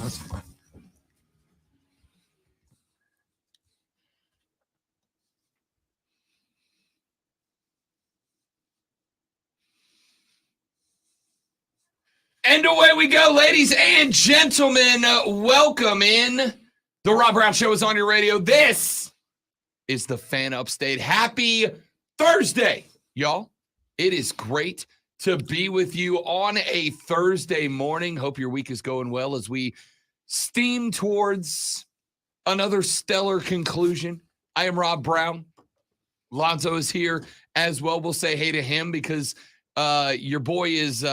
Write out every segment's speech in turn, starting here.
That's fine. And away we go, ladies and gentlemen. Welcome in. The Rob Brown Show is on your radio. This is the Fan Upstate. Happy Thursday, y'all. It is great to be with you on a Thursday morning. Hope your week is going well as we steam towards another stellar conclusion. I am Rob Brown. Lonzo is here as well. We'll say hey to him because your boy is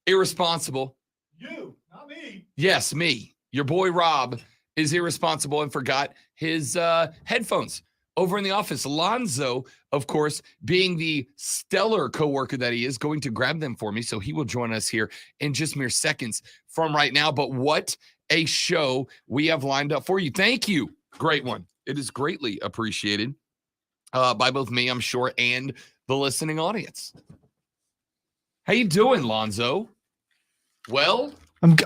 irresponsible. You, not me. Yes, me. Your boy Rob is irresponsible and forgot his headphones over in the office. Lonzo, of course, being the stellar coworker that he is, going to grab them for me. So he will join us here in just mere seconds from right now. But what a show we have lined up for you. Thank you. Great one. It is greatly appreciated by both me, I'm sure, and the listening audience. How you doing, Lonzo? Well,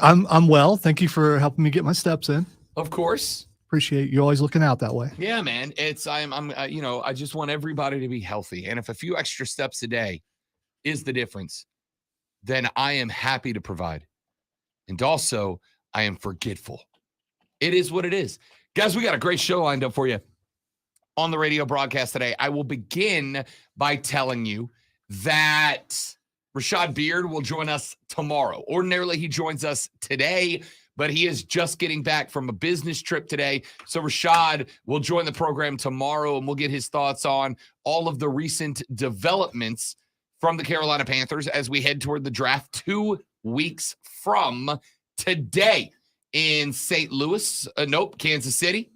I'm well. Thank you for helping me get my steps in. Of course. Appreciate you always looking out that way. Yeah, man. I just want everybody to be healthy. And if a few extra steps a day is the difference, then I am happy to provide. And also, I am forgetful. It is what it is. Guys, we got a great show lined up for you on the radio broadcast today. I will begin by telling you that Rashad Beard will join us tomorrow. Ordinarily, he joins us today, but he is just getting back from a business trip today. So Rashad will join the program tomorrow, and we'll get his thoughts on all of the recent developments from the Carolina Panthers as we head toward the draft 2 weeks from today in Kansas City.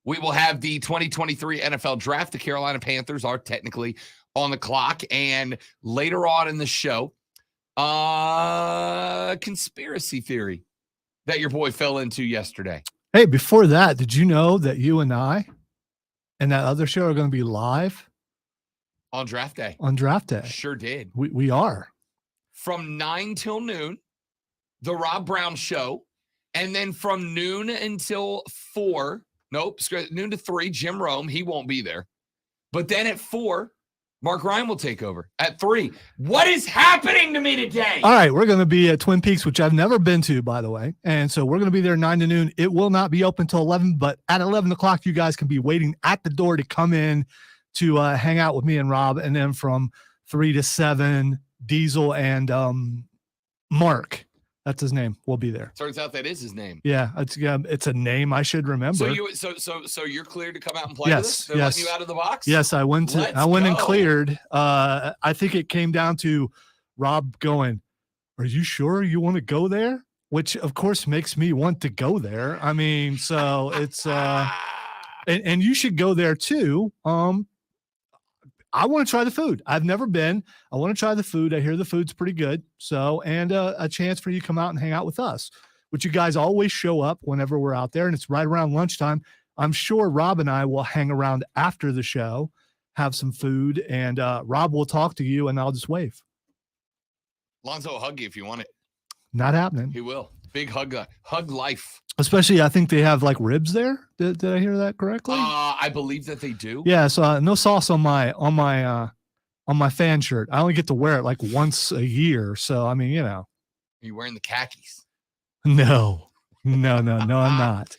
We will have the 2023 NFL Draft. The Carolina Panthers are technically on the clock. And later on in the show, conspiracy theory that your boy fell into yesterday. Hey, before that, did you know that you and I and that other show are going to be live? On draft day. On draft day. Sure did. We are. From 9 till noon, the Rob Brown Show. And then from noon until 4, noon to 3, Jim Rome, he won't be there. But then at 4, Mark Ryan will take over. At 3, what is happening to me today? All right, we're going to be at Twin Peaks, which I've never been to, by the way. And so we're going to be there 9 to noon. It will not be open till 11, but at 11 o'clock, you guys can be waiting at the door to come in to hang out with me and Rob. And then from 3 to 7, Diesel and Mark, that's his name, will be there. Turns out that is his name. Yeah, it's a name I should remember. So you're cleared to come out and play yes, with us? They're yes. letting you out of the box? Yes, I went and cleared. I think it came down to Rob going, "Are you sure you want to go there?" Which of course makes me want to go there. I mean, so it's and you should go there too. I want to try the food. I've never been. I want to try the food. I hear the food's pretty good. So, and a chance for you to come out and hang out with us, which you guys always show up whenever we're out there. And it's right around lunchtime. I'm sure Rob and I will hang around after the show, have some food, and Rob will talk to you and I'll just wave. Lonzo will hug you if you want it. Not happening. He will. Big hug life. Especially, I think they have like ribs there. Did I hear that correctly? I believe that they do. Yeah. So no sauce on my fan shirt. I only get to wear it like once a year. So I mean, you know. Are you wearing the khakis? No, I'm not.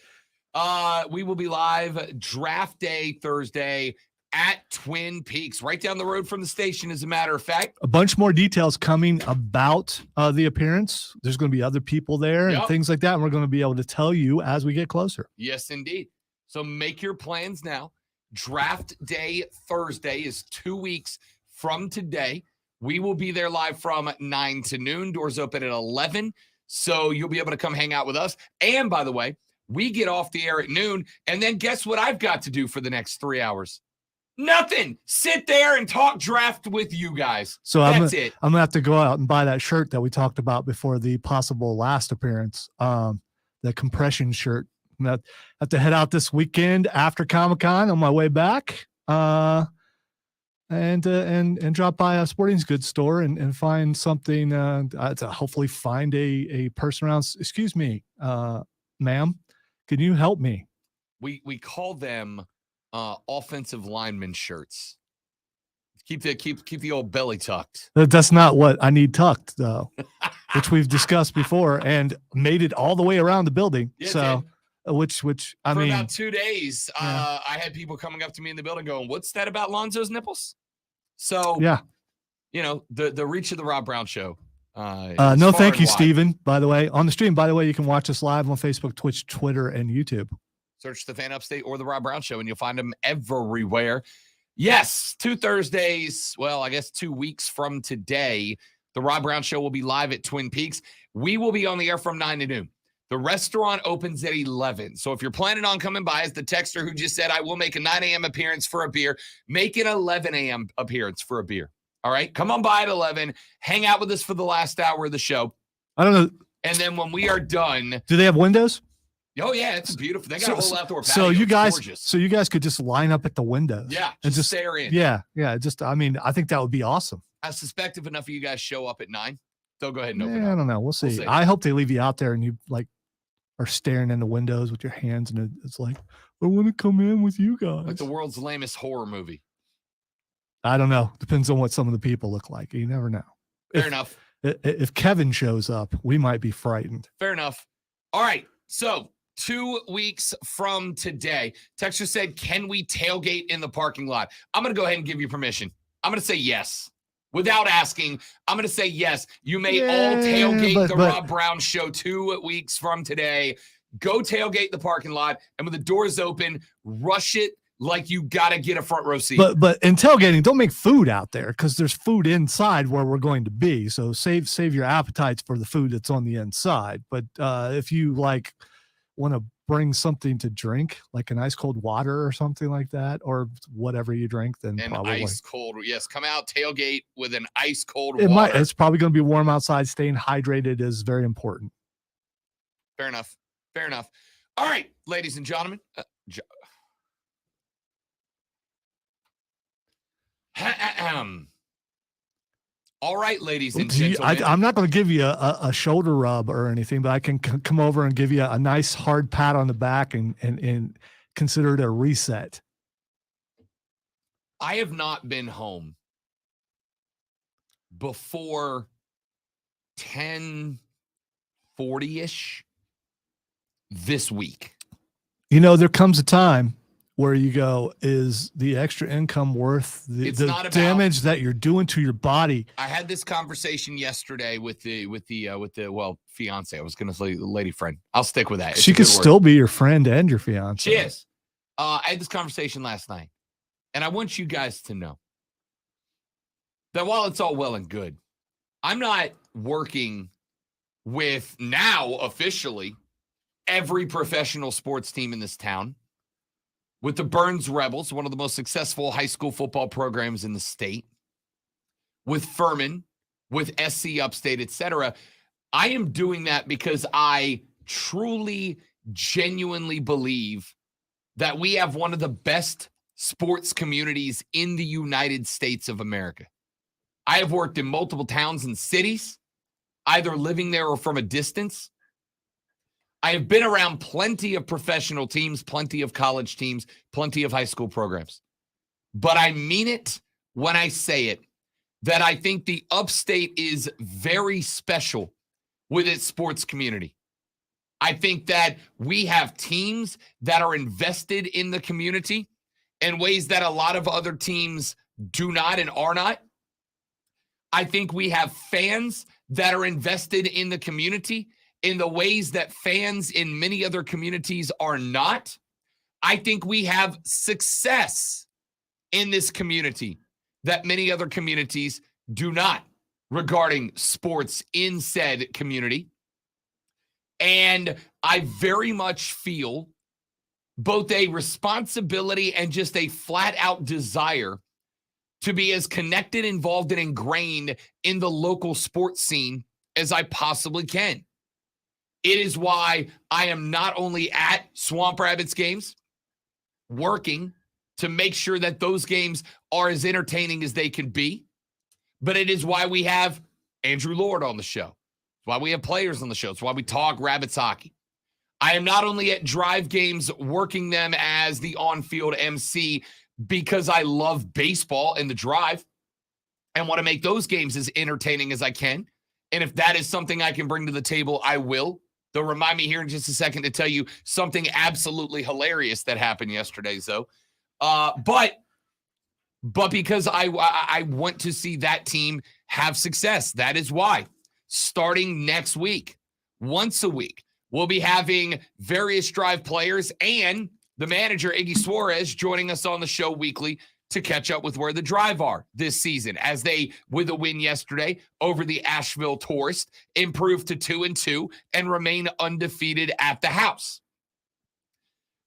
We will be live draft day Thursday at Twin Peaks, right down the road from the station, as a matter of fact. A bunch more details coming about the appearance. There's going to be other people there and things like that, and we're going to be able to tell you as we get closer. Yes, indeed. So make your plans now. Draft day Thursday is 2 weeks from today. We will be there live from 9 to noon. Doors open at 11, so you'll be able to come hang out with us. And, by the way, we get off the air at noon, and then guess what I've got to do for the next 3 hours? Nothing. Sit there and talk draft with you guys. So that's it. I'm gonna have to go out and buy that shirt that we talked about before the possible last appearance. The compression shirt. I'm gonna have to head out this weekend after Comic-Con on my way back. and drop by a sporting goods store and find something to hopefully find a person around. Excuse me, ma'am, can you help me? We call them offensive lineman shirts. Keep the old belly tucked. That's not what I need tucked, though, which we've discussed before and made it all the way around the building. Yeah, so, which I for mean, about 2 days, I had people coming up to me in the building going, "What's that about Lonzo's nipples?" So, yeah, the reach of the Rob Brown Show. No, thank you, Steven. By the way, on the stream. By the way, you can watch us live on Facebook, Twitch, Twitter, and YouTube. Search the Fan Upstate or the Rob Brown Show, and you'll find them everywhere. Yes, 2 Thursdays. Well, I guess 2 weeks from today, the Rob Brown Show will be live at Twin Peaks. We will be on the air from 9 to noon. The restaurant opens at 11. So if you're planning on coming by, as the texter who just said, I will make a 9 a.m. appearance for a beer, make an 11 a.m. appearance for a beer. All right? Come on by at 11. Hang out with us for the last hour of the show. I don't know. And then when we are done. Do they have windows? Oh, yeah, it's beautiful. They got a whole outdoor patio. So you guys could just line up at the windows. Yeah, and just stare in. Yeah. I mean, I think that would be awesome. I suspect if enough of you guys show up at 9, they'll go ahead and open up. I don't know. We'll see. I hope they leave you out there and you are staring in the windows with your hands, and it's like, I want to come in with you guys. Like the world's lamest horror movie. I don't know. Depends on what some of the people look like. You never know. Fair enough. If Kevin shows up, we might be frightened. Fair enough. All right. So 2 weeks from today, Texture said, can we tailgate in the parking lot? I'm going to go ahead and give you permission. I'm going to say yes. Without asking, I'm going to say yes. You may all tailgate the Rob Brown Show 2 weeks from today. Go tailgate the parking lot, and when the doors open, rush it like you got to get a front row seat. But in tailgating, don't make food out there because there's food inside where we're going to be. So save your appetites for the food that's on the inside. But if you want to bring something to drink, like an ice cold water or something like that, or whatever you drink, then probably ice cold. Yes, come out tailgate with an ice cold water. It's probably going to be warm outside. Staying hydrated is very important. Fair enough. All right, ladies and gentlemen. All right, ladies and gentlemen. I'm not going to give you a shoulder rub or anything, but I can come over and give you a nice hard pat on the back and consider it a reset. I have not been home before 10:40-ish this week. There comes a time where you go, is the extra income worth the damage that you're doing to your body? I had this conversation yesterday with the fiance. I was going to say lady friend. I'll stick with that. She could still be your friend and your fiance. She is. I had this conversation last night, and I want you guys to know that while it's all well and good, I'm not working with now officially every professional sports team in this town. With the Burns Rebels, one of the most successful high school football programs in the state, with Furman, with SC Upstate, etc. I am doing that because I truly, genuinely believe that we have one of the best sports communities in the United States of America. I have worked in multiple towns and cities, either living there or from a distance. I have been around plenty of professional teams, plenty of college teams, plenty of high school programs. But I mean it when I say it, that I think the Upstate is very special with its sports community. I think that we have teams that are invested in the community in ways that a lot of other teams do not and are not. I think we have fans that are invested in the community in the ways that fans in many other communities are not. I think we have success in this community that many other communities do not regarding sports in said community. And I very much feel both a responsibility and just a flat out desire to be as connected, involved, and ingrained in the local sports scene as I possibly can. It is why I am not only at Swamp Rabbits games, working, to make sure that those games are as entertaining as they can be. But it is why we have Andrew Lord on the show. It's why we have players on the show. It's why we talk Rabbits hockey. I am not only at Drive games working them as the on-field MC because I love baseball and the Drive and want to make those games as entertaining as I can. And if that is something I can bring to the table, I will. They'll remind me here in just a second to tell you something absolutely hilarious that happened yesterday, though. But because I want to see that team have success. That is why, starting next week, once a week, we'll be having various Drive players and the manager, Iggy Suarez, joining us on the show weekly to catch up with where the Drive are this season as they, with a win yesterday over the Asheville Tourist, improve to 2-2 and remain undefeated at the house.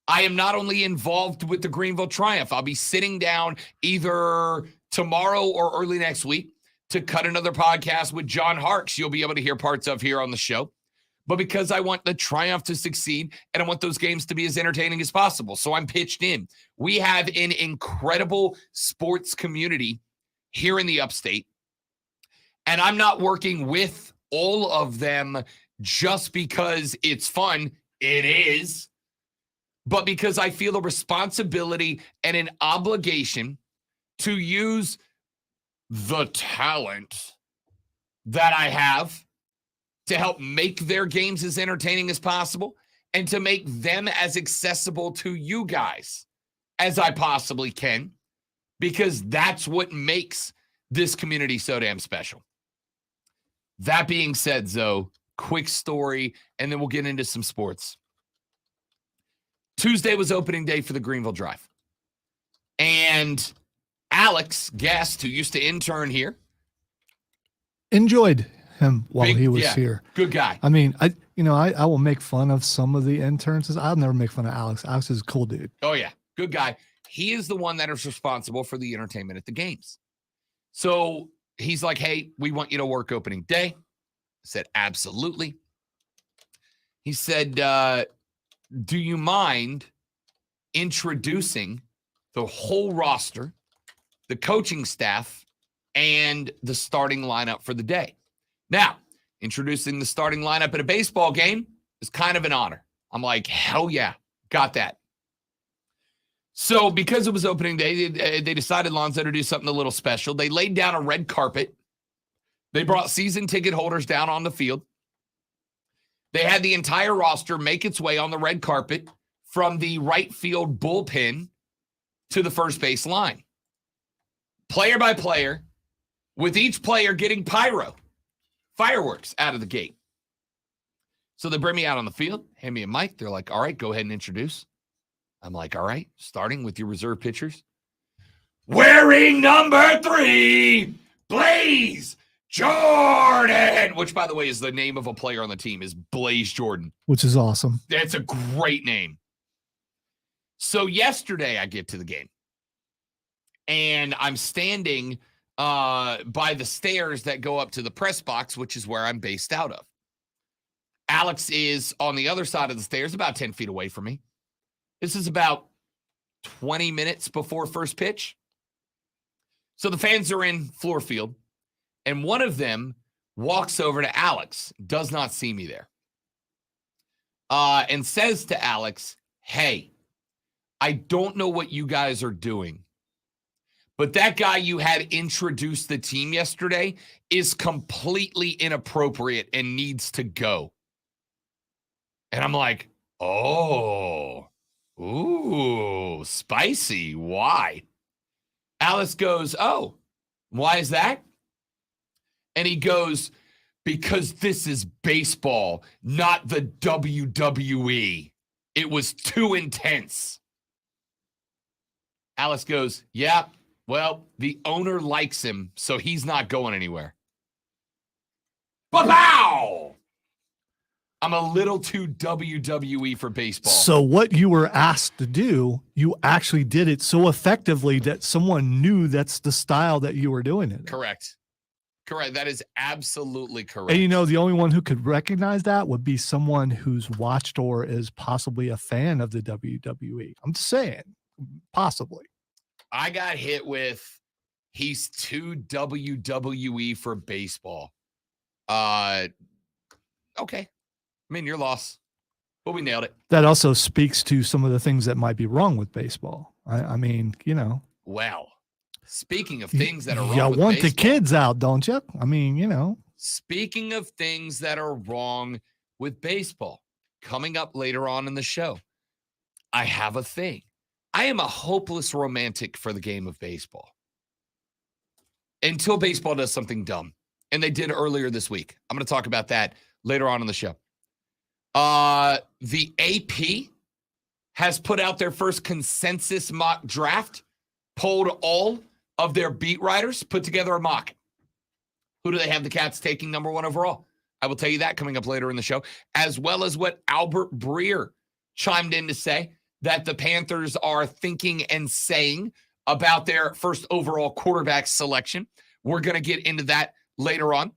I am not only involved with the Greenville Triumph, I'll be sitting down either tomorrow or early next week to cut another podcast with John Harkes you'll be able to hear parts of here on the show. But because I want the Triumph to succeed and I want those games to be as entertaining as possible. So I'm pitched in. We have an incredible sports community here in the upstate. And I'm not working with all of them just because it's fun. It is. But because I feel a responsibility and an obligation to use the talent that I have to help make their games as entertaining as possible and to make them as accessible to you guys as I possibly can, because that's what makes this community so damn special. That being said, Zoe, quick story, and then we'll get into some sports. Tuesday was opening day for the Greenville Drive. And Alex Guest, who used to intern here, enjoyed him while he was here. Good guy. I mean, I will make fun of some of the interns. I'll never make fun of Alex. Alex is a cool dude. Oh, yeah. Good guy. He is the one that is responsible for the entertainment at the games. So he's like, hey, we want you to work opening day. I said, absolutely. He said, do you mind introducing the whole roster, the coaching staff, and the starting lineup for the day? Now, introducing the starting lineup at a baseball game is kind of an honor. I'm like, hell yeah, got that. So because it was opening day, they decided, Lonzo, to do something a little special. They laid down a red carpet. They brought season ticket holders down on the field. They had the entire roster make its way on the red carpet from the right field bullpen to the first base line. Player by player, with each player getting fireworks out of the gate. So they bring me out on the field, hand me a mic. They're like, all right, go ahead and introduce. I'm like, all right, starting with your reserve pitchers. Wearing number 3, Blaze Jordan, which, by the way, is the name of a player on the team, is Blaze Jordan. Which is awesome. That's a great name. So yesterday I get to the game, and I'm standing by the stairs that go up to the press box, which is where I'm based out of. Alex is on the other side of the stairs, about 10 feet away from me. This is about 20 minutes before first pitch. So the fans are in floor field, and one of them walks over to Alex, does not see me there, and says to Alex, hey, I don't know what you guys are doing, but that guy you had introduced the team yesterday is completely inappropriate and needs to go. And I'm like, oh, ooh, spicy. Why? Alice goes, oh, why is that? And he goes, because this is baseball, not the WWE. It was too intense. Alice goes, yeah, well, the owner likes him, so he's not going anywhere. Pow! I'm a little too WWE for baseball. So what you were asked to do, you actually did it so effectively that someone knew that's the style that you were doing it. Correct. That is absolutely correct. And the only one who could recognize that would be someone who's watched or is possibly a fan of the WWE. I'm just saying, possibly. I got hit with he's too WWE for baseball. Okay. I mean, your loss. But we nailed it. That also speaks to some of the things that might be wrong with baseball. I mean, Well, speaking of things that are wrong you with want baseball, the kids out, don't you? I mean, Speaking of things that are wrong with baseball, coming up later on in the show, I have a thing. I am a hopeless romantic for the game of baseball. Until baseball does something dumb. And they did earlier this week. I'm going to talk about that later on in the show. The AP has put out their first consensus mock draft, polled all of their beat writers, put together a mock. Who do they have the Cats taking number 1 overall? I will tell you that coming up later in the show, as well as what Albert Breer chimed in to say that the Panthers are thinking and saying about their first overall quarterback selection. We're going to get into that later on.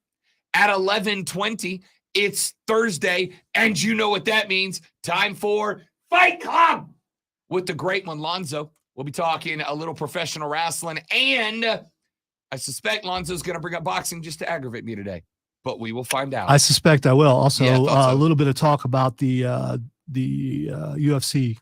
At 11:20, it's Thursday, and you know what that means. Time for Fight Club with the great one, Lonzo. We'll be talking a little professional wrestling, and I suspect Lonzo's going to bring up boxing just to aggravate me today, but we will find out. I suspect I will. Also, Yeah, a little bit of talk about the UFC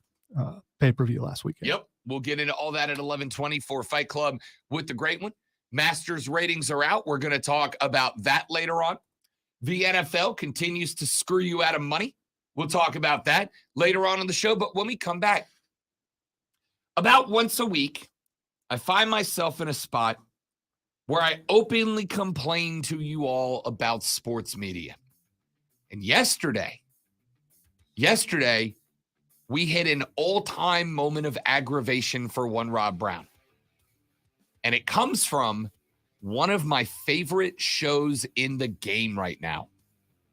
pay-per-view last weekend. Yep. We'll get into all that at 11:20 for Fight Club with the great one. Masters ratings are out. We're going to talk about that later on. The NFL continues to screw you out of money. We'll talk about that later on in the show. But when we come back, about once a week, I find myself in a spot where I openly complain to you all about sports media. And yesterday, we hit an all-time moment of aggravation for one Rob Brown. And it comes from one of my favorite shows in the game right now.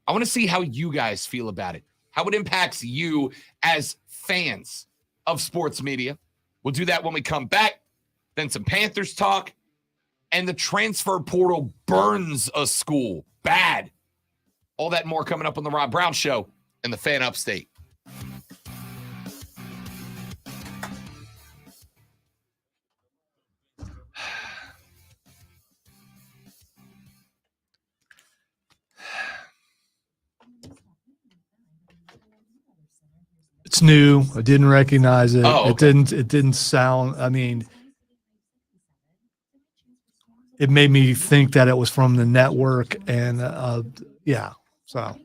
I want to see how you guys feel about it, how it impacts you as fans of sports media. We'll do that when we come back. Then some Panthers talk. And the transfer portal burns a school bad. All that and more coming up on the Rob Brown Show and the Fan Upstate. It's new. I didn't recognize it. Oh, okay. It didn't sound, I mean, it made me think that it was from the network, and yeah. So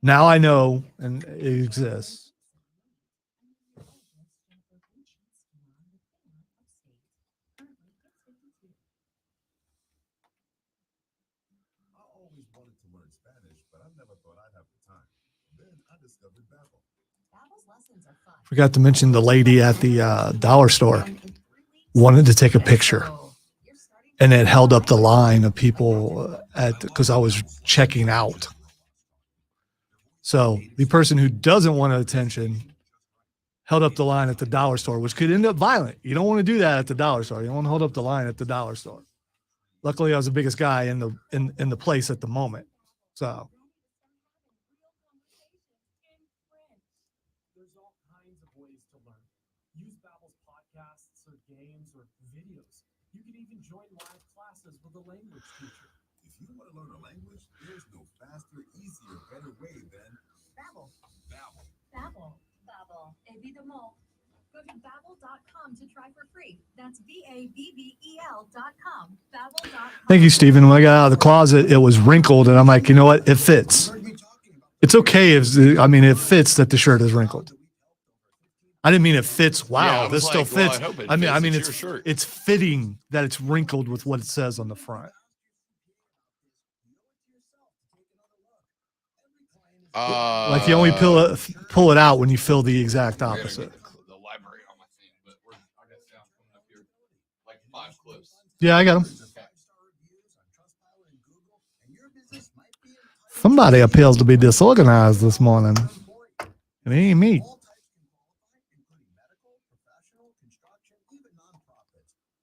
now I know, and it exists. Forgot to mention the lady at the dollar store wanted to take a picture, and it held up the line of people because I was checking out. So the person who doesn't want attention held up the line at the dollar store, which could end up violent. You don't want to do that at the dollar store. You don't want to hold up the line at the dollar store. Luckily, I was the biggest guy in the place at the moment. So. There's all kinds of ways to learn. Use Babbel's podcasts or games or videos. You can even join live classes with a language teacher. If you want to learn a language, there's no faster, easier, better way than Babbel. Babbel. Babbel. Babbel. Évidemment. Go to Babbel.com to try for free. That's BABBEL.com. Babbel.com. Thank you, Stephen. When I got out of the closet, it was wrinkled, and I'm like, you know what? It fits. It's okay if it fits that the shirt is wrinkled. I didn't mean it fits. Wow, Yeah, this still fits. Well, I mean, your shirt. it's fitting that it's wrinkled with what it says on the front. Like you only pull it out when you feel the exact opposite. The library on my thing, but I got sound coming up here, like 5 clips. Yeah, I got them. Somebody appears to be disorganized this morning. It ain't me.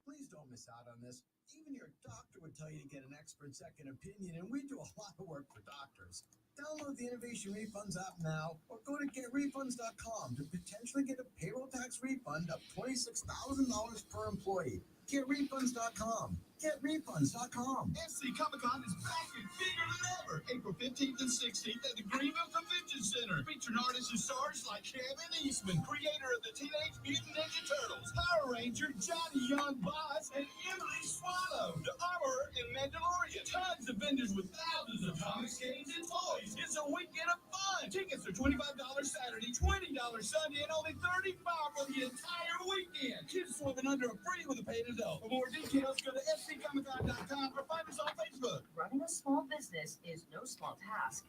Please don't miss out on this. Even your doctor would tell you to get an expert second opinion, and we do a lot of work for doctors. Download the Innovation Refunds app now, or go to getrefunds.com to potentially get a payroll tax refund of $26,000 per employee. GetRefunds.com. GetRefunds.com. FC Comic-Con is back and bigger than ever. April 15th and 16th at the Greenville Convention Center. Featuring artists and stars like Kevin Eastman, creator of the Teenage Mutant Ninja Turtles, Power Ranger, Johnny Young Boss, and Emily Swallow, the Armorer, and Mandalorian. Tons of vendors with thousands of comics, games, and toys. It's a weekend of fun. Tickets are $25 Saturday, $20 Sunday, and only $35 for the entire weekend. Kids swimming under a free with a paid adult. For more details, go to fccomiccon.com or find us on Facebook. Running a small business is no small task.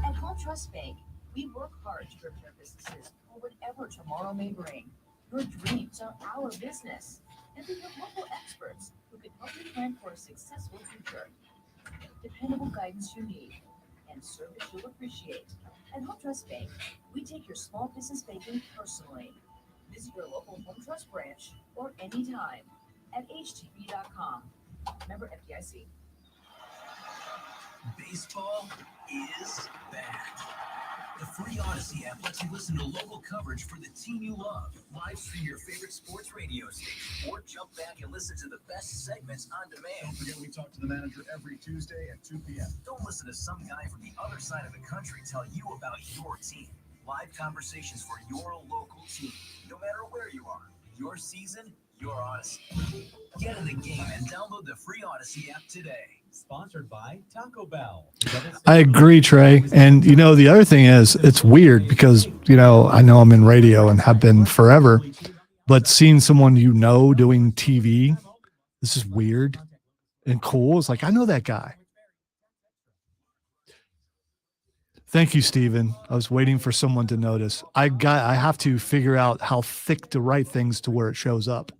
At Home Trust Bank, we work hard to prepare businesses for whatever tomorrow may bring. Your dreams are our business, and we have local experts who can help you plan for a successful future. Dependable guidance you need and service you'll appreciate. At Home Trust Bank, we take your small business banking personally. Visit your local Home Trust branch or anytime at htb.com. Member FDIC. Baseball is back. The free Odyssey app lets you listen to local coverage for the team you love, live stream your favorite sports radio station, or jump back and listen to the best segments on demand. Don't forget, we talk to the manager every Tuesday at 2 p.m. Don't listen to some guy from the other side of the country tell you about your team. Live conversations for your local team, no matter where you are. Your season, your Odyssey. Get in the game and download the free Odyssey app today. Sponsored by Taco Bell. I agree, Trey. And, the other thing is, it's weird because, I know I'm in radio and have been forever, but seeing someone doing TV, this is weird and cool. It's like, I know that guy. Thank you, Steven. I was waiting for someone to notice. I have to figure out how thick to write things to where it shows up.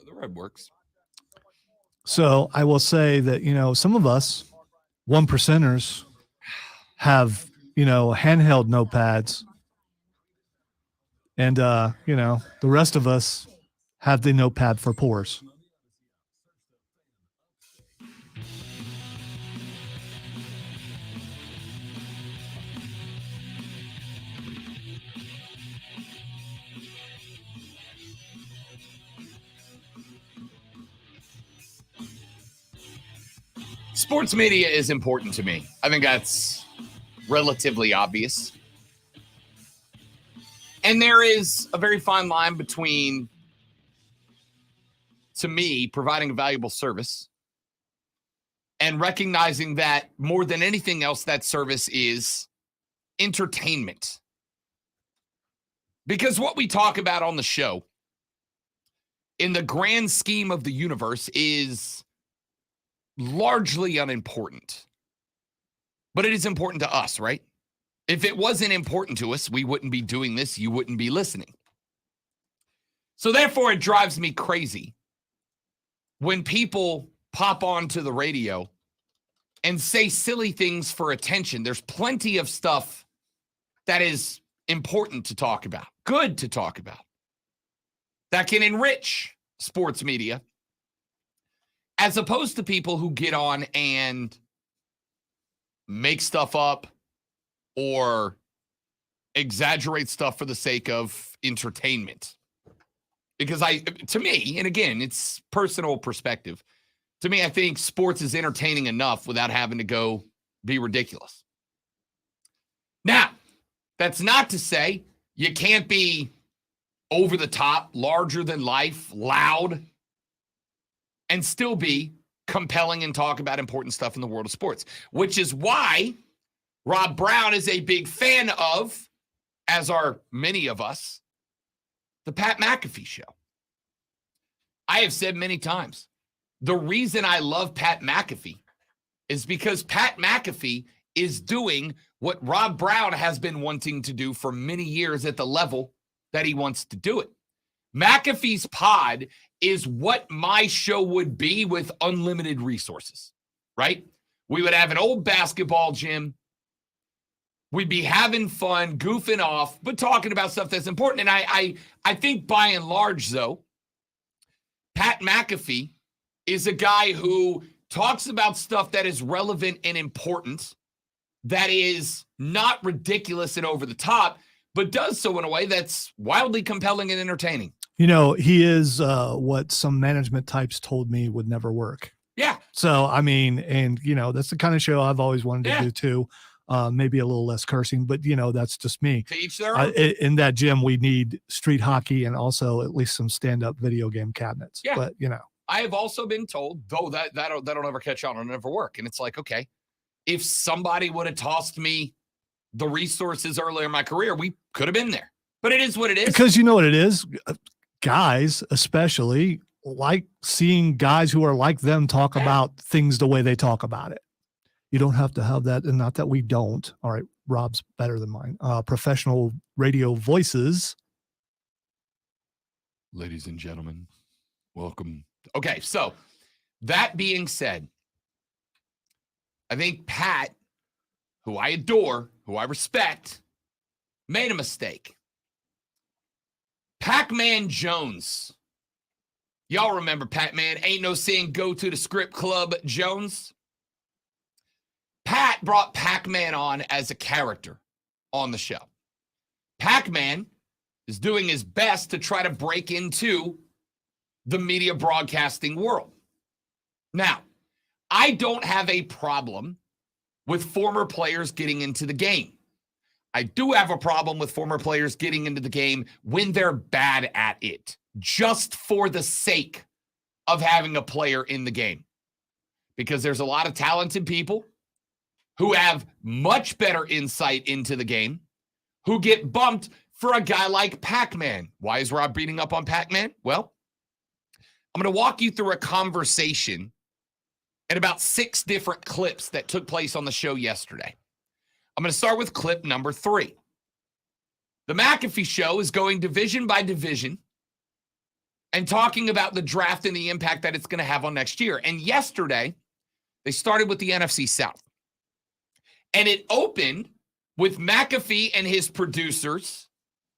The red works. So I will say that, some of us, 1%ers, have, handheld notepads. And, the rest of us have the notepad for pores. Sports media is important to me. I think that's relatively obvious. And there is a very fine line between, to me, providing a valuable service and recognizing that more than anything else, that service is entertainment. Because what we talk about on the show, in the grand scheme of the universe, is largely unimportant. But it is important to us, right? If it wasn't important to us, we wouldn't be doing this. You wouldn't be listening. So therefore, it drives me crazy when people pop onto the radio and say silly things for attention. There's plenty of stuff that is important to talk about, good to talk about, that can enrich sports media, as opposed to people who get on and make stuff up or exaggerate stuff for the sake of entertainment. Because to me, and again, it's personal perspective, to me, I think sports is entertaining enough without having to go be ridiculous. Now, that's not to say you can't be over the top, larger than life, loud, and still be compelling and talk about important stuff in the world of sports, which is why Rob Brown is a big fan of, as are many of us, the Pat McAfee show. I have said many times, the reason I love Pat McAfee is because Pat McAfee is doing what Rob Brown has been wanting to do for many years at the level that he wants to do it. McAfee's pod is what my show would be with unlimited resources, right? We would have an old basketball gym. We'd be having fun, goofing off, but talking about stuff that's important. And I think by and large, though, Pat McAfee is a guy who talks about stuff that is relevant and important that is not ridiculous and over the top, but does so in a way that's wildly compelling and entertaining. You know, he is what some management types told me would never work. Yeah. So, I mean, and, you know, that's the kind of show I've always wanted to Yeah. do too. Maybe a little less cursing, but, you know, that's just me. To each their own. In that gym, we need street hockey and also at least some stand-up video game cabinets. Yeah. But, you know. I have also been told, though, that'll never catch on. It'll never work. And it's like, okay, if somebody would have tossed me the resources earlier in my career, we could have been there. But it is what it is. Because you know what it is? Guys, especially, like seeing guys who are like them talk about things the way they talk about it. You don't have to have that, and not that we don't. All right, Rob's better than mine. Professional radio voices. Ladies and gentlemen, welcome. Okay, so that being said, I think Pat, who I adore, who I respect, made a mistake. Pac-Man Jones. Y'all remember Pac-Man? Ain't no saying go to the script club Jones. Pat brought Pac-Man on as a character on the show. Pac-Man is doing his best to try to break into the media broadcasting world. Now, I don't have a problem with former players getting into the game. I do have a problem with former players getting into the game when they're bad at it, just for the sake of having a player in the game. Because there's a lot of talented people who have much better insight into the game, who get bumped for a guy like Pac-Man. Why is Rob beating up on Pac-Man? Well, I'm going to walk you through a conversation and about 6 different clips that took place on the show yesterday. I'm going to start with clip number 3. The McAfee show is going division by division and talking about the draft and the impact that it's going to have on next year. And yesterday, they started with the NFC South. And it opened with McAfee and his producers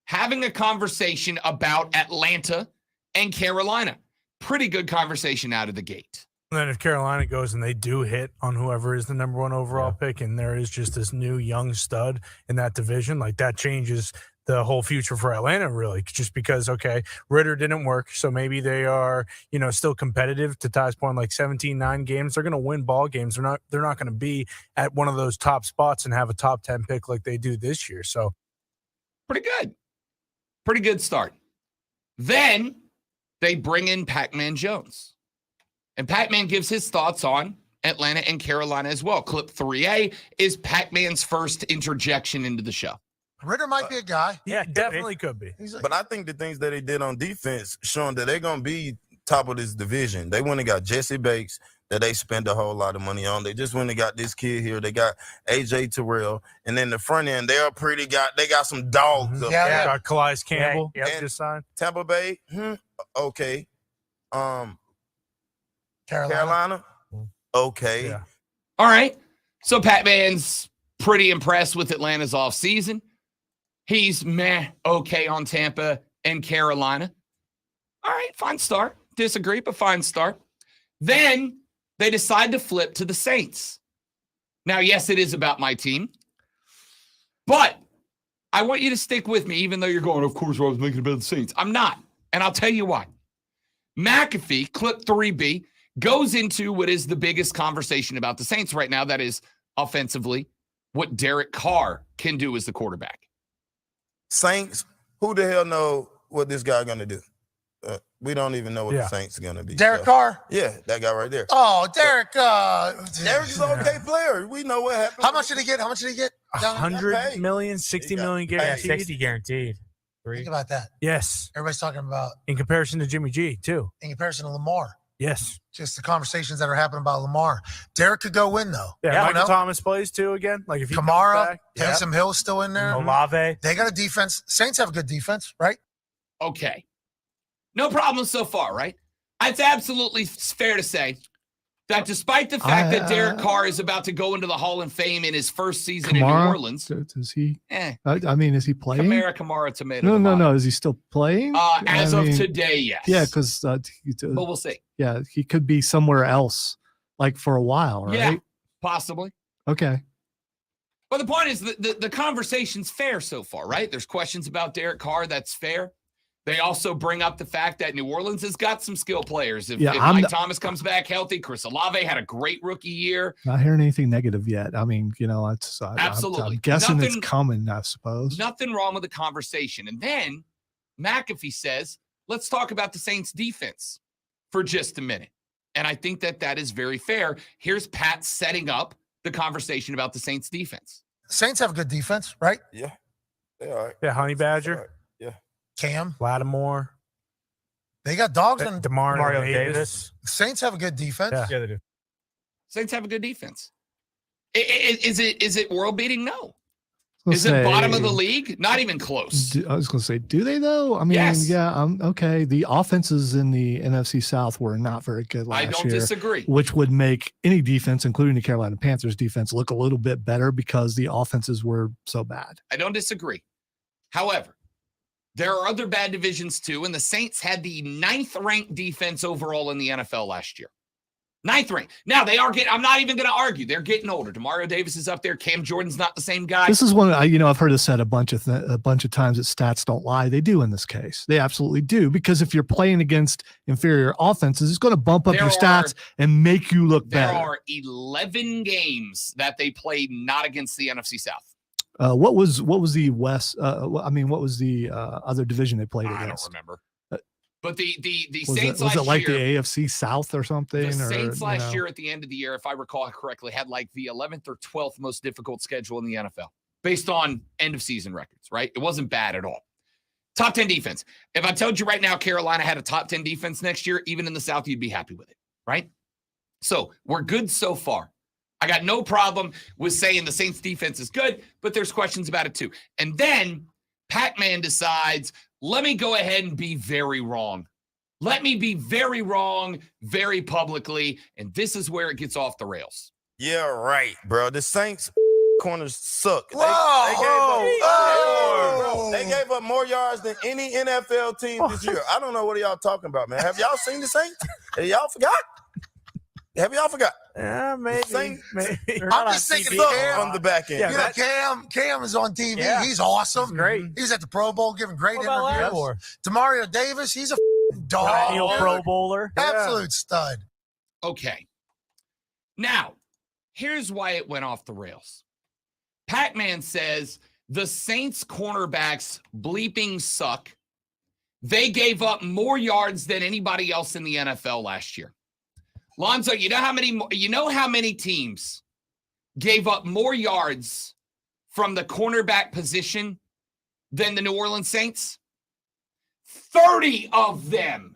having a conversation about Atlanta and Carolina. Pretty good conversation out of the gate. And then if Carolina goes and they do hit on whoever is the number 1 overall pick, and there is just this new young stud in that division, like that changes the whole future for Atlanta, really, just because, okay, Ritter didn't work, so maybe they are, you know, still competitive to Ty's point, like 17-9 games. They're going to win ball games. They're not going to be at one of those top spots and have a top 10 pick like they do this year. So pretty good start. Then they bring in Pac-Man Jones, and Pac-Man gives his thoughts on Atlanta and Carolina as well. Clip 3A is Pac-Man's first interjection into the show. Ritter might be a guy. yeah, definitely could be. But I think the things that they did on defense showing that they're going to be top of this division. They went and got Jesse Bates that they spent a whole lot of money on. They just went and got this kid here. They got A.J. Terrell. And then the front end, they got some dogs up there. Got Calais Campbell. Yeah, just signed. Tampa Bay, okay. Carolina, okay. Yeah. All right. So Pac-Man's pretty impressed with Atlanta's offseason. He's okay on Tampa and Carolina. All right, fine start. Disagree, but fine start. Then they decide to flip to the Saints. Now, yes, it is about my team, but I want you to stick with me, even though you're going, of course, I was making it about the Saints. I'm not, and I'll tell you why. McAfee, clip 3B, goes into what is the biggest conversation about the Saints right now, that is offensively, what Derek Carr can do as the quarterback. Saints, who the hell know what this guy going to do? We don't even know what the Saints are going to be. Derek Carr? Yeah, that guy right there. Oh, Derek. Derek's an okay player. We know what happened. How much did he get? 100 million, 60 million guaranteed. 60 guaranteed. Think about that. Yes. Everybody's talking about in comparison to Jimmy G, too. In comparison to Lamar. Yes. Just the conversations that are happening about Lamar. Derek could go win, though. Yeah, Michael Thomas plays, too, again. Like if he Kamara, Taysom Hill's still in there. Olave. They got a defense. Saints have a good defense, right? Okay. No problem so far, right? It's absolutely fair to say that despite the fact that Derek Carr is about to go into the Hall of Fame in his first season in New Orleans. Is he? I mean, is he playing? Kamara, tomato. No. Is he still playing? As of today, yes. Yeah, because but we'll see. Yeah, he could be somewhere else, like for a while, right? Yeah, possibly. Okay. But the point is the conversation's fair so far, right? There's questions about Derek Carr. That's fair. They also bring up the fact that New Orleans has got some skill players. If Mike Thomas comes back healthy, Chris Olave had a great rookie year. Not hearing anything negative yet. I mean, it's Absolutely. I'm guessing it's coming, I suppose. Nothing wrong with the conversation. And then McAfee says, let's talk about the Saints defense for just a minute. And I think that is very fair. Here's Pat setting up the conversation about the Saints defense. Saints have a good defense, right? Yeah. They are. Yeah, Honey Badger. Right. Yeah. Cam. Lattimore. They got dogs on Mario Davis. Saints have a good defense. Yeah, they do. Saints have a good defense. Is it world beating? No. Is it bottom of the league? Not even close. I was going to say, do they though? I mean, yes. Yeah, okay. The offenses in the NFC South were not very good last year. I don't disagree. Which would make any defense, including the Carolina Panthers defense, look a little bit better because the offenses were so bad. I don't disagree. However, there are other bad divisions too, and the Saints had the 9th ranked defense overall in the NFL last year. 9th ranked. Now they are getting, I'm not even going to argue. They're getting older. Demario Davis is up there. Cam Jordan's not the same guy. This is one, I've heard it said a bunch of times that stats don't lie. They do in this case. They absolutely do. Because if you're playing against inferior offenses, it's going to bump up your stats and make you look better. There are 11 games that they played not against the NFC South. What was the West? What was the other division they played against? I don't remember. But the was Saints was last it like year, the AFC South or something? The Saints last year at the end of the year, if I recall correctly, had like the 11th or 12th most difficult schedule in the NFL based on end of season records, right? It wasn't bad at all. Top 10 defense. If I told you right now Carolina had a top 10 defense next year, even in the South, you'd be happy with it, right? So we're good so far. I got no problem with saying the Saints defense is good, but there's questions about it too. And then Pac-Man decides, let me go ahead and be very wrong. Let me be very wrong, very publicly, and this is where it gets off the rails. Yeah, right, bro. The Saints corners suck. They gave up more yards than any NFL team this year. I don't know what y'all talking about, man. Have y'all seen the Saints? Have y'all forgot? Yeah, maybe. I'm just thinking on the back end. Cam is on TV. Yeah. He's awesome. He's great. He was at the Pro Bowl giving great What about interviews. Demario Davis, he's a dog. Perennial Pro Bowler. Absolute stud. Okay. Now, here's why it went off the rails. Pac-Man says the Saints cornerbacks bleeping suck. They gave up more yards than anybody else in the NFL last year. Lonzo, you know how many teams gave up more yards from the cornerback position than the New Orleans Saints? 30 of them.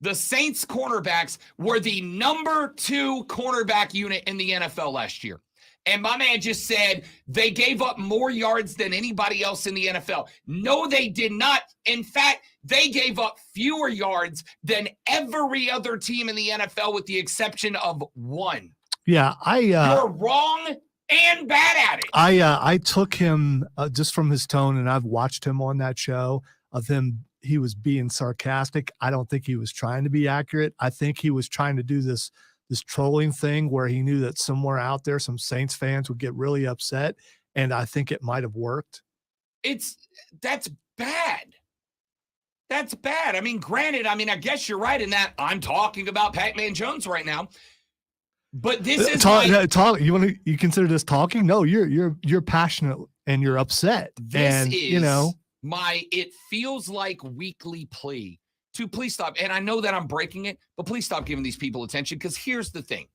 The Saints cornerbacks were the number 2 cornerback unit in the NFL last year. And my man just said they gave up more yards than anybody else in the NFL. No, they did not. In fact, they gave up fewer yards than every other team in the NFL with the exception of one. Yeah, You're wrong and bad at it. I took him just from his tone, and I've watched him on that show of him. He was being sarcastic. I don't think he was trying to be accurate. I think he was trying to do this trolling thing where he knew that somewhere out there some Saints fans would get really upset, and I think it might have worked. That's bad. That's bad. I mean, granted, I guess you're right in that I'm talking about Pac-Man Jones right now. But this is you consider this talking? No, you're passionate and you're upset. It feels like weekly plea to please stop. And I know that I'm breaking it, but please stop giving these people attention, because here's the thing.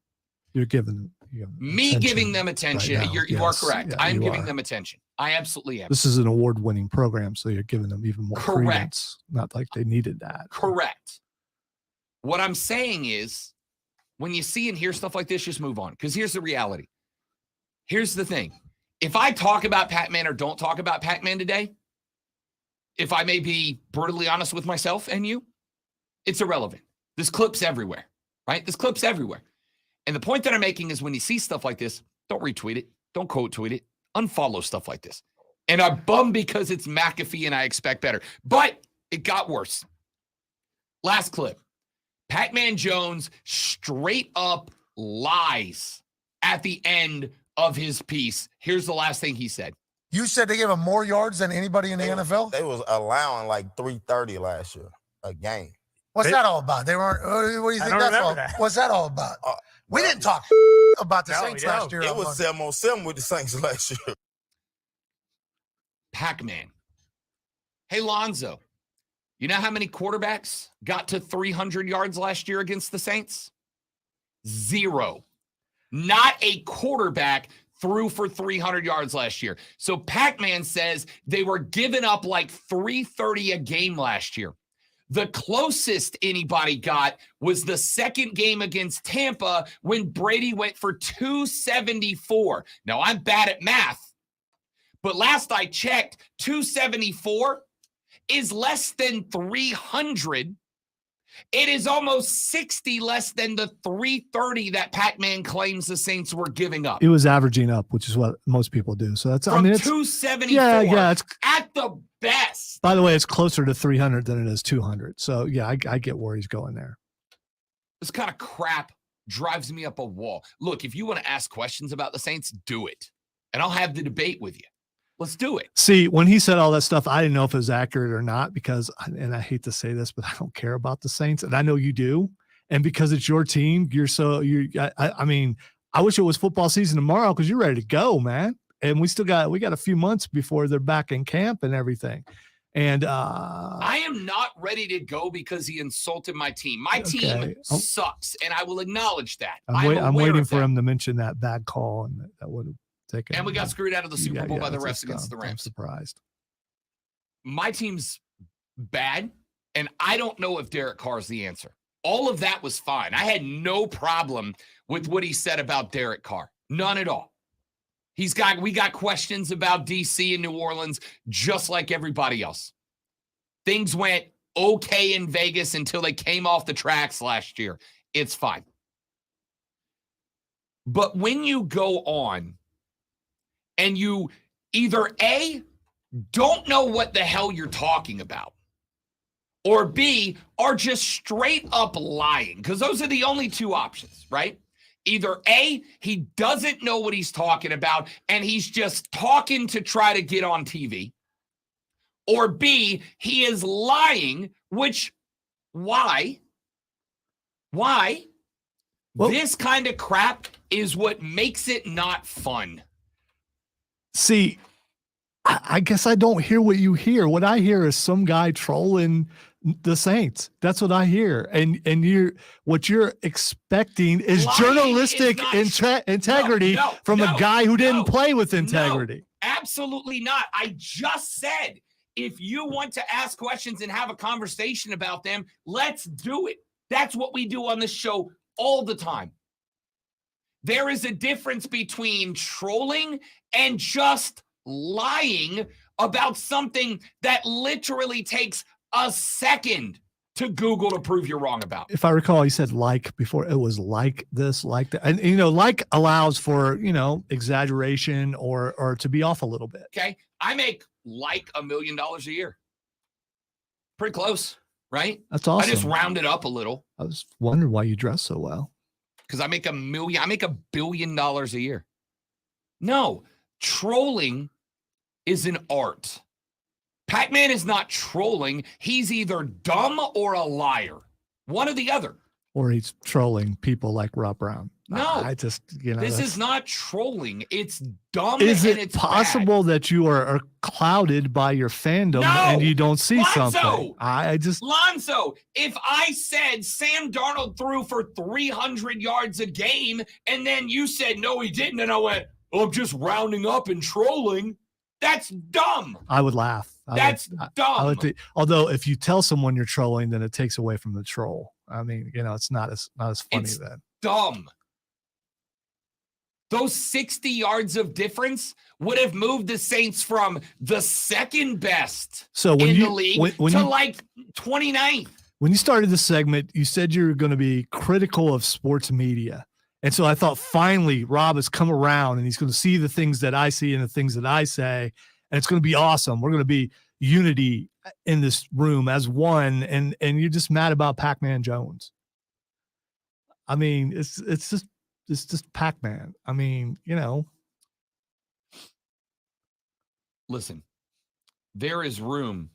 You're giving me giving them attention. Right you are correct. I'm giving them attention. I absolutely am. This is an award-winning program, so you're giving them even more credence. Not like they needed that. Correct. What I'm saying is, when you see and hear stuff like this, just move on. Because here's the reality. Here's the thing. If I talk about Pac-Man or don't talk about Pac-Man today, if I may be brutally honest with myself and you, it's irrelevant. This clip's everywhere, right? This clip's everywhere. And the point that I'm making is when you see stuff like this, don't retweet it. Don't quote tweet it. Unfollow stuff like this. And I'm bummed because it's McAfee and I expect better. But it got worse. Last clip. Pac-Man Jones straight up lies at the end of his piece. Here's the last thing he said. You said they gave him more yards than anybody in the NFL? They was allowing like 330 last year a game. What's that all about? They weren't. What do you I think don't that's remember all? that. What's that all about? We didn't talk about the No, Saints we last don't. year. It was 7-on-7 with the Saints last year. Pac-Man. Hey, Lonzo, you know how many quarterbacks got to 300 yards last year against the Saints? 0. Not a quarterback threw for 300 yards last year. So Pac-Man says they were giving up like 330 a game last year. The closest anybody got was the second game against Tampa when Brady went for 274. Now, I'm bad at math, but last I checked, 274 is less than 300. It is almost 60 less than the 330 that Pac-Man claims the Saints were giving up. It was averaging up, which is what most people do. So that's, From I mean, it's 274 yeah, it's, at the best. by the way, it's closer to 300 than it is 200. So yeah, I get where he's going there. This kind of crap drives me up a wall. Look, if you want to ask questions about the Saints, do it. And I'll have the debate with you. Let's do it. See, when he said all that stuff, I didn't know if it was accurate or not because, and I hate to say this, but I don't care about the Saints, and I know you do. And because it's your team, I mean, I wish it was football season tomorrow because you're ready to go, man. And we got a few months before they're back in camp and everything. And I am not ready to go because he insulted my team. My team sucks, and I will acknowledge that. I'm waiting for him to mention that bad call, and that would have taken. And we got screwed out of the Super Bowl by the refs that's against the I'm Rams. surprised. My team's bad, and I don't know if Derek Carr is the answer. All of that was fine. I had no problem with what he said about Derek Carr. None at all. We got questions about DC and New Orleans just like everybody else. Things went okay in Vegas until they came off the tracks last year. It's fine. But when you go on and you either A, don't know what the hell you're talking about, or B, are just straight up lying, because those are the only two options, right? Either A, he doesn't know what he's talking about and he's just talking to try to get on TV, or B, he is lying, which, why? Well, this kind of crap is what makes it not fun. See, I guess I don't hear what you hear. What I hear is some guy trolling the Saints. That's what I hear. And what you're expecting is lying journalistic integrity from a guy who didn't play with integrity. No, absolutely not. I just said, if you want to ask questions and have a conversation about them, let's do it. That's what we do on this show all the time. There is a difference between trolling and just lying about something that literally takes a second to Google to prove you're wrong about. If I recall, he said like before. It was like this, like that. And, like allows for, exaggeration or to be off a little bit. Okay. I make like $1 million a year. Pretty close, right? That's awesome. I just rounded up a little. I was wondering why you dress so well. Because I make $1 billion a year. No, trolling is an art. Pac-Man is not trolling. He's either dumb or a liar. One or the other. Or he's trolling people like Rob Brown. No, I just, this is not trolling. It's dumb. Is and it it's possible bad. that you are clouded by your fandom and you don't see something? Lonzo, if I said Sam Darnold threw for 300 yards a game and then you said, no, he didn't. And I went, well, I'm just rounding up and trolling. That's dumb. I would laugh. That's dumb. Although if you tell someone you're trolling, then it takes away from the troll. I mean, it's not as funny then. Dumb. Those 60 yards of difference would have moved the Saints from the second best in the league to like 29th. When you started this segment, you said you were going to be critical of sports media. And so I thought finally Rob has come around and he's going to see the things that I see and the things that I say. And it's going to be awesome. We're going to be unity in this room as one. And you're just mad about Pac-Man Jones. I mean, it's just Pac-Man. I mean, Listen, there is room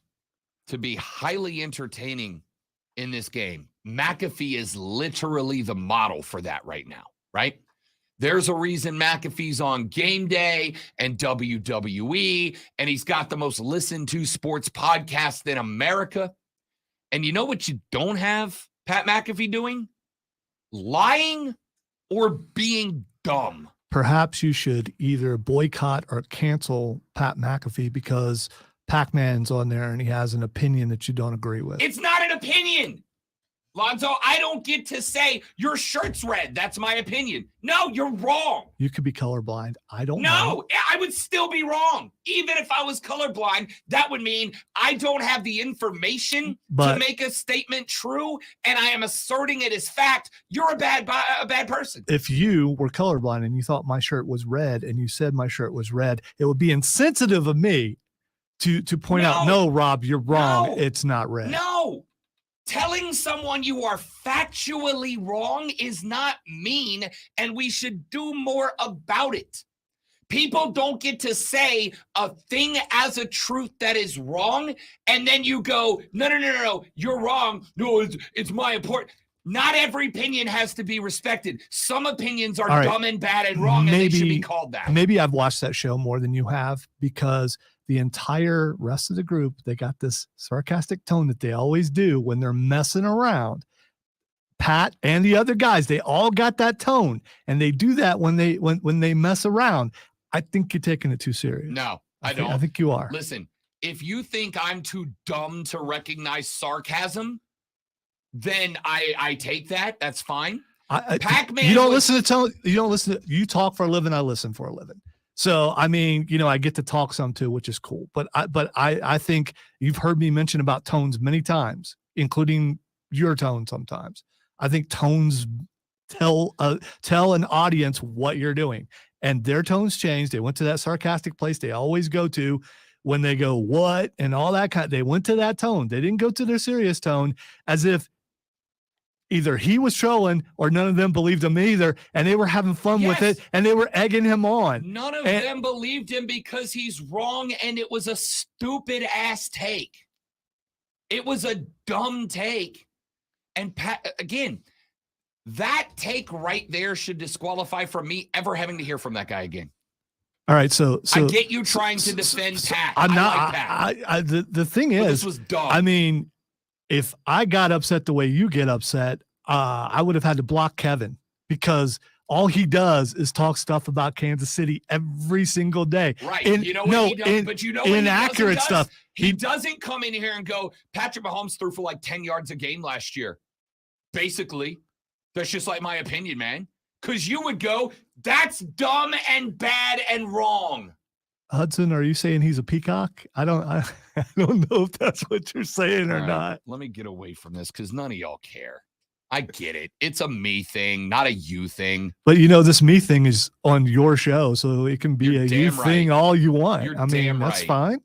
to be highly entertaining in this game. McAfee is literally the model for that right now, right? There's a reason McAfee's on Game Day and WWE, and he's got the most listened to sports podcast in America. And you know what you don't have Pat McAfee doing? Lying or being dumb. Perhaps you should either boycott or cancel Pat McAfee because Pac-Man's on there and he has an opinion that you don't agree with. It's not an opinion. Lonzo, I don't get to say your shirt's red. That's my opinion. No, you're wrong. You could be colorblind. I don't know. No, I would still be wrong. Even if I was colorblind, that would mean I don't have the information to make a statement true, and I am asserting it as fact. You're a bad person. If you were colorblind and you thought my shirt was red and you said my shirt was red, it would be insensitive of me to point out, no, Rob, you're wrong. No. It's not red. No. Telling someone you are factually wrong is not mean, and we should do more about it. People don't get to say a thing as a truth that is wrong, and then you go, no, you're wrong. No, it's my important. Not every opinion has to be respected. Some opinions are dumb and bad and wrong, and they should be called that. Maybe I've watched that show more than you have because the entire rest of the group, they got this sarcastic tone that they always do when they're messing around. Pat and the other guys, they all got that tone, and they do that when they mess around. I think you're taking it too serious. No, I don't. I think you are. Listen, if you think I'm too dumb to recognize sarcasm, then I take that. That's fine. Pac-Man. You don't listen to tone. You don't listen. You talk for a living. I listen for a living. So, I mean, I get to talk some too, which is cool. But I think you've heard me mention about tones many times, including your tone sometimes. I think tones tell an audience what you're doing. And their tones changed. They went to that sarcastic place they always go to when they go, what? And all that kind. They went to that tone. They didn't go to their serious tone as if either he was trolling or none of them believed him either, and they were having fun with it, and they were egging him on. None of them believed him because he's wrong, and it was a stupid-ass take. It was a dumb take. And, Pat, again, that take right there should disqualify from me ever having to hear from that guy again. All right, so I get you trying to defend Pat. I'm not. Like Pat. The thing is, this was dumb. I mean, if I got upset the way you get upset, I would have had to block Kevin because all he does is talk stuff about Kansas City every single day. Right. You know what he does? But you know what inaccurate stuff. He doesn't come in here and go, Patrick Mahomes threw for like 10 yards a game last year. Basically, that's just like my opinion, man. Because you would go, that's dumb and bad and wrong. Hudson, are you saying he's a peacock? I don't know if that's what you're saying or not. Let me get away from this because none of y'all care. I get it. It's a me thing, not a you thing. But this me thing is on your show, so it can be a you thing all you want. You're I mean, damn that's right. fine.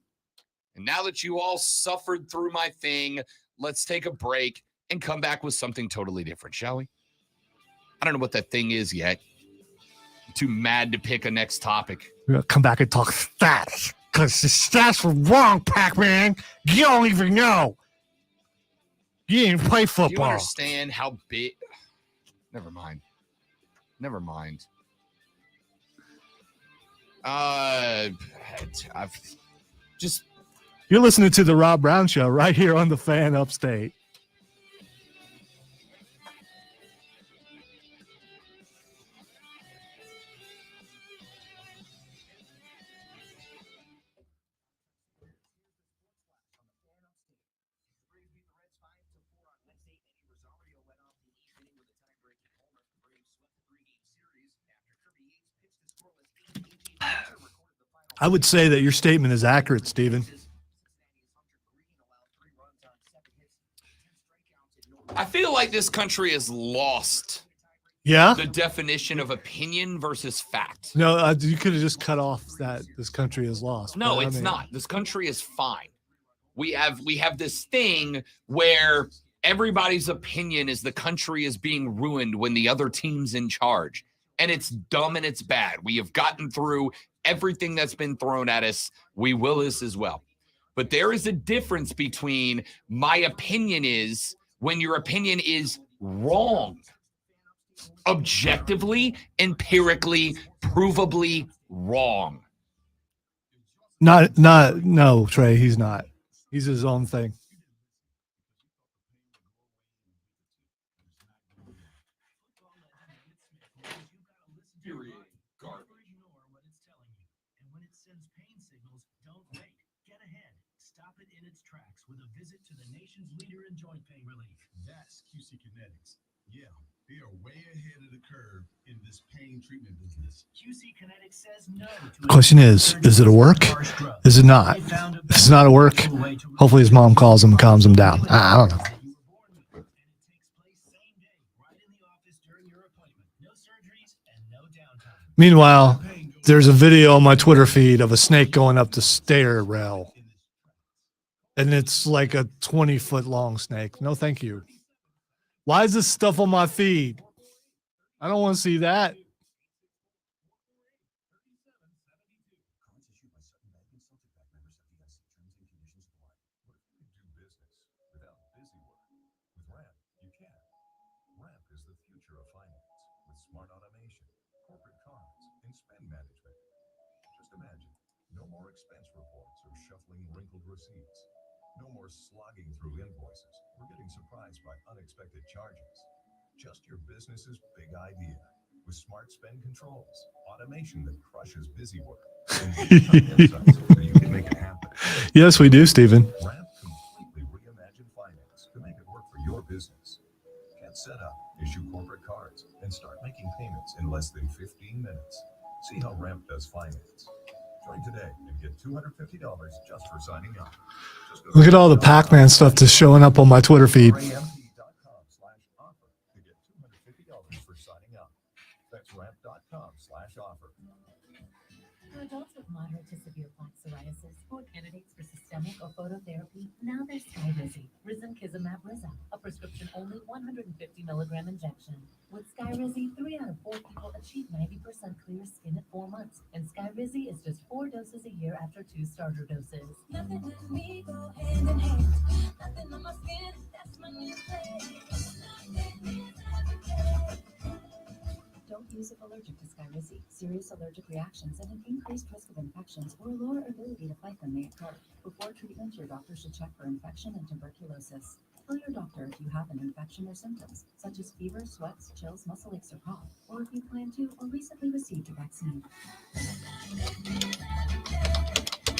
And now that you all suffered through my thing, let's take a break and come back with something totally different, shall we? I don't know what that thing is yet. I'm too mad to pick a next topic. We're going to come back and talk stats because the stats were wrong, Pac-Man. You don't even know. You didn't play Do football. you understand how big? Never mind. I've just. You're listening to the Rob Brown Show right here on the Fan Upstate. I would say that your statement is accurate, Steven. I feel like this country has lost the definition of opinion versus fact. No, you could have just cut off that this country is lost. No, it's not. This country is fine. We have this thing where everybody's opinion is the country is being ruined when the other team's in charge. And it's dumb and it's bad. We have gotten through everything that's been thrown at us. We will this as well. But there is a difference between my opinion is when your opinion is wrong. Objectively, empirically, provably wrong. No, Trey, he's not. He's his own thing. With a visit to the nation's leader in joint pain relief. That's QC Kinetics. Yeah, they are way ahead of the curve in this pain treatment business. QC Kinetics says no to The question is it a work? Is it not? If it's not a work, hopefully his mom calls him and calms him down. I don't know. Meanwhile, there's a video on my Twitter feed of a snake going up the stair rail. And it's like a 20-foot long snake. No, thank you. Why is this stuff on my feed? I don't want to see that. No more slogging through invoices or getting surprised by unexpected charges. Just your business's big idea with smart spend controls, automation that crushes busy work, and insights so you can make it happen. Yes, we do, Stephen. Ramp completely reimagined finance to make it work for your business. Get set up, issue corporate cards, and start making payments in less than 15 minutes. See how Ramp does finance. Join today and get $250 just for signing up. Look at all the Pac-Man stuff that's showing up on my Twitter feed. Ramp.com/offer to get $250 for signing up. That's ramp.com/offer. For adults with moderate to severe plaque psoriasis or candidates for systemic or phototherapy, now there's Skyrizi, Risankizumab Riza, a prescription-only 150 milligram injection. With Skyrizi, 3 out of 4 people achieve 90% clear skin at 4 months, and Skyrizi is just 4 doses a year after 2 starter doses. Nothing with me go hand in hand. Nothing on my skin, that's my new place. Don't use if allergic to Skyrizi. Serious allergic reactions and an increased risk of infections or a lower ability to fight them may occur. Before treatment, your doctor should check for infection and tuberculosis. Tell your doctor if you have an infection or symptoms, such as fever, sweats, chills, muscle aches, or cough, or if you plan to or recently received a vaccine.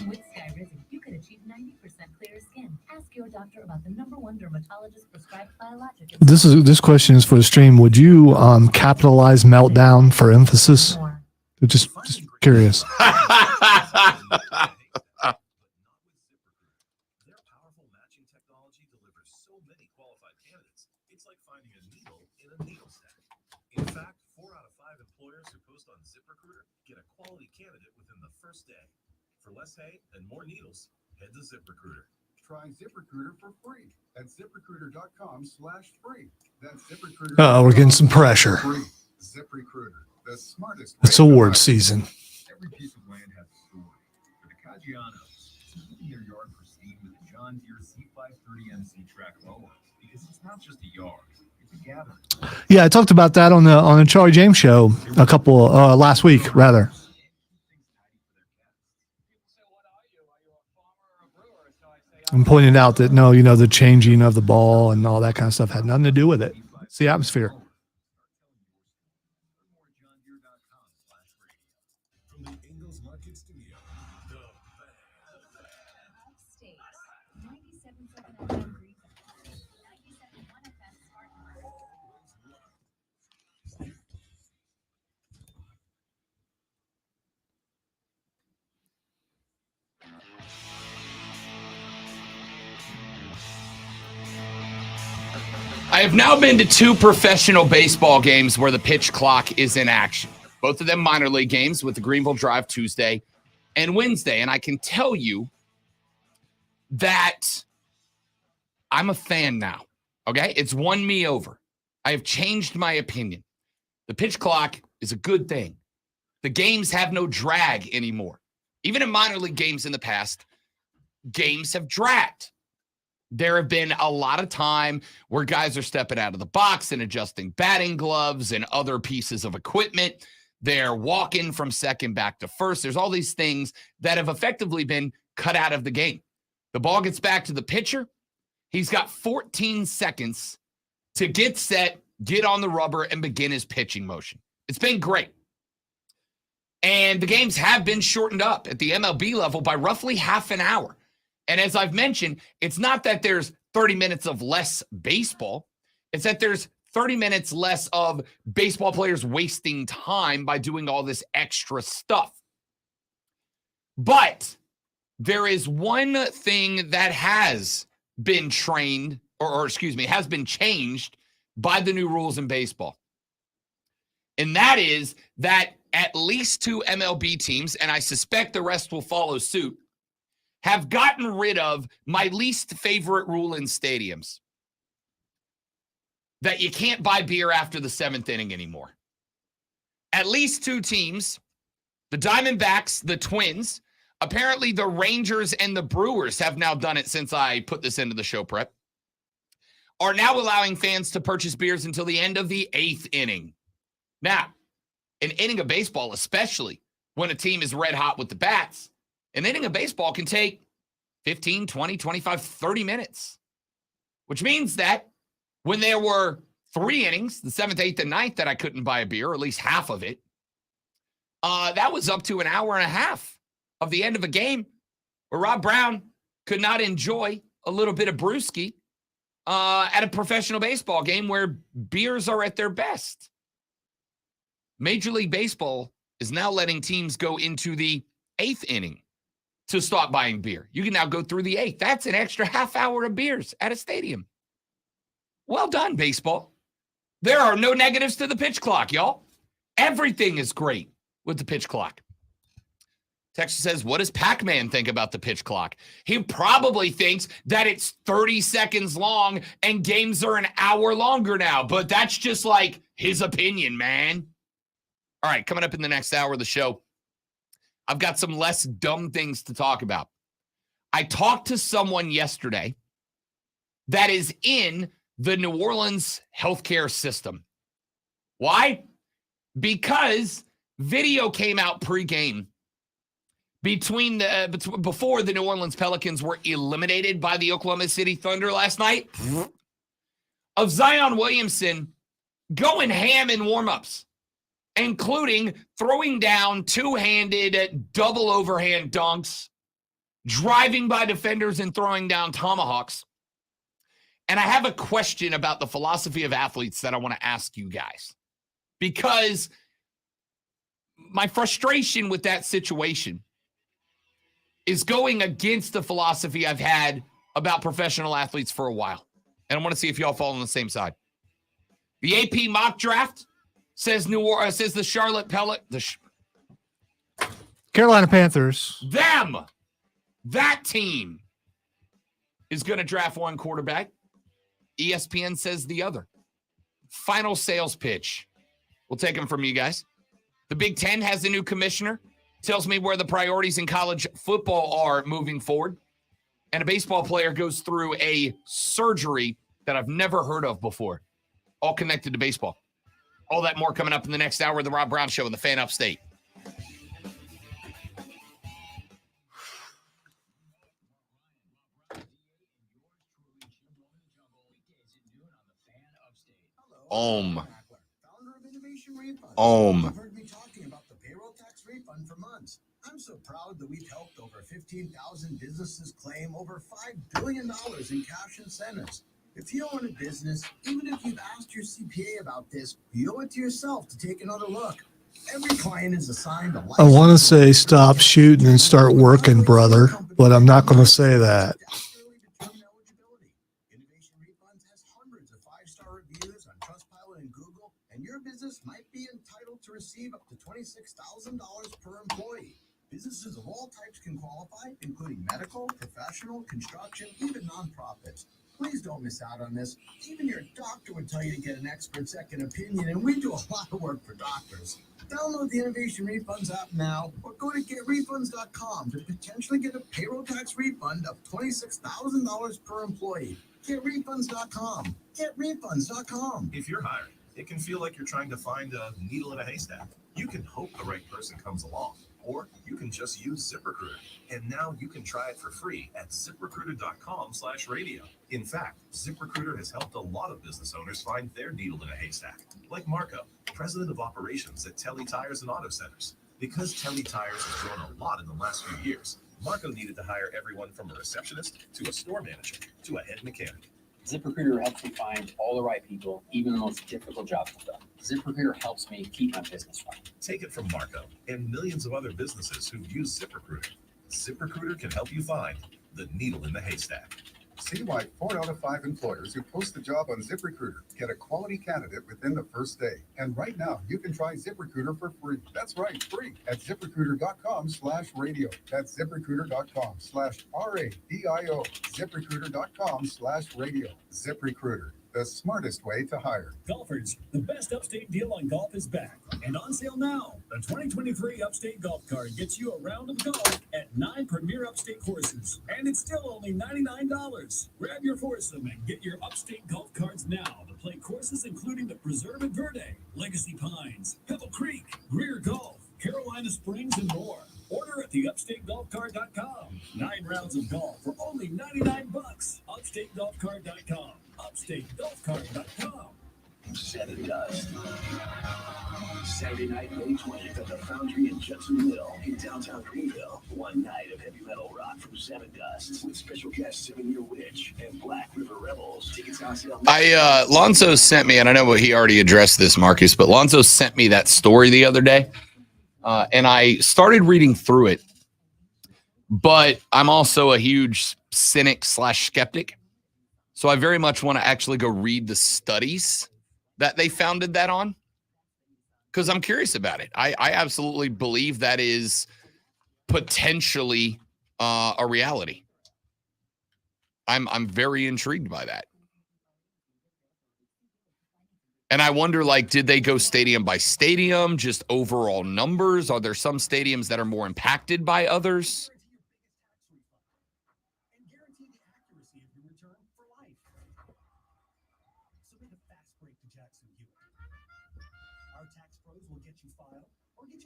With Skyrizi, you can achieve 90% clearer skin. Ask your doctor about the #1 dermatologist prescribed biologic. This question is for the stream. Would you capitalize meltdown for emphasis? Just curious. Their powerful matching technology delivers so many qualified candidates. It's like finding a needle in a needle stack. In fact, 4 out of 5 employers who post on ZipRecruiter get a quality candidate within the first day. For less hay and more needles, head to ZipRecruiter. Try ZipRecruiter for free at ZipRecruiter.com/free. That's ZipRecruiter. Oh, we're getting some pressure. ZipRecruiter, the smartest. It's award season. Every piece of land has a story. For the Caggianos, keeping their yard pristine with a John Deere C530 MC track mower, because it's not just a yard, it's a gathering. Yeah, I talked about that on the Charlie James show last week, rather. I'm pointing out that the changing of the ball and all that kind of stuff had nothing to do with it. It's the atmosphere. From the Ingalls Market Studio, Upstate, 97.7 FM Green. 97.1 FM Spartanburg. I have now been to 2 professional baseball games where the pitch clock is in action. Both of them minor league games with the Greenville Drive Tuesday and Wednesday. And I can tell you that I'm a fan now. Okay? It's won me over. I have changed my opinion. The pitch clock is a good thing. The games have no drag anymore. Even in minor league games in the past, games have dragged. There have been a lot of time where guys are stepping out of the box and adjusting batting gloves and other pieces of equipment. They're walking from second back to first. There's all these things that have effectively been cut out of the game. The ball gets back to the pitcher. He's got 14 seconds to get set, get on the rubber, and begin his pitching motion. It's been great. And the games have been shortened up at the MLB level by roughly half an hour. And as I've mentioned, it's not that there's 30 minutes of less baseball. It's that there's 30 minutes less of baseball players wasting time by doing all this extra stuff. But there is one thing that has been trained, has been changed by the new rules in baseball. And that is that at least 2 MLB teams, and I suspect the rest will follow suit, have gotten rid of my least favorite rule in stadiums. That you can't buy beer after the 7th inning anymore. At least 2 teams, the Diamondbacks, the Twins, apparently the Rangers and the Brewers have now done it since I put this into the show prep, are now allowing fans to purchase beers until the end of the 8th inning. Now, an inning of baseball, especially when a team is red hot with the bats, an inning of baseball can take 15, 20, 25, 30 minutes, which means that when there were 3 innings, the 7th, 8th, and 9th, that I couldn't buy a beer, or at least half of it, that was up to an hour and a half of the end of a game where Rob Brown could not enjoy a little bit of brewski at a professional baseball game where beers are at their best. Major League Baseball is now letting teams go into the 8th inning to start buying beer. You can now go through the 8th. That's an extra half hour of beers at a stadium. Well done, baseball. There are no negatives to the pitch clock, y'all. Everything is great with the pitch clock. Texas says, what does Pac-Man think about the pitch clock? He probably thinks that it's 30 seconds long and games are an hour longer now, but that's just like his opinion, man. All right, coming up in the next hour of the show, I've got some less dumb things to talk about. I talked to someone yesterday that is in the New Orleans healthcare system. Why? Because video came out pregame before the New Orleans Pelicans were eliminated by the Oklahoma City Thunder last night of Zion Williamson going ham in warmups, including throwing down 2-handed double overhand dunks, driving by defenders and throwing down tomahawks. And I have a question about the philosophy of athletes that I want to ask you guys, because my frustration with that situation is going against the philosophy I've had about professional athletes for a while. And I want to see if y'all fall on the same side. The AP mock draft says the Charlotte Carolina Panthers. That team is going to draft one quarterback. ESPN says the other. Final sales pitch. We'll take them from you guys. The Big Ten has a new commissioner. Tells me where the priorities in college football are moving forward. And a baseball player goes through a surgery that I've never heard of before, all connected to baseball. All that more coming up in the next hour of the Rob Brown Show in the Fan Upstate. You've heard me talking about the payroll tax refund for months. I'm so proud that we've helped over 15,000 businesses claim over $5 billion in cash incentives. If you own a business, even if you've asked your CPA about this, you owe it to yourself to take another look. Every client is assigned a license. I want to say stop shooting and start working, brother, but I'm not going to say that. Innovation Refunds has hundreds of 5-star reviews on Trustpilot and Google, and your business might be entitled to receive up to $26,000 per employee. Businesses of all types can qualify, including medical, professional, construction, even nonprofits. Please don't miss out on this. Even your doctor would tell you to get an expert second opinion, and we do a lot of work for doctors. Download the Innovation Refunds app now or go to getrefunds.com to potentially get a payroll tax refund of $26,000 per employee. Getrefunds.com. Getrefunds.com. If you're hiring, it can feel like you're trying to find a needle in a haystack. You can hope the right person comes along, or you can just use ZipRecruiter. And now you can try it for free at ZipRecruiter.com/radio. In fact, ZipRecruiter has helped a lot of business owners find their needle in a haystack, like Marco, president of operations at Telly Tires and Auto Centers. Because Telly Tires has grown a lot in the last few years, Marco needed to hire everyone from a receptionist to a store manager to a head mechanic. ZipRecruiter helps me find all the right people, even the most difficult jobs to fill. ZipRecruiter helps me keep my business running. Take it from Marco and millions of other businesses who've used ZipRecruiter. ZipRecruiter can help you find the needle in the haystack. See why 4 out of 5 employers who post a job on ZipRecruiter get a quality candidate within the first day. And right now, you can try ZipRecruiter for free. That's right, free at ZipRecruiter.com/radio. That's ZipRecruiter.com/RADIO. ZipRecruiter.com/radio. ZipRecruiter, the smartest way to hire. Golfers, the best upstate deal on golf is back and on sale now. The 2023 Upstate Golf Card gets you a round of golf at 9 premier upstate courses, and it's still only $99. Grab your foursome and get your Upstate Golf Cards now to play courses including the Preserve at Verde, Legacy Pines, Pebble Creek, Greer Golf, Carolina Springs, and more. Order at theupstategolfcard.com. 9 rounds of golf for only $99. Upstategolfcard.com. Upstategolfcard.com. Seven Dust. Saturday night, May 20th at the Foundry in Jacksonville in downtown Greenville. One night of heavy metal rock from Seven Dust with special guests 7 Year Witch and Black River Rebels. Tickets on sale. Lonzo sent me, and I know he already addressed this, Marcus, but Lonzo sent me that story the other day, and I started reading through it. But I'm also a huge cynic/skeptic, so I very much want to actually go read the studies that they founded that on, because I'm curious about it. I absolutely believe that is potentially a reality. I'm very intrigued by that. And I wonder, like, did they go stadium by stadium, just overall numbers? Are there some stadiums that are more impacted by others?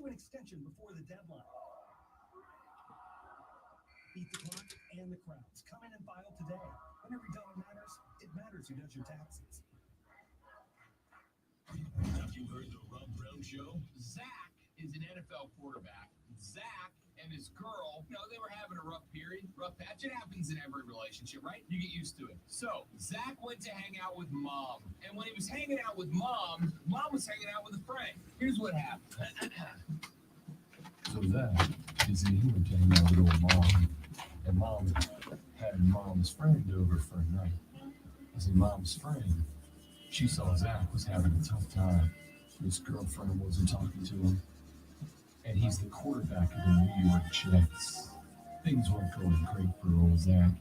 An extension before the deadline. Beat the clock and the crowds. Come in and file today. When every dollar matters, it matters who does your taxes. Have you heard the Rob Brown Show? Zach is an NFL quarterback. Zach and his girl, they were having a rough period, rough patch. It happens in every relationship, right? You get used to it. So Zach went to hang out with mom. And when he was hanging out with mom was hanging out with a friend. Here's what happened. So Zach is in here to hang out with old mom. And mom had mom's friend over for a night. I said, mom's friend, she saw Zach was having a tough time. His girlfriend wasn't talking to him. And he's the quarterback of the New York Jets. Things weren't going great for old Zach.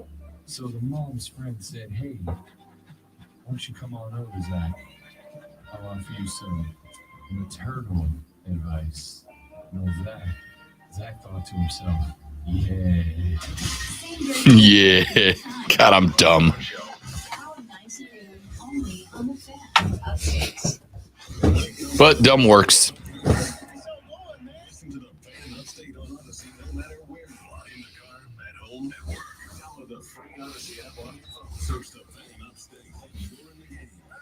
So the mom's friend said, hey, why don't you come on over, Zach? I'll offer you some maternal advice. And old Zach thought to himself, yeah. Yeah. God, I'm dumb. But dumb works. Search the Fan Upstate. You're in the game. The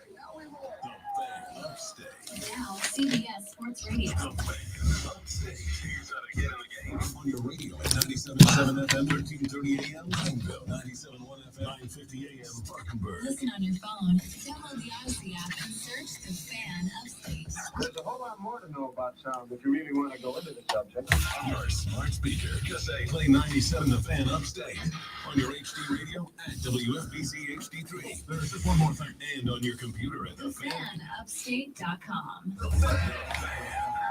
Fan Upstate. Now, CBS Sports Radio. The Fan Upstate. You gotta get in the game on your radio at 97.7 FM, 1330 AM, Greenville, 97.1 FM, 950 AM, Spartanburg. Listen on your phone, download the Odyssey app, and search the Fan Upstate. There's a whole lot more to know about sound if you really want to go into the subject. Your smart speaker. Just say play 97 The Fan Upstate on your HD radio at WFBC HD3. There's just one more thing. And on your computer at TheFanUpstate.com. The Fan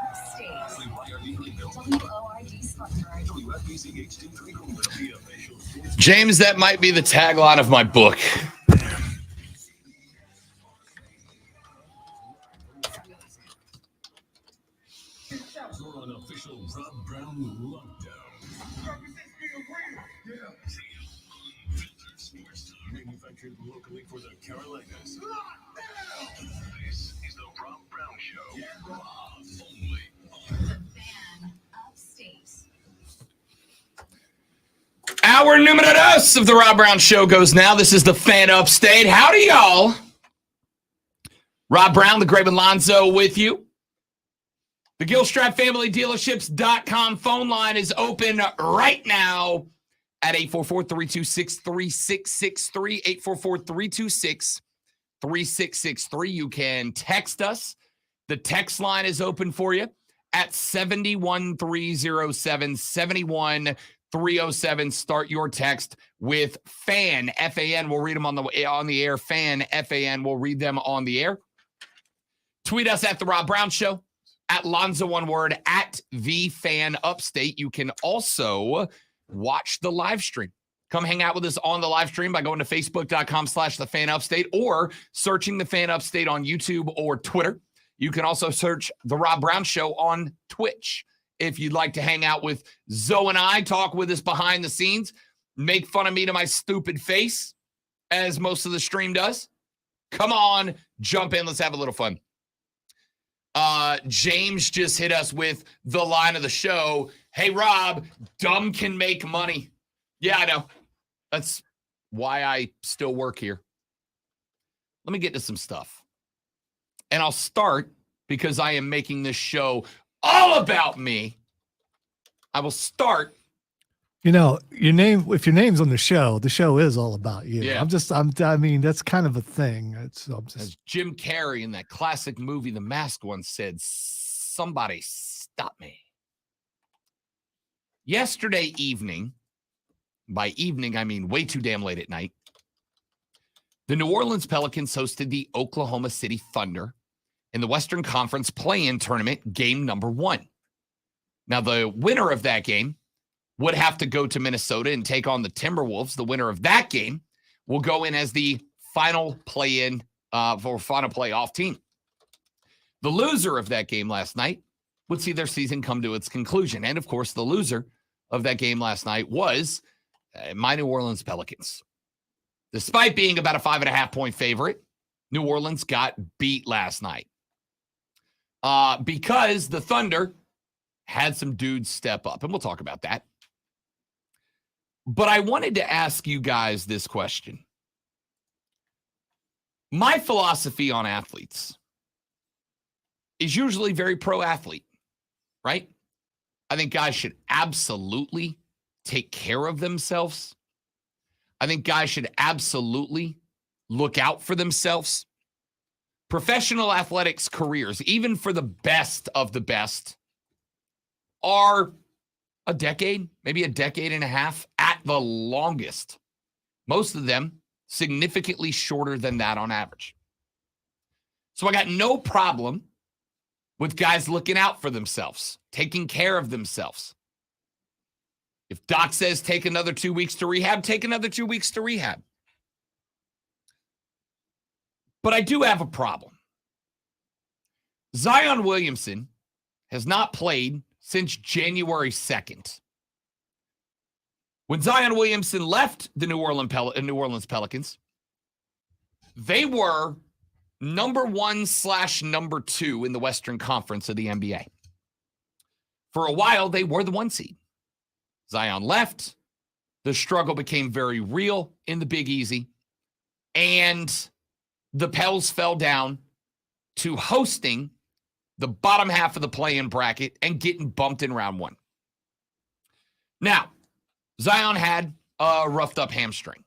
Upstate. WORD Spartanburg. WFBC HD3 Greenville, the official sports. James, that might be the tagline of my book. Official Rob Brown Lockdown. Manufactured locally for the Carolinas. This is the Rob Brown Show. Only on The Fan Upstate. Our numero dos of the Rob Brown Show goes now. This is the Fan Upstate. Howdy, y'all. Rob Brown, the Graven Lonzo with you. The Gilstrap Family Dealerships.com phone line is open right now at 844-326-3663, 844-326-3663. You can text us. The text line is open for you at 71307, 71307. Start your text with FAN, F-A-N. We'll read them on the air. FAN, F-A-N. We'll read them on the air. Tweet us at The Rob Brown Show, at Lonzo, one word, at The Fan Upstate. You can also watch the live stream. Come hang out with us on the live stream by going to facebook.com/The Fan Upstate or searching The Fan Upstate on YouTube or Twitter. You can also search The Rob Brown Show on Twitch. If you'd like to hang out with Zoe and I, talk with us behind the scenes, make fun of me to my stupid face, as most of the stream does, come on, jump in. Let's have a little fun. James just hit us with the line of the show. Hey, Rob, dumb can make money. Yeah, I know. That's why I still work here. Let me get to some stuff. And I'll start because I am making this show all about me. I will start. You know, if your name's on the show is all about you. Yeah. I mean, that's kind of a thing. As Jim Carrey in that classic movie, The Mask, once said, somebody stop me. Yesterday evening, by evening, I mean way too damn late at night, the New Orleans Pelicans hosted the Oklahoma City Thunder in the Western Conference play-in tournament, game number 1. Now, the winner of that game would have to go to Minnesota and take on the Timberwolves. The winner of that game will go in as the final play-in or final playoff team. The loser of that game last night would see their season come to its conclusion. And, of course, the loser of that game last night was my New Orleans Pelicans. Despite being about a 5.5-point favorite, New Orleans got beat last night because the Thunder had some dudes step up, and we'll talk about that. But I wanted to ask you guys this question. My philosophy on athletes is usually very pro-athlete, right? I think guys should absolutely take care of themselves. I think guys should absolutely look out for themselves. Professional athletics careers, even for the best of the best, are a decade, maybe a decade and a half at the longest. Most of them significantly shorter than that on average. So I got no problem with guys looking out for themselves, taking care of themselves. If Doc says take another 2 weeks to rehab, take another 2 weeks to rehab. But I do have a problem. Zion Williamson has not played since January 2nd. When Zion Williamson left the New Orleans Pelicans, they were number 1/number 2 in the Western Conference of the NBA. For a while, they were the 1 seed. Zion left. The struggle became very real in the Big Easy. And the Pels fell down to hosting the bottom half of the play-in bracket and getting bumped in round 1. Now, Zion had a roughed up hamstring.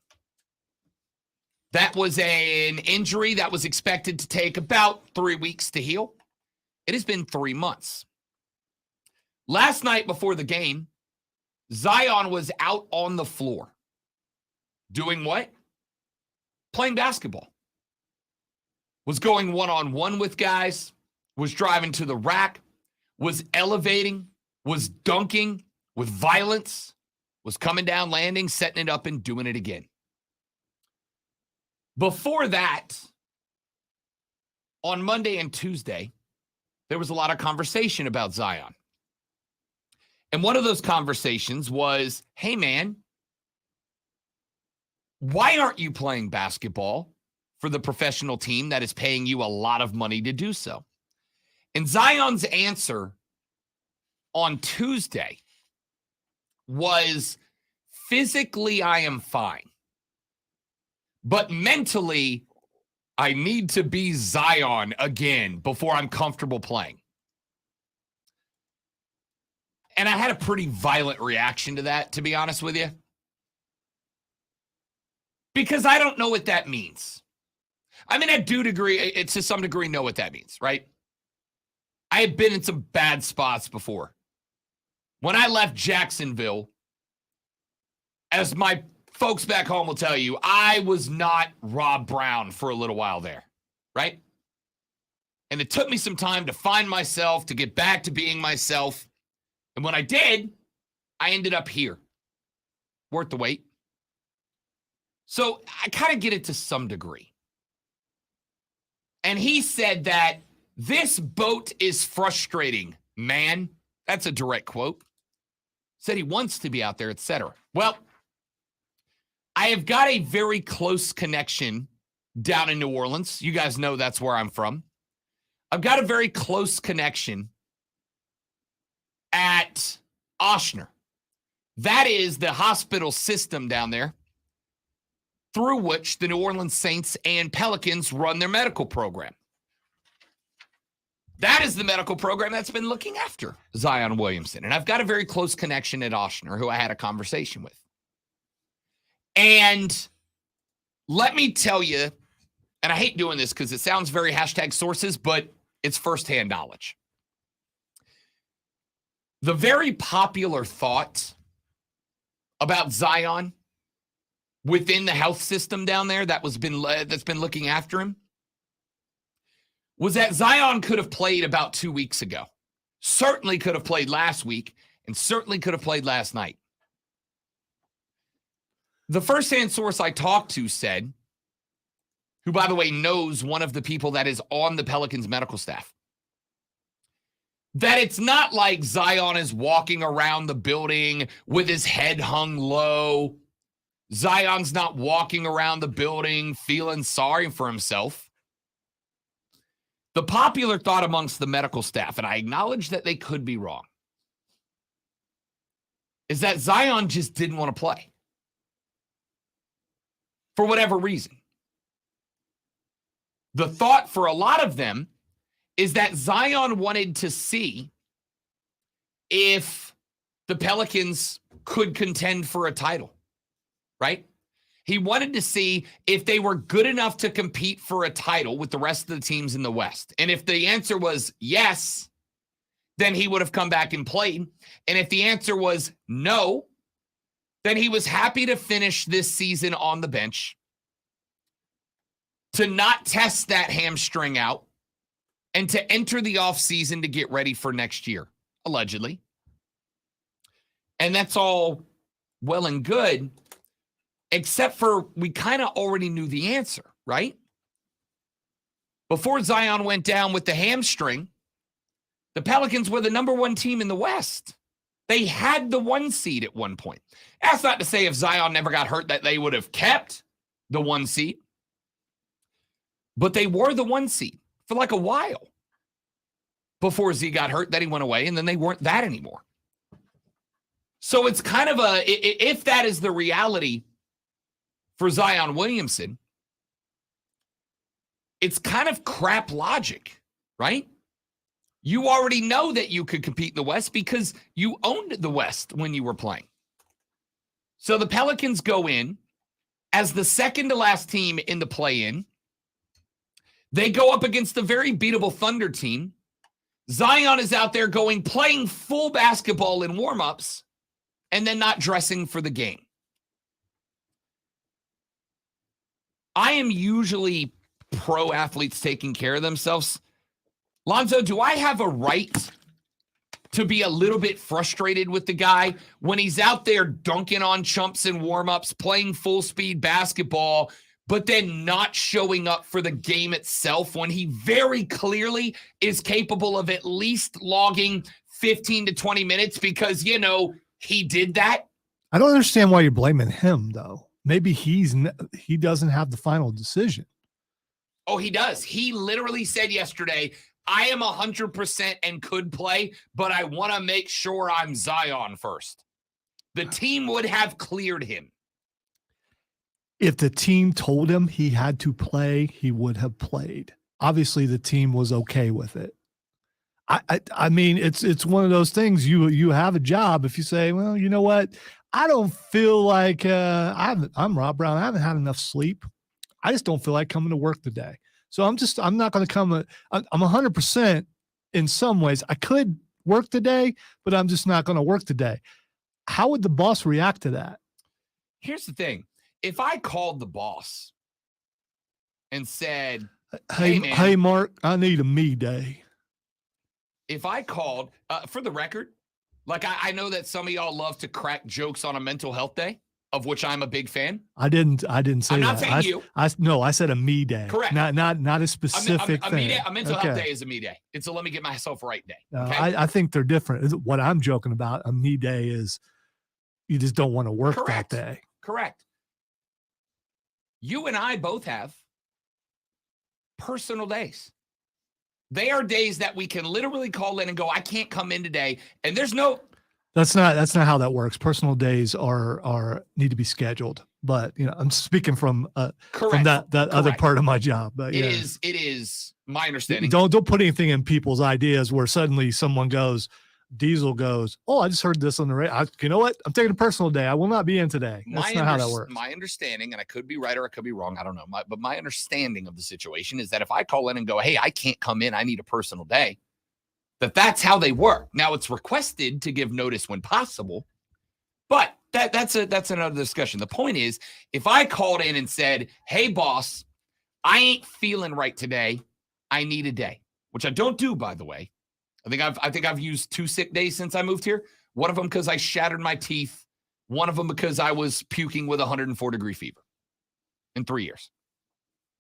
That was an injury that was expected to take about 3 weeks to heal. It has been 3 months. Last night before the game, Zion was out on the floor. Doing what? Playing basketball. Was going one-on-one with guys, was driving to the rack, was elevating, was dunking with violence, was coming down, landing, setting it up, and doing it again. Before that, on Monday and Tuesday, there was a lot of conversation about Zion. And one of those conversations was, hey, man, why aren't you playing basketball for the professional team that is paying you a lot of money to do so? And Zion's answer on Tuesday was, physically, I am fine. But mentally, I need to be Zion again before I'm comfortable playing. And I had a pretty violent reaction to that, to be honest with you. Because I don't know what that means. I mean, I do agree, to some degree, know what that means, right? I have been in some bad spots before. When I left Jacksonville, as my folks back home will tell you, I was not Rob Brown for a little while there, right? And it took me some time to find myself, to get back to being myself. And when I did, I ended up here. Worth the wait. So I kind of get it to some degree. And he said that this boat is frustrating, man. That's a direct quote. Said he wants to be out there, etc. Well, I have got a very close connection down in New Orleans. You guys know that's where I'm from. I've got a very close connection at Ochsner. That is the hospital system down there through which the New Orleans Saints and Pelicans run their medical program. That is the medical program that's been looking after Zion Williamson. And I've got a very close connection at Ochsner who I had a conversation with. And let me tell you, and I hate doing this because it sounds very #sources, but it's firsthand knowledge. The very popular thought about Zion within the health system down there that's been looking after him was that Zion could have played about 2 weeks ago. Certainly could have played last week, and certainly could have played last night. The firsthand source I talked to said, who, by the way, knows one of the people that is on the Pelicans medical staff, that it's not like Zion is walking around the building with his head hung low. Zion's not walking around the building feeling sorry for himself. The popular thought amongst the medical staff, and I acknowledge that they could be wrong, is that Zion just didn't want to play. For whatever reason. The thought for a lot of them is that Zion wanted to see if the Pelicans could contend for a title, right? He wanted to see if they were good enough to compete for a title with the rest of the teams in the West. And if the answer was yes, then he would have come back and played. And if the answer was no, then he was happy to finish this season on the bench, to not test that hamstring out, and to enter the offseason to get ready for next year, allegedly. And that's all well and good, except for we kind of already knew the answer, right? Before Zion went down with the hamstring, the Pelicans were the number one team in the West. They had the 1 seed at one point. That's not to say if Zion never got hurt that they would have kept the 1 seed. But they were the 1 seed for like a while before Z got hurt. Then he went away, and then they weren't that anymore. So it's kind of if that is the reality for Zion Williamson, it's kind of crap logic, right? You already know that you could compete in the West because you owned the West when you were playing. So the Pelicans go in as the second to last team in the play-in. They go up against the very beatable Thunder team. Zion is out there playing full basketball in warm-ups and then not dressing for the game. I am usually pro athletes taking care of themselves. Lonzo, do I have a right to be a little bit frustrated with the guy when he's out there dunking on chumps in warm-ups, playing full-speed basketball, but then not showing up for the game itself when he very clearly is capable of at least logging 15 to 20 minutes because, he did that. I don't understand why you're blaming him, though. Maybe he doesn't have the final decision. Oh, he does. He literally said yesterday, I am 100% and could play, but I want to make sure I'm Zion first. The team would have cleared him. If the team told him he had to play, he would have played. Obviously, the team was okay with it. I mean, it's one of those things. You have a job. If you say, well, you know what, I don't feel like I'm Rob Brown. I haven't had enough sleep. I just don't feel like coming to work today. So I'm not going to come. I'm 100% in some ways. I could work today, but I'm just not going to work today. How would the boss react to that? Here's the thing. If I called the boss and said, hey, man, hey, Mark, I need a me day. If I called, for the record, like I know that some of y'all love to crack jokes on a mental health day, of which I'm a big fan. I didn't say that. I'm not saying you. I said a me day. Correct. Not a specific thing. A mental health day is a me day. It's a let me get myself right day. Okay? I think they're different. What I'm joking about, a me day is you just don't want to work that day. Correct. You and I both have personal days. They are days that we can literally call in and go, I can't come in today. And there's no. That's not how that works. Personal days are need to be scheduled. But I'm speaking from that other part of my job. But it is my understanding. Don't put anything in people's ideas where suddenly someone goes, Diesel goes, oh, I just heard this on the radio. You know what? I'm taking a personal day. I will not be in today. That's not how that works. My understanding, and I could be right or I could be wrong, I don't know. But my understanding of the situation is that if I call in and go, hey, I can't come in, I need a personal day, that's how they work. Now, it's requested to give notice when possible, but that's another discussion. The point is, if I called in and said, hey, boss, I ain't feeling right today, I need a day, which I don't do, by the way. I think I've used 2 sick days since I moved here. One of them because I shattered my teeth. One of them because I was puking with 104-degree fever in 3 years.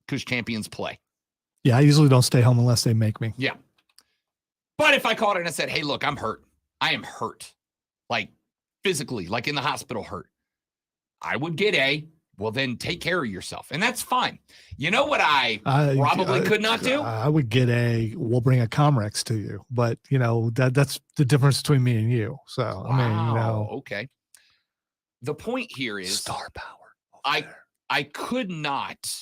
Because champions play. Yeah, I usually don't stay home unless they make me. Yeah. But if I called in and said, hey, look, I'm hurt. I am hurt. Like physically, like in the hospital hurt. I would get well, then take care of yourself. And that's fine. You know what I probably could not do? I would get we'll bring a Comrex to you. But, that's the difference between me and you. So, wow, okay. The point here is star power. I could not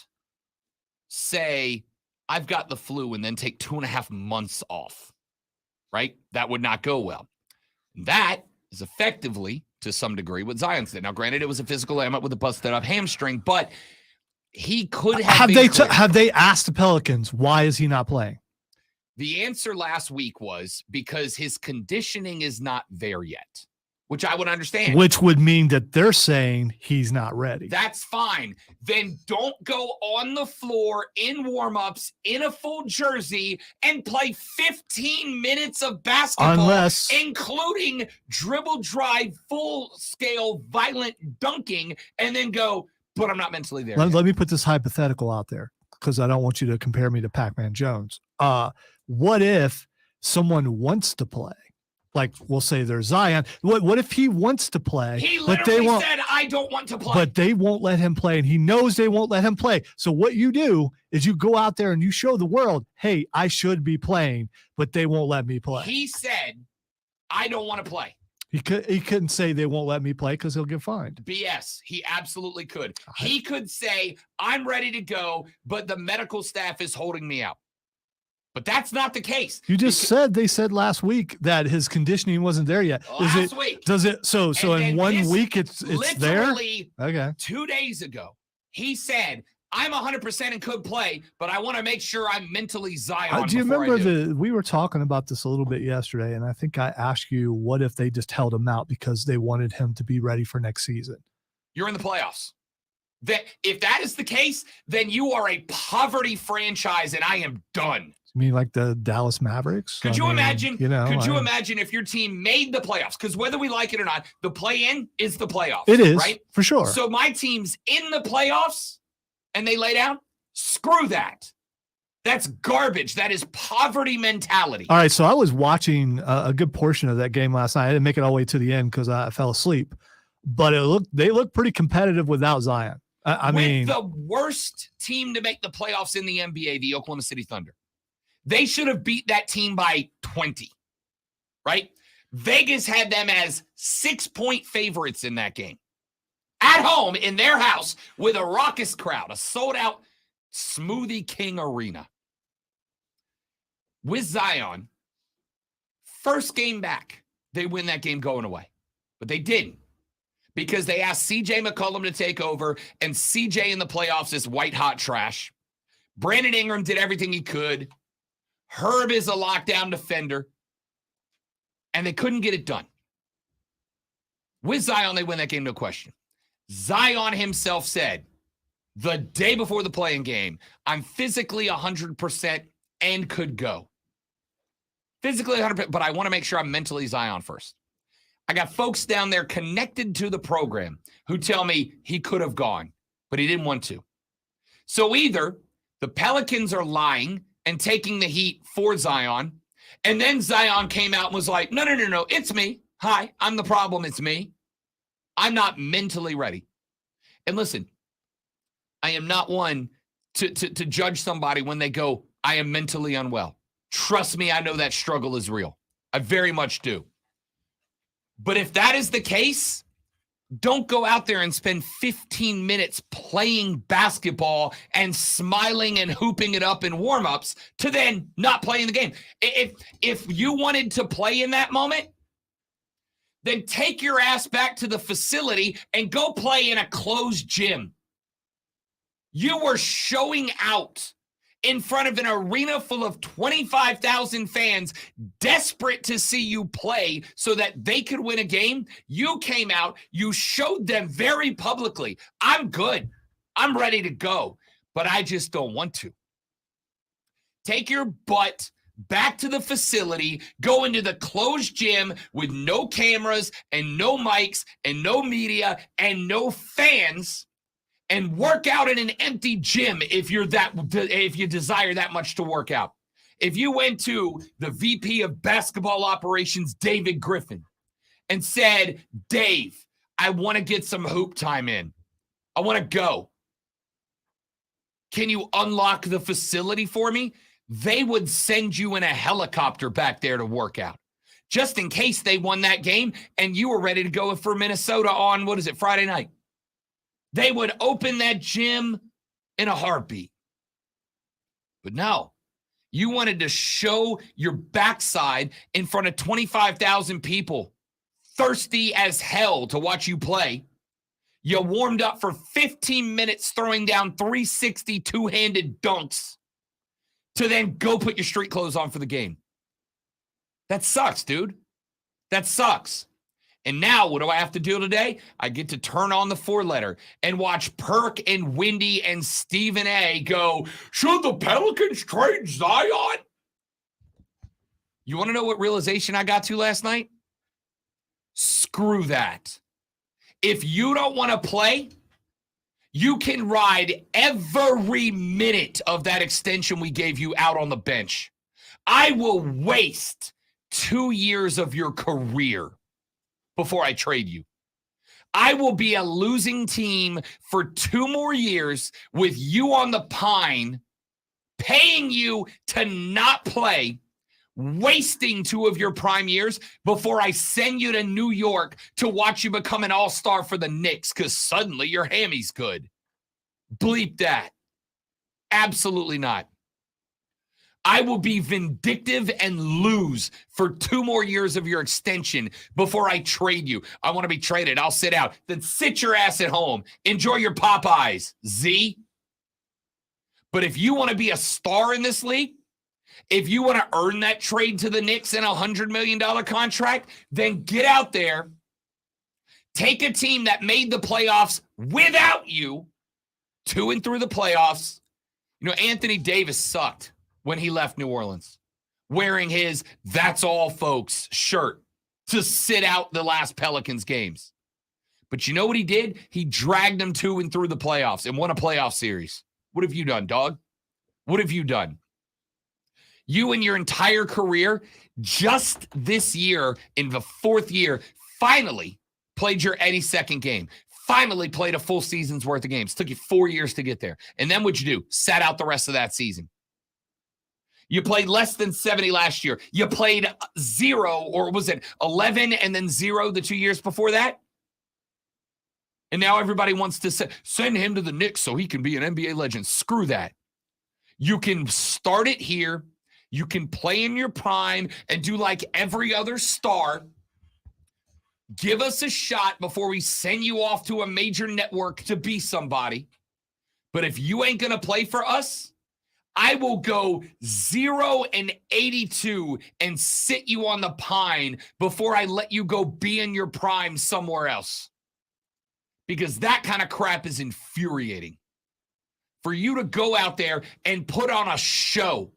say I've got the flu and then take 2.5 months off, right? That would not go well. That is effectively, to some degree, what Zion did. Now, granted, it was a physical ailment with a busted up hamstring, but he could have. Have they asked the Pelicans why is he not playing? The answer last week was because his conditioning is not there yet, which I would understand. Which would mean that they're saying he's not ready. That's fine. Then don't go on the floor in warmups in a full jersey and play 15 minutes of basketball, including dribble drive, full-scale, violent dunking, and then go, but I'm not mentally there. Let me put this hypothetical out there because I don't want you to compare me to Pac-Man Jones. What if someone wants to play? Like we'll say there's Zion. What if he wants to play? He literally said, I don't want to play. But they won't let him play, and he knows they won't let him play. So what you do is you go out there and you show the world, hey, I should be playing, but they won't let me play. He said, I don't want to play. He couldn't say they won't let me play because he'll get fined. BS. He absolutely could. He could say, I'm ready to go, but the medical staff is holding me out. But that's not the case. You just they said last week that his conditioning wasn't there yet. Last week. Does it? So in 1 week it's there? Literally okay. 2 days ago, he said, I'm 100% and could play, but I want to make sure I'm mentally Zion. Do you remember we were talking about this a little bit yesterday, and I think I asked you, what if they just held him out because they wanted him to be ready for next season? You're in the playoffs. If that is the case, then you are a poverty franchise, and I am done. You mean like the Dallas Mavericks? Could you imagine? Could you imagine if your team made the playoffs? Because whether we like it or not, the play-in is the playoffs. It is, right? For sure. So my team's in the playoffs, and they lay down. Screw that. That's garbage. That is poverty mentality. All right, so I was watching a good portion of that game last night. I didn't make it all the way to the end because I fell asleep. But they look pretty competitive without Zion. I mean, the worst team to make the playoffs in the NBA, the Oklahoma City Thunder. They should have beat that team by 20, right? Vegas had them as 6-point favorites in that game. At home, in their house, with a raucous crowd, a sold-out Smoothie King arena. With Zion, first game back, they win that game going away. But they didn't. Because they asked C.J. McCollum to take over, and C.J. in the playoffs is white-hot trash. Brandon Ingram did everything he could. Herb is a lockdown defender. And they couldn't get it done. With Zion, they win that game, no question. Zion himself said, the day before the playing game, I'm physically 100% and could go. Physically 100%, but I want to make sure I'm mentally Zion first. I got folks down there connected to the program who tell me he could have gone, but he didn't want to. So either the Pelicans are lying and taking the heat for Zion, and then Zion came out and was like, no, it's me. Hi, I'm the problem. It's me. I'm not mentally ready. And listen, I am not one to judge somebody when they go, I am mentally unwell. Trust me, I know that struggle is real. I very much do. But if that is the case, don't go out there and spend 15 minutes playing basketball and smiling and hooping it up in warmups to then not play in the game. If you wanted to play in that moment, then take your ass back to the facility and go play in a closed gym. You were showing out in front of an arena full of 25,000 fans desperate to see you play so that they could win a game. You came out, you showed them very publicly, I'm good, I'm ready to go, but I just don't want to. Take your butt back to the facility, go into the closed gym with no cameras and no mics and no media and no fans, and work out in an empty gym if you desire that much to work out. If you went to the VP of basketball operations, David Griffin, and said, Dave, I want to get some hoop time in. I want to go. Can you unlock the facility for me? They would send you in a helicopter back there to work out, just in case they won that game and you were ready to go for Minnesota on, Friday night. They would open that gym in a heartbeat. But no, you wanted to show your backside in front of 25,000 people, thirsty as hell to watch you play. You warmed up for 15 minutes throwing down 360 two-handed dunks to then go put your street clothes on for the game. That sucks, dude. That sucks. And now, what do I have to do today? I get to turn on the 4-letter and watch Perk and Wendy and Stephen A go, should the Pelicans trade Zion? You want to know what realization I got to last night? Screw that. If you don't want to play, you can ride every minute of that extension we gave you out on the bench. I will waste 2 years of your career before I trade you. I will be a losing team for 2 more years with you on the pine, paying you to not play, wasting 2 of your prime years before I send you to New York to watch you become an all-star for the Knicks because suddenly your hammy's good. Bleep that. Absolutely not. I will be vindictive and lose for 2 more years of your extension before I trade you. I want to be traded. I'll sit out. Then sit your ass at home. Enjoy your Popeyes, Z. But if you want to be a star in this league, if you want to earn that trade to the Knicks in a $100 million contract, then get out there, take a team that made the playoffs without you to and through the playoffs. You know, Anthony Davis sucked when he left New Orleans, wearing his "That's all, folks" shirt to sit out the last Pelicans games. But you know what he did? He dragged them to and through the playoffs and won a playoff series. What have you done, dog? What have you done? You in your entire career, just this year, in the 4th year, finally played your 82nd game. Finally played a full season's worth of games. Took you 4 years to get there. And then what'd you do? Sat out the rest of that season. You played less than 70 last year. You played 0, or was it 11 and then 0 the 2 years before that? And now everybody wants to send him to the Knicks so he can be an NBA legend. Screw that. You can start it here. You can play in your prime and do like every other star. Give us a shot before we send you off to a major network to be somebody. But if you ain't going to play for us, I will go 0-82 and sit you on the pine before I let you go be in your prime somewhere else. Because that kind of crap is infuriating. For you to go out there and put on a show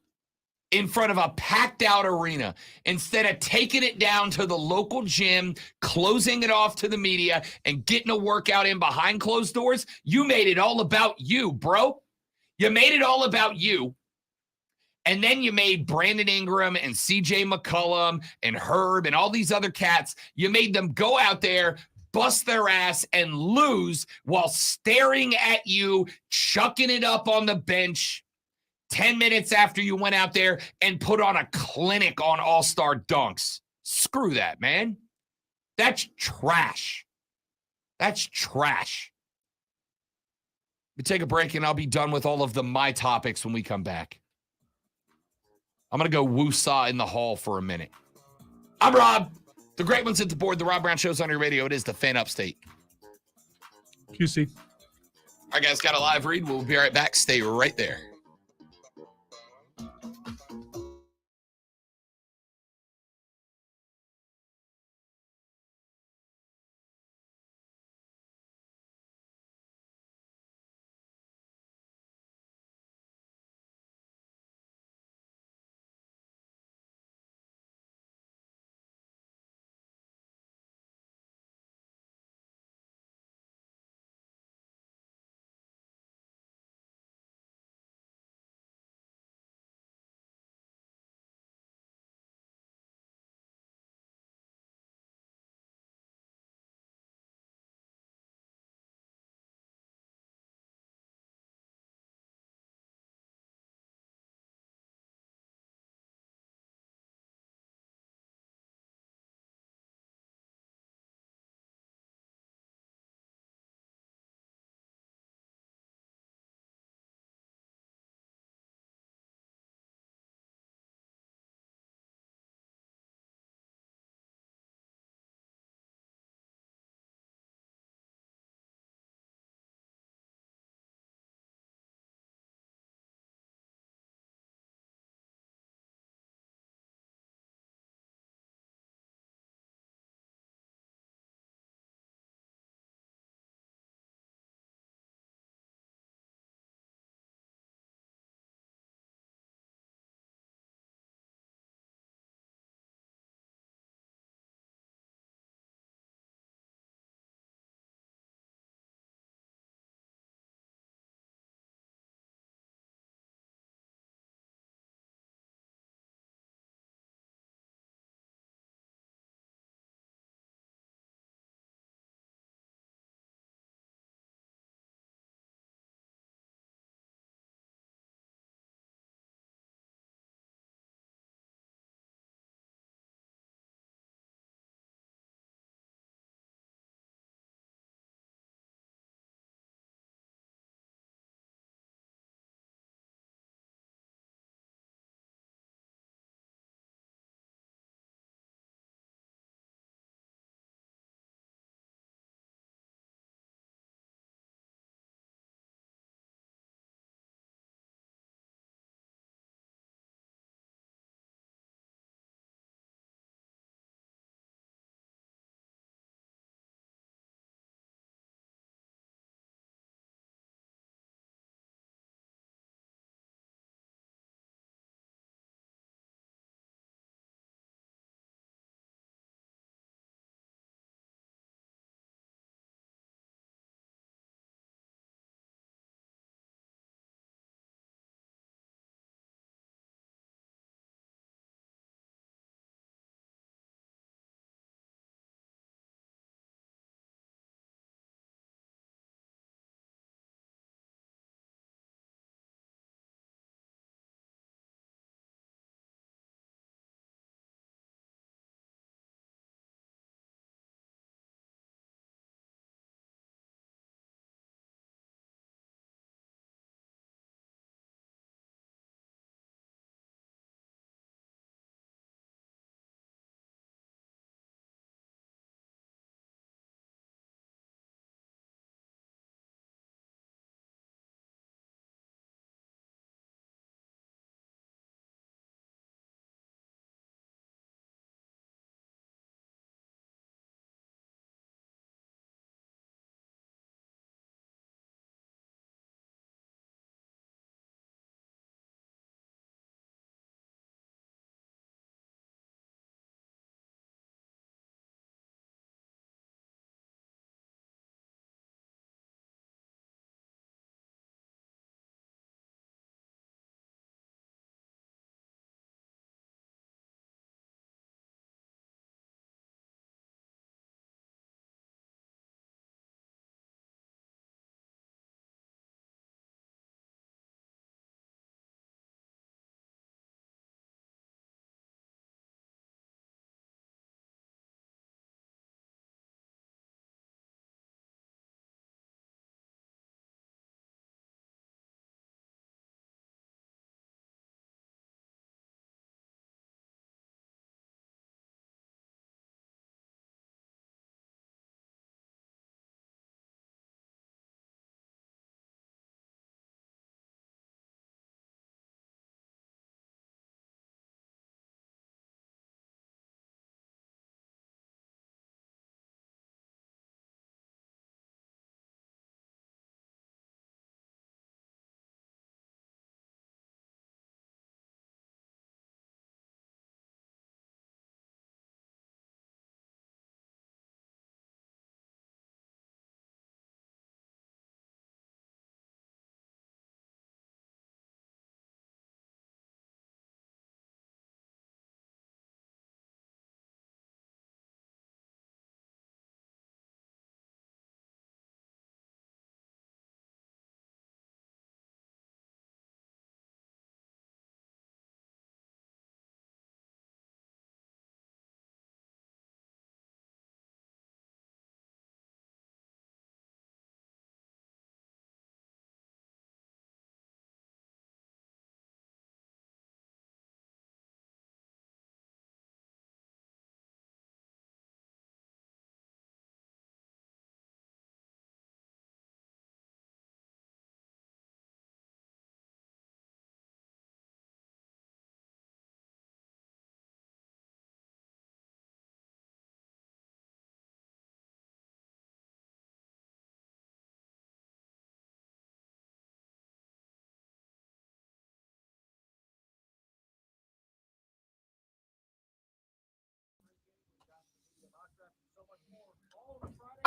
in front of a packed out arena instead of taking it down to the local gym, closing it off to the media, and getting a workout in behind closed doors, you made it all about you, bro. You made it all about you. And then you made Brandon Ingram and CJ McCollum and Herb and all these other cats, you made them go out there, bust their ass, and lose while staring at you, chucking it up on the bench 10 minutes after you went out there and put on a clinic on all-star dunks. Screw that, man. That's trash. That's trash. We take a break, and I'll be done with all of my topics when we come back. I'm going to go woo-saw in the hall for a minute. I'm Rob. The great ones at the board. The Rob Brown Show's on your radio. It is the Fan Upstate. QC. All right, guys, got a live read. We'll be right back. Stay right there.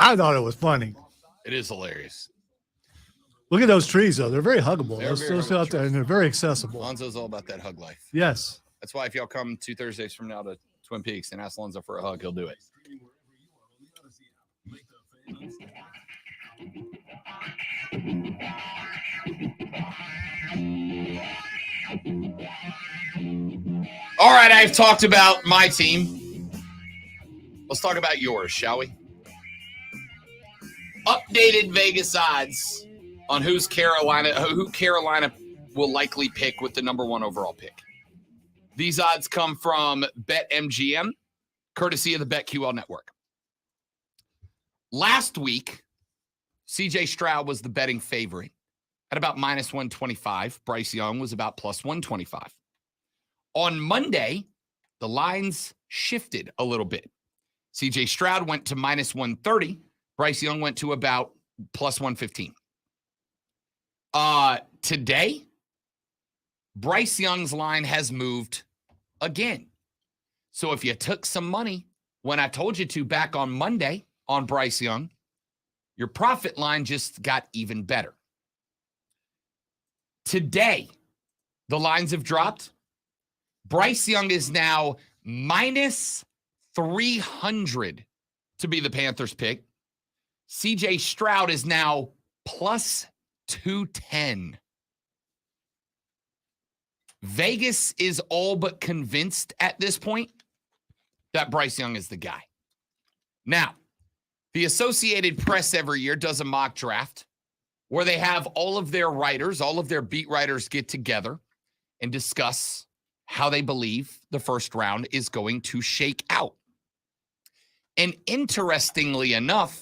I thought it was funny. It is hilarious. Look at those trees, though. They're very huggable. They're Those very out huggable there, trees. and they're very accessible. Lonzo's all about that hug life. Yes. That's why if y'all come 2 Thursdays from now to Twin Peaks and ask Lonzo for a hug, he'll do it. All right, I've talked about my team. Let's talk about yours, shall we? Updated Vegas odds on who Carolina will likely pick with the number 1 overall pick. These odds come from BetMGM, courtesy of the BetQL network. Last week, CJ Stroud was the betting favorite at about minus 125. Bryce Young was about plus 125. On Monday, the lines shifted a little bit. CJ Stroud went to minus 130. Bryce Young went to about plus 115. Today, Bryce Young's line has moved again. So if you took some money when I told you to back on Monday on Bryce Young, your profit line just got even better. Today, the lines have dropped. Bryce Young is now minus 300 to be the Panthers pick. CJ Stroud is now plus 210. Vegas is all but convinced at this point that Bryce Young is the guy. Now, the Associated Press every year does a mock draft where they have all of their writers, all of their beat writers get together and discuss how they believe the first round is going to shake out. And interestingly enough,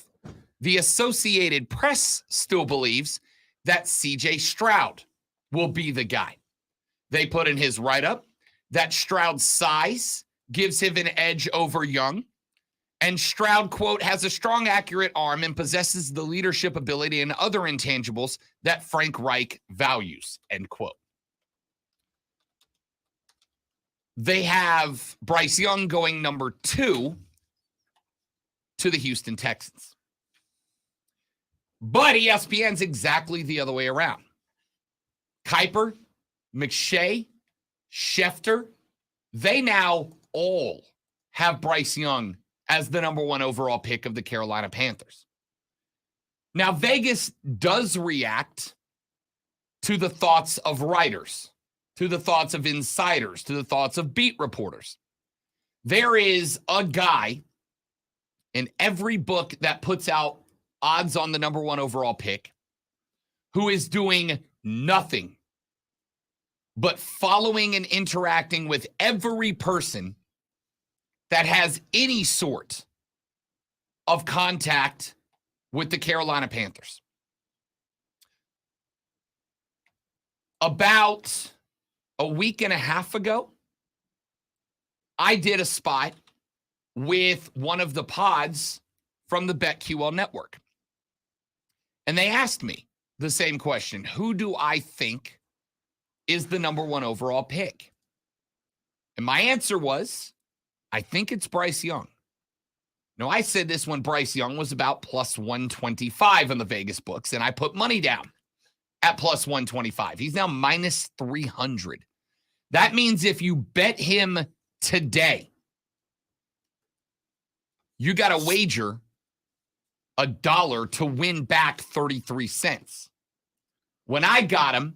the Associated Press still believes that CJ Stroud will be the guy. They put in his write-up that Stroud's size gives him an edge over Young. And Stroud, quote, has a strong, accurate arm and possesses the leadership ability and other intangibles that Frank Reich values, end quote. They have Bryce Young going number 2 to the Houston Texans. But ESPN's exactly the other way around. Kuiper, McShay, Schefter, they now all have Bryce Young as the number 1 overall pick of the Carolina Panthers. Now, Vegas does react to the thoughts of writers, to the thoughts of insiders, to the thoughts of beat reporters. There is a guy in every book that puts out odds on the number 1 overall pick who is doing nothing but following and interacting with every person that has any sort of contact with the Carolina Panthers. About a week and a half ago, I did a spot with one of the pods from the BetQL network. And they asked me the same question. Who do I think is the number 1 overall pick? And my answer was, I think it's Bryce Young. Now, I said this when Bryce Young was about plus 125 in the Vegas books, and I put money down at plus 125. He's now minus 300. That means if you bet him today, you got to wager $1 to win back 33 cents. When I got him,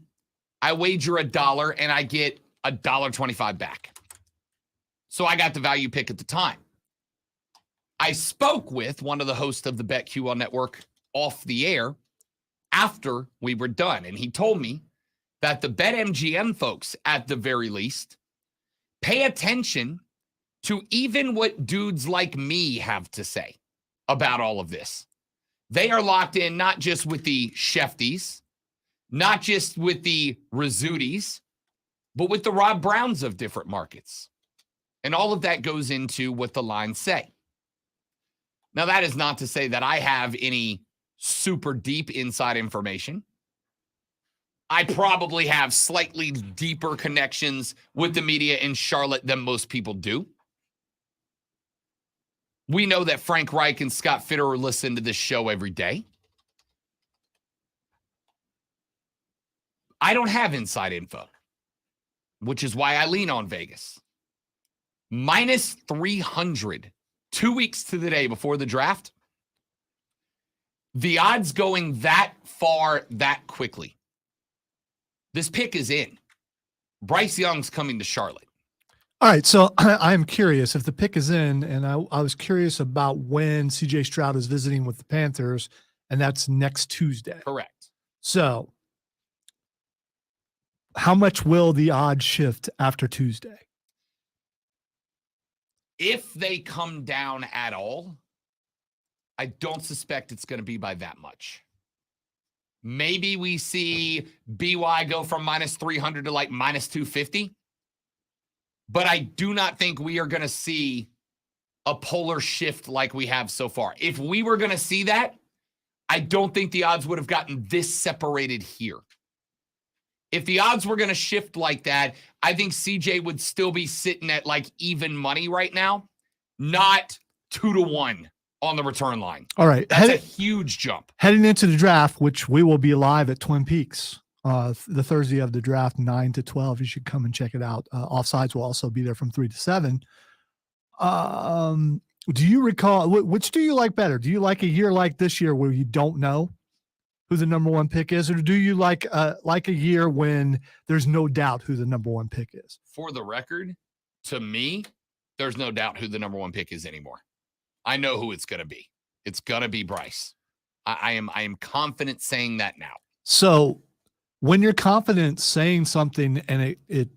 I wager $1 and I get $1.25 back. So I got the value pick at the time. I spoke with one of the hosts of the BetQL network off the air after we were done, and he told me that the BetMGM folks, at the very least, pay attention to even what dudes like me have to say about all of this. They are locked in not just with the Shefties, not just with the Rizzutis, but with the Rob Browns of different markets. And all of that goes into what the lines say. Now, that is not to say that I have any super deep inside information. I probably have slightly deeper connections with the media in Charlotte than most people do. We know that Frank Reich and Scott Fitterer listen to this show every day. I don't have inside info, which is why I lean on Vegas. Minus 300, 2 weeks to the day before the draft. The odds going that far that quickly. This pick is in. Bryce Young's coming to Charlotte. All right, so I'm curious if the pick is in, and I was curious about when CJ Stroud is visiting with the Panthers, and that's next Tuesday. Correct. So how much will the odds shift after Tuesday? If they come down at all, I don't suspect it's going to be by that much. Maybe we see BY go from minus 300 to like minus 250. But I do not think we are going to see a polar shift like we have so far. If we were going to see that, I don't think the odds would have gotten this separated here. If the odds were going to shift like that, I think CJ would still be sitting at like even money right now, not 2-1 on the return line. All right. That's a huge jump. Heading into the draft, which we will be live at Twin Peaks the Thursday of the draft, 9 to 12. You should come and check it out. Offsides will also be there from 3 to 7. Do you recall, which do you like better? Do you like a year like this year where you don't know who the number one pick is, or do you like a year when there's no doubt who the number one pick is? For the record, to me, there's no doubt who the number one pick is anymore. I know who it's going to be. It's going to be Bryce. I am confident saying that now. So when you're confident saying something and it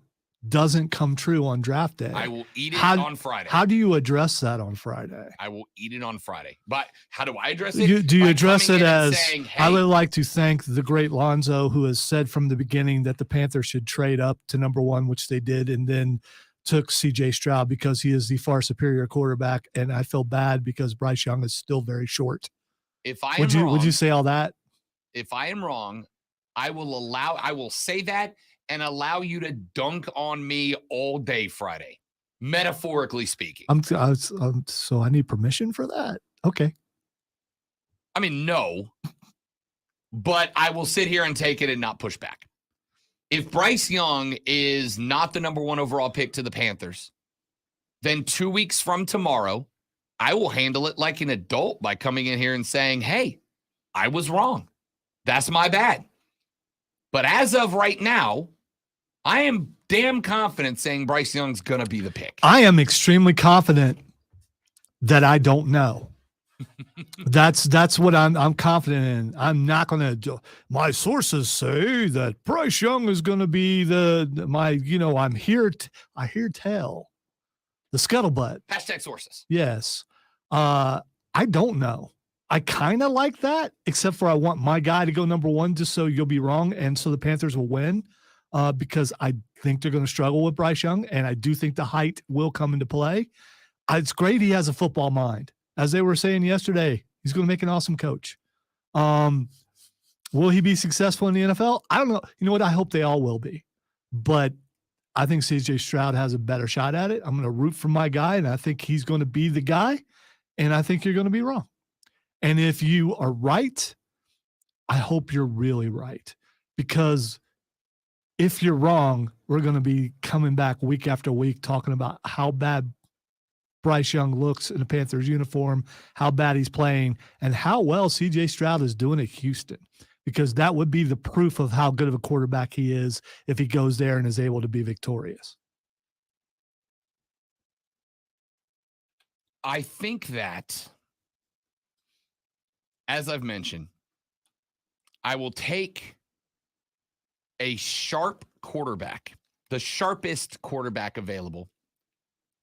doesn't come true on draft day, I will eat it on Friday. How do you address that on Friday? I will eat it on Friday. But how do I address it? Do you address it as, saying, hey, I would like to thank the great Lonzo, who has said from the beginning that the Panthers should trade up to number one, which they did, and then took CJ Stroud because he is the far superior quarterback. And I feel bad because Bryce Young is still very short. Would you say all that? If I am wrong, I will say that and allow you to dunk on me all day Friday, metaphorically speaking. So I need permission for that. Okay. I mean, no, but I will sit here and take it and not push back. If Bryce Young is not the number one overall pick to the Panthers, then 2 weeks from tomorrow, I will handle it like an adult by coming in here and saying, hey, I was wrong. That's my bad. But as of right now, I am damn confident saying Bryce Young's going to be the pick. I am extremely confident that I don't know. That's what I'm confident in. I'm not going to. My sources say that Bryce Young is going to be I'm here. I hear tell the scuttlebutt. Hashtag sources. Yes. I don't know. I kind of like that, except for I want my guy to go number one just so you'll be wrong and so the Panthers will win because I think they're going to struggle with Bryce Young, and I do think the height will come into play. It's great he has a football mind. As they were saying yesterday, he's going to make an awesome coach. Will he be successful in the NFL? I don't know. You know what? I hope they all will be. But I think CJ Stroud has a better shot at it. I'm going to root for my guy, and I think he's going to be the guy, and I think you're going to be wrong. And if you are right, I hope you're really right. Because if you're wrong, we're going to be coming back week after week talking about how bad Bryce Young looks in a Panthers uniform, how bad he's playing, and how well CJ Stroud is doing at Houston. Because that would be the proof of how good of a quarterback he is if he goes there and is able to be victorious. I think that, as I've mentioned, I will take a sharp quarterback, the sharpest quarterback available,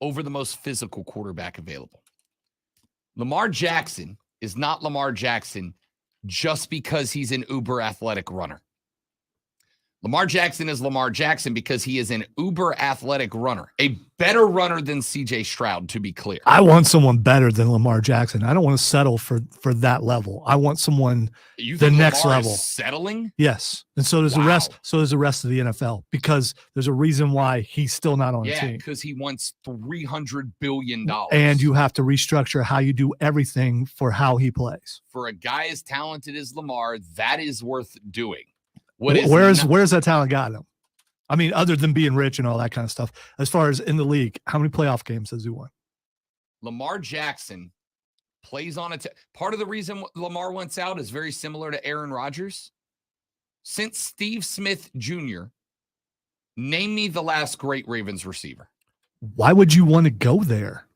over the most physical quarterback available. Lamar Jackson is not Lamar Jackson just because he's an uber athletic runner. Lamar Jackson is Lamar Jackson because he is an uber athletic runner, a better runner than CJ Stroud, to be clear. I want someone better than Lamar Jackson. I don't want to settle for that level. I want someone the next Lamar level. Is settling? Yes. And so does the rest. So does the rest of the NFL, because there's a reason why he's still not on a team. Because he wants $300 billion. And you have to restructure how you do everything for how he plays. For a guy as talented as Lamar, that is worth doing. Where's that talent got him? I mean, other than being rich and all that kind of stuff, as far as in the league, how many playoff games has he won? Lamar Jackson plays on a part of the reason Lamar wants out is very similar to Aaron Rodgers. Since Steve Smith Jr., name me the last great Ravens receiver. Why would you want to go there?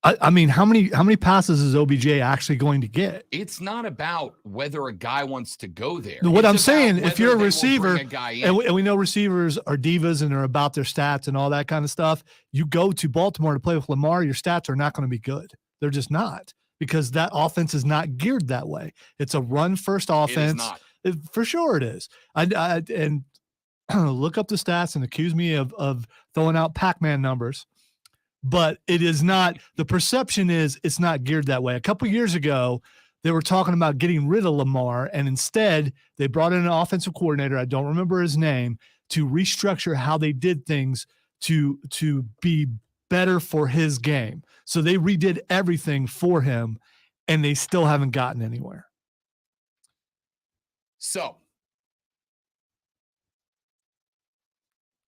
I mean, how many passes is OBJ actually going to get? It's not about whether a guy wants to go there. What I'm saying, whether if you're a they will receiver, bring a guy in. and we know receivers are divas and they're about their stats and all that kind of stuff, you go to Baltimore to play with Lamar, your stats are not going to be good. They're just not, because that offense is not geared that way. It's a run-first offense. It is not. For sure it is. And look up the stats and accuse me of throwing out Pac-Man numbers. But it is not, the perception is it's not geared that way. A couple years ago, they were talking about getting rid of Lamar, and instead they brought in an offensive coordinator, I don't remember his name, to restructure how they did things to be better for his game. So they redid everything for him, and they still haven't gotten anywhere. So,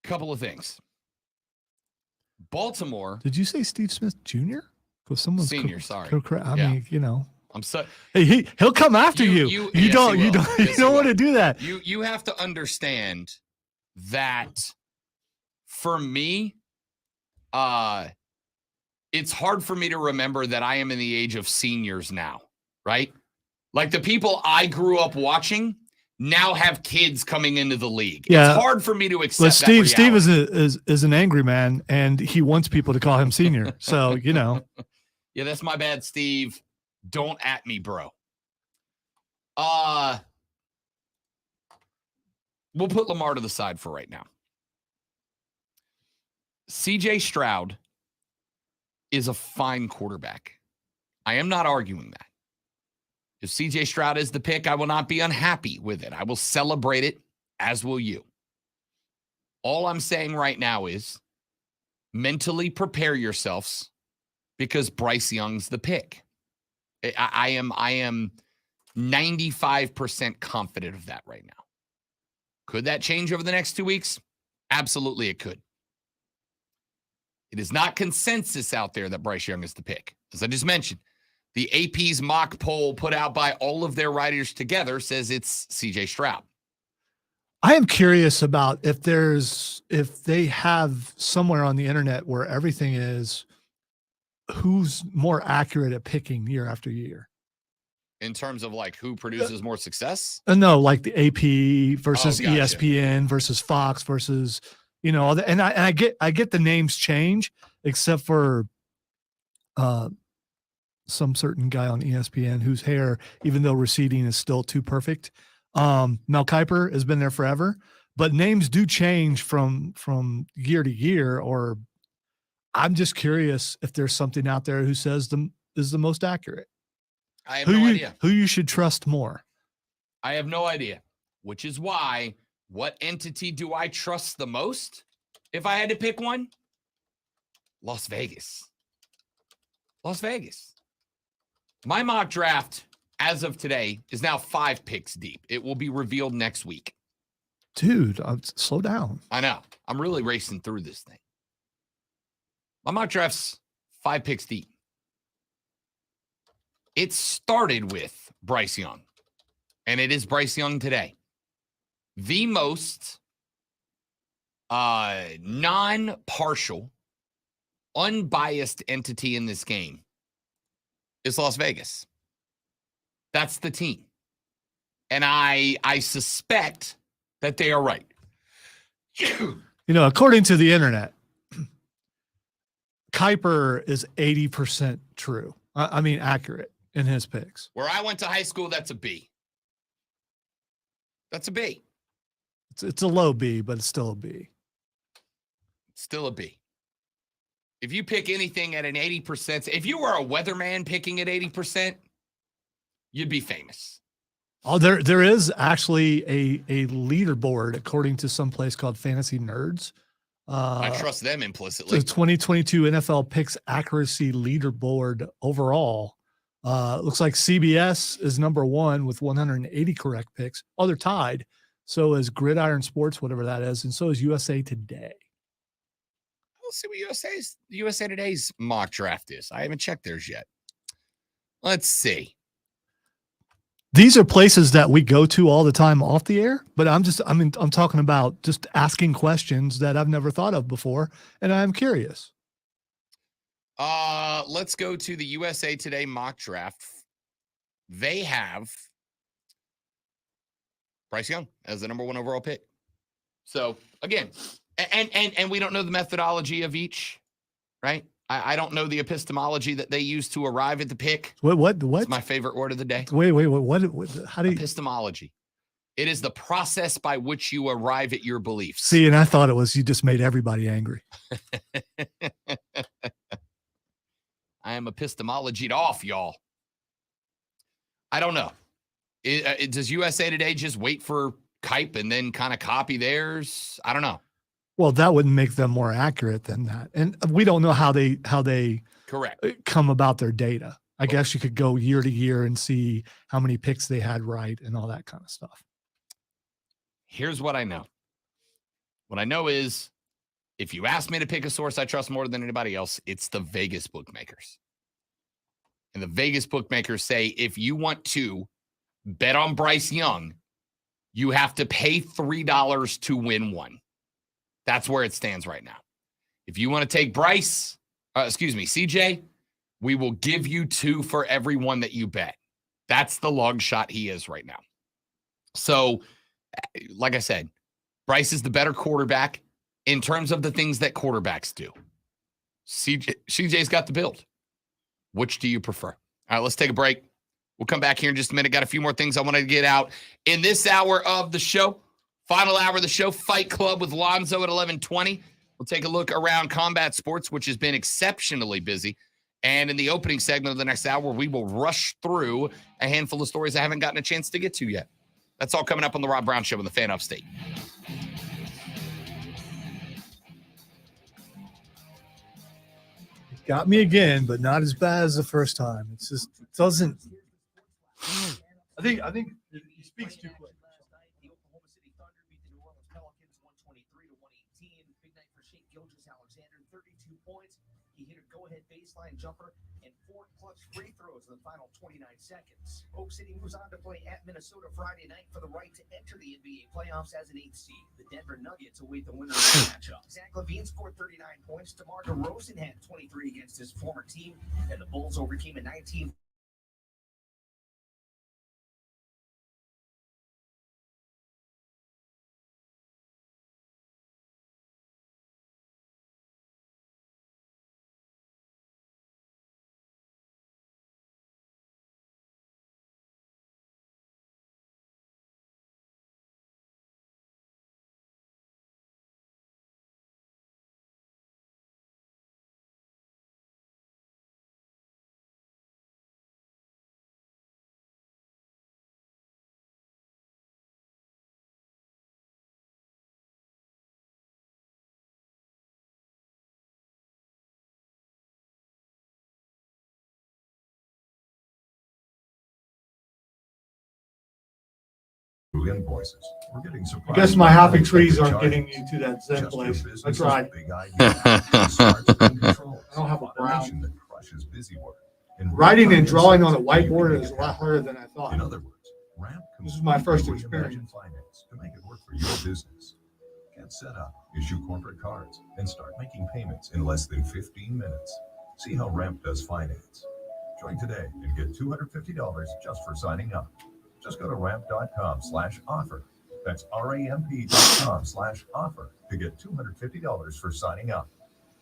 couple of things. Baltimore. Did you say Steve Smith Jr.? Senior, sorry. I mean, you know. I'm sorry. Hey, he'll come after you. You don't want to do that. You have to understand that for me, it's hard for me to remember that I am in the age of seniors now, right? Like the people I grew up watching now have kids coming into the league. Yeah. It's hard for me to accept. But Steve that is an angry man, and he wants people to call him senior. So, you know. Yeah, that's my bad, Steve. Don't at me, bro. We'll put Lamar to the side for right now. CJ Stroud is a fine quarterback. I am not arguing that. If CJ Stroud is the pick, I will not be unhappy with it. I will celebrate it, as will you. All I'm saying right now is mentally prepare yourselves, because Bryce Young's the pick. I am 95% confident of that right now. Could that change over the next 2 weeks? Absolutely, it could. It is not consensus out there that Bryce Young is the pick. As I just mentioned, the AP's mock poll put out by all of their writers together says it's CJ Stroud. I am curious about if they have somewhere on the internet where everything is who's more accurate at picking year after year. In terms of like who produces more success? No, like the AP versus gotcha. ESPN versus Fox versus, you know, and I get the names change, except for some certain guy on ESPN whose hair, even though receding, is still too perfect. Mel Kiper has been there forever, but names do change from year to year. Or I'm just curious if there's something out there who says is the most accurate. I have no idea. Who you should trust more. I have no idea, which is why, what entity do I trust the most? If I had to pick one, Las Vegas. Las Vegas. My mock draft, as of today, is now 5 picks deep. It will be revealed next week. Dude, slow down. I know. I'm really racing through this thing. My mock draft's 5 picks deep. It started with Bryce Young, and it is Bryce Young today. The most non-partial, unbiased entity in this game is Las Vegas. That's the team. And I suspect that they are right. You know, according to the internet, Kiper is 80% true. I mean, accurate in his picks. Where I went to high school, that's a B. That's a B. It's a low B, but it's still a B. Still a B. If you pick anything at an 80%, if you were a weatherman picking at 80%, you'd be famous. Oh, there is actually a leaderboard according to some place called Fantasy Nerds. I trust them implicitly. The 2022 NFL picks accuracy leaderboard overall. Looks like CBS is number one with 180 correct picks. Oh, they're tied. So is Gridiron Sports, whatever that is, and so is USA Today. We'll see what USA Today's mock draft is. I haven't checked theirs yet. Let's see. These are places that we go to all the time off the air, but I'm talking about just asking questions that I've never thought of before, and I'm curious. Let's go to the USA Today mock draft. They have Bryce Young as the number one overall pick. So again, and we don't know the methodology of each, right? I don't know the epistemology that they use to arrive at the pick. What? It's my favorite word of the day. Wait. What how do you? Epistemology. It is the process by which you arrive at your beliefs. See, and I thought it was you just made everybody angry. I am epistemologied off, y'all. I don't know. Does USA Today just wait for Kipe and then kind of copy theirs? I don't know. Well, that wouldn't make them more accurate than that. And we don't know how they correct come about their data. I guess you could go year to year and see how many picks they had right and all that kind of stuff. Here's what I know. What I know is if you ask me to pick a source I trust more than anybody else, it's the Vegas bookmakers. And the Vegas bookmakers say if you want to bet on Bryce Young, you have to pay $3 to win one. That's where it stands right now. If you want to take CJ, we will give you 2 for every one that you bet. That's the long shot he is right now. So, like I said, Bryce is the better quarterback in terms of the things that quarterbacks do. CJ's got the build. Which do you prefer? All right, let's take a break. We'll come back here in just a minute. Got a few more things I want to get out in this hour of the show. Final hour of the show, Fight Club with Lonzo at 11:20. We'll take a look around combat sports, which has been exceptionally busy. And in the opening segment of the next hour, we will rush through a handful of stories I haven't gotten a chance to get to yet. That's all coming up on the Rob Brown Show on the Fan Upstate. Got me again, but not as bad as the first time. It's just it doesn't. I think he speaks too quick. The Oklahoma City Thunder beat the New Orleans Pelicans 123-118. Big night for Shea Gilgeous-Alexander, 32 points. He hit a go-ahead baseline jumper and 4 clutch free throws in the final 29 seconds. Oak City moves on to play at Minnesota Friday night for the right to enter the NBA playoffs as an 8th seed. The Denver Nuggets await the winner of the matchup. Zach LaVine scored 39 points. DeMar DeRozan had 23 against his former team, and the Bulls overcame a 19. Invoices. We're getting I surprised. guess my happy trees aren't getting you to that Zen place. I tried. I don't have a brown. Writing and drawing on a whiteboard is a lot harder than I thought. In other words, Ramp This is my first Reimagine experience. Finance to make it work for your business. Get set up, issue corporate cards, and start making payments in less than 15 minutes. See how Ramp does finance. Join today and get $250 just for signing up. Just go to ramp.com/offer. That's ramp.com/offer to get $250 for signing up.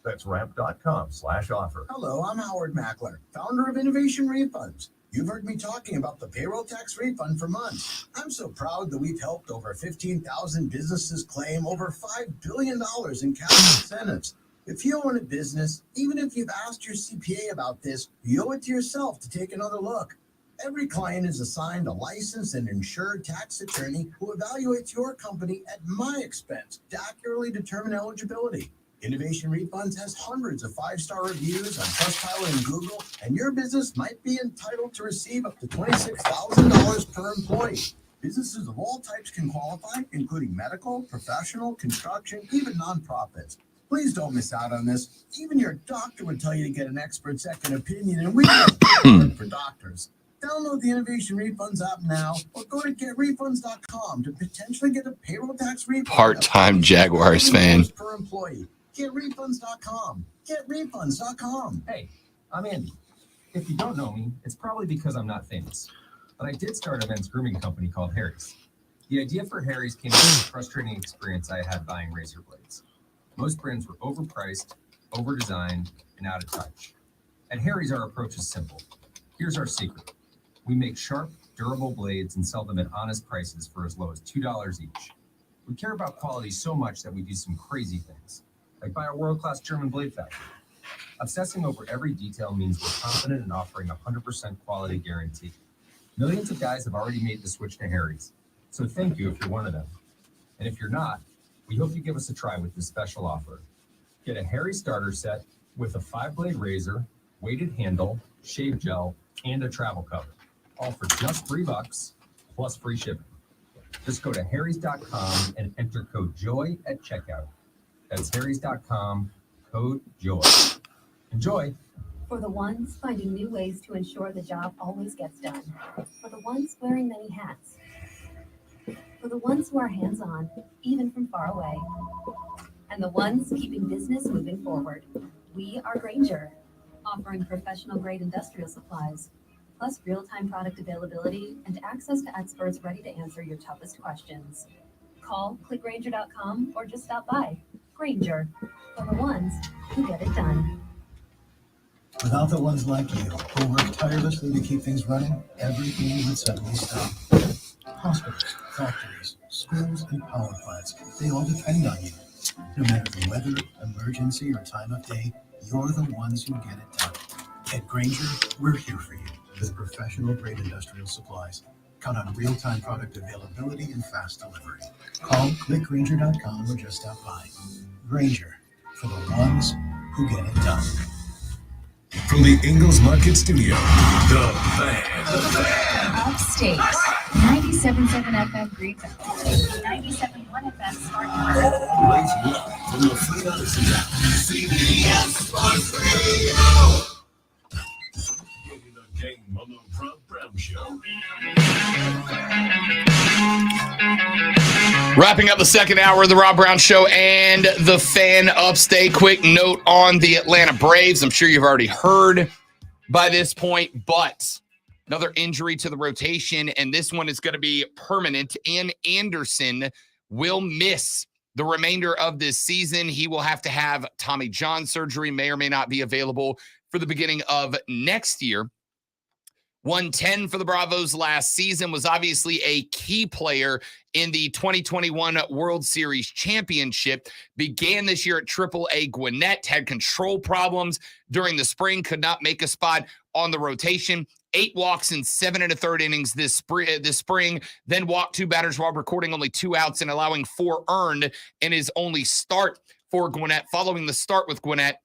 That's ramp.com/offer. Hello, I'm Howard Mackler, founder of Innovation Refunds. You've heard me talking about the payroll tax refund for months. I'm so proud that we've helped over 15,000 businesses claim over $5 billion in cash incentives. If you own a business, even if you've asked your CPA about this, you owe it to yourself to take another look. Every client is assigned a licensed and insured tax attorney who evaluates your company at my expense to accurately determine eligibility. Innovation Refunds has hundreds of 5-star reviews on Trustpilot and Google, and your business might be entitled to receive up to $26,000 per employee. Businesses of all types can qualify, including medical, professional, construction, even nonprofits. Please don't miss out on this. Even your doctor would tell you to get an expert second opinion, and we don't for doctors. Download the Innovation Refunds app now or go to getrefunds.com to potentially get a payroll tax refund. Part-time Jaguars fan. Per employee. Getrefunds.com. Getrefunds.com. Hey, I'm Andy. If you don't know me, it's probably because I'm not famous. But I did start a men's grooming company called Harry's. The idea for Harry's came from the frustrating experience I had buying razor blades. Most brands were overpriced, overdesigned, and out of touch. At Harry's, our approach is simple. Here's our secret. We make sharp, durable blades and sell them at honest prices for as low as $2 each. We care about quality so much that we do some crazy things, like buy a world-class German blade factory. Obsessing over every detail means we're confident in offering a 100% quality guarantee. Millions of guys have already made the switch to Harry's, so thank you if you're one of them. And if you're not, we hope you give us a try with this special offer. Get a Harry starter set with a 5-blade razor, weighted handle, shave gel, and a travel cover. All for just $3 plus free shipping. Just go to harrys.com and enter code JOY at checkout. That's harrys.com, code JOY. Enjoy. For the ones finding new ways to ensure the job always gets done. For the ones wearing many hats. For the ones who are hands-on, even from far away. And the ones keeping business moving forward. We are Grainger, offering professional-grade industrial supplies, plus real-time product availability and access to experts ready to answer your toughest questions. Call, click Grainger.com, or just stop by. Grainger, for the ones who get it done. Without the ones like you, who work tirelessly to keep things running, everything would suddenly stop. Hospitals, factories, schools, and power plants, they all depend on you. No matter the weather, emergency, or time of day, you're the ones who get it done. At Grainger, we're here for you with professional-grade industrial supplies. Count on real-time product availability and fast delivery. Call, click Grainger.com, or just stop by. Grainger, for the ones who get it done. From the Ingalls Market Studio, the Fan. Upstate, 97.7 FM Greenville, 97.1 FM Spartanburg. From the Fleet Odyssey app, CBS Sports Radio. Getting the game on the Rob Brown Show. Wrapping up the second hour of the Rob Brown Show and the Fan Upstate. Quick note on the Atlanta Braves. I'm sure you've already heard by this point, but another injury to the rotation, and this one is going to be permanent. And Anderson will miss the remainder of this season. He will have to have Tommy John surgery, may or may not be available for the beginning of next year. 110 for the Bravos last season, was obviously a key player in the 2021 World Series championship. Began this year at AAA Gwinnett, had control problems during the spring, could not make a spot on the rotation. 8 walks in 7 1/3 innings this spring, then walked 2 batters while recording only 2 outs and allowing 4 earned in his only start for Gwinnett. Following the start with Gwinnett,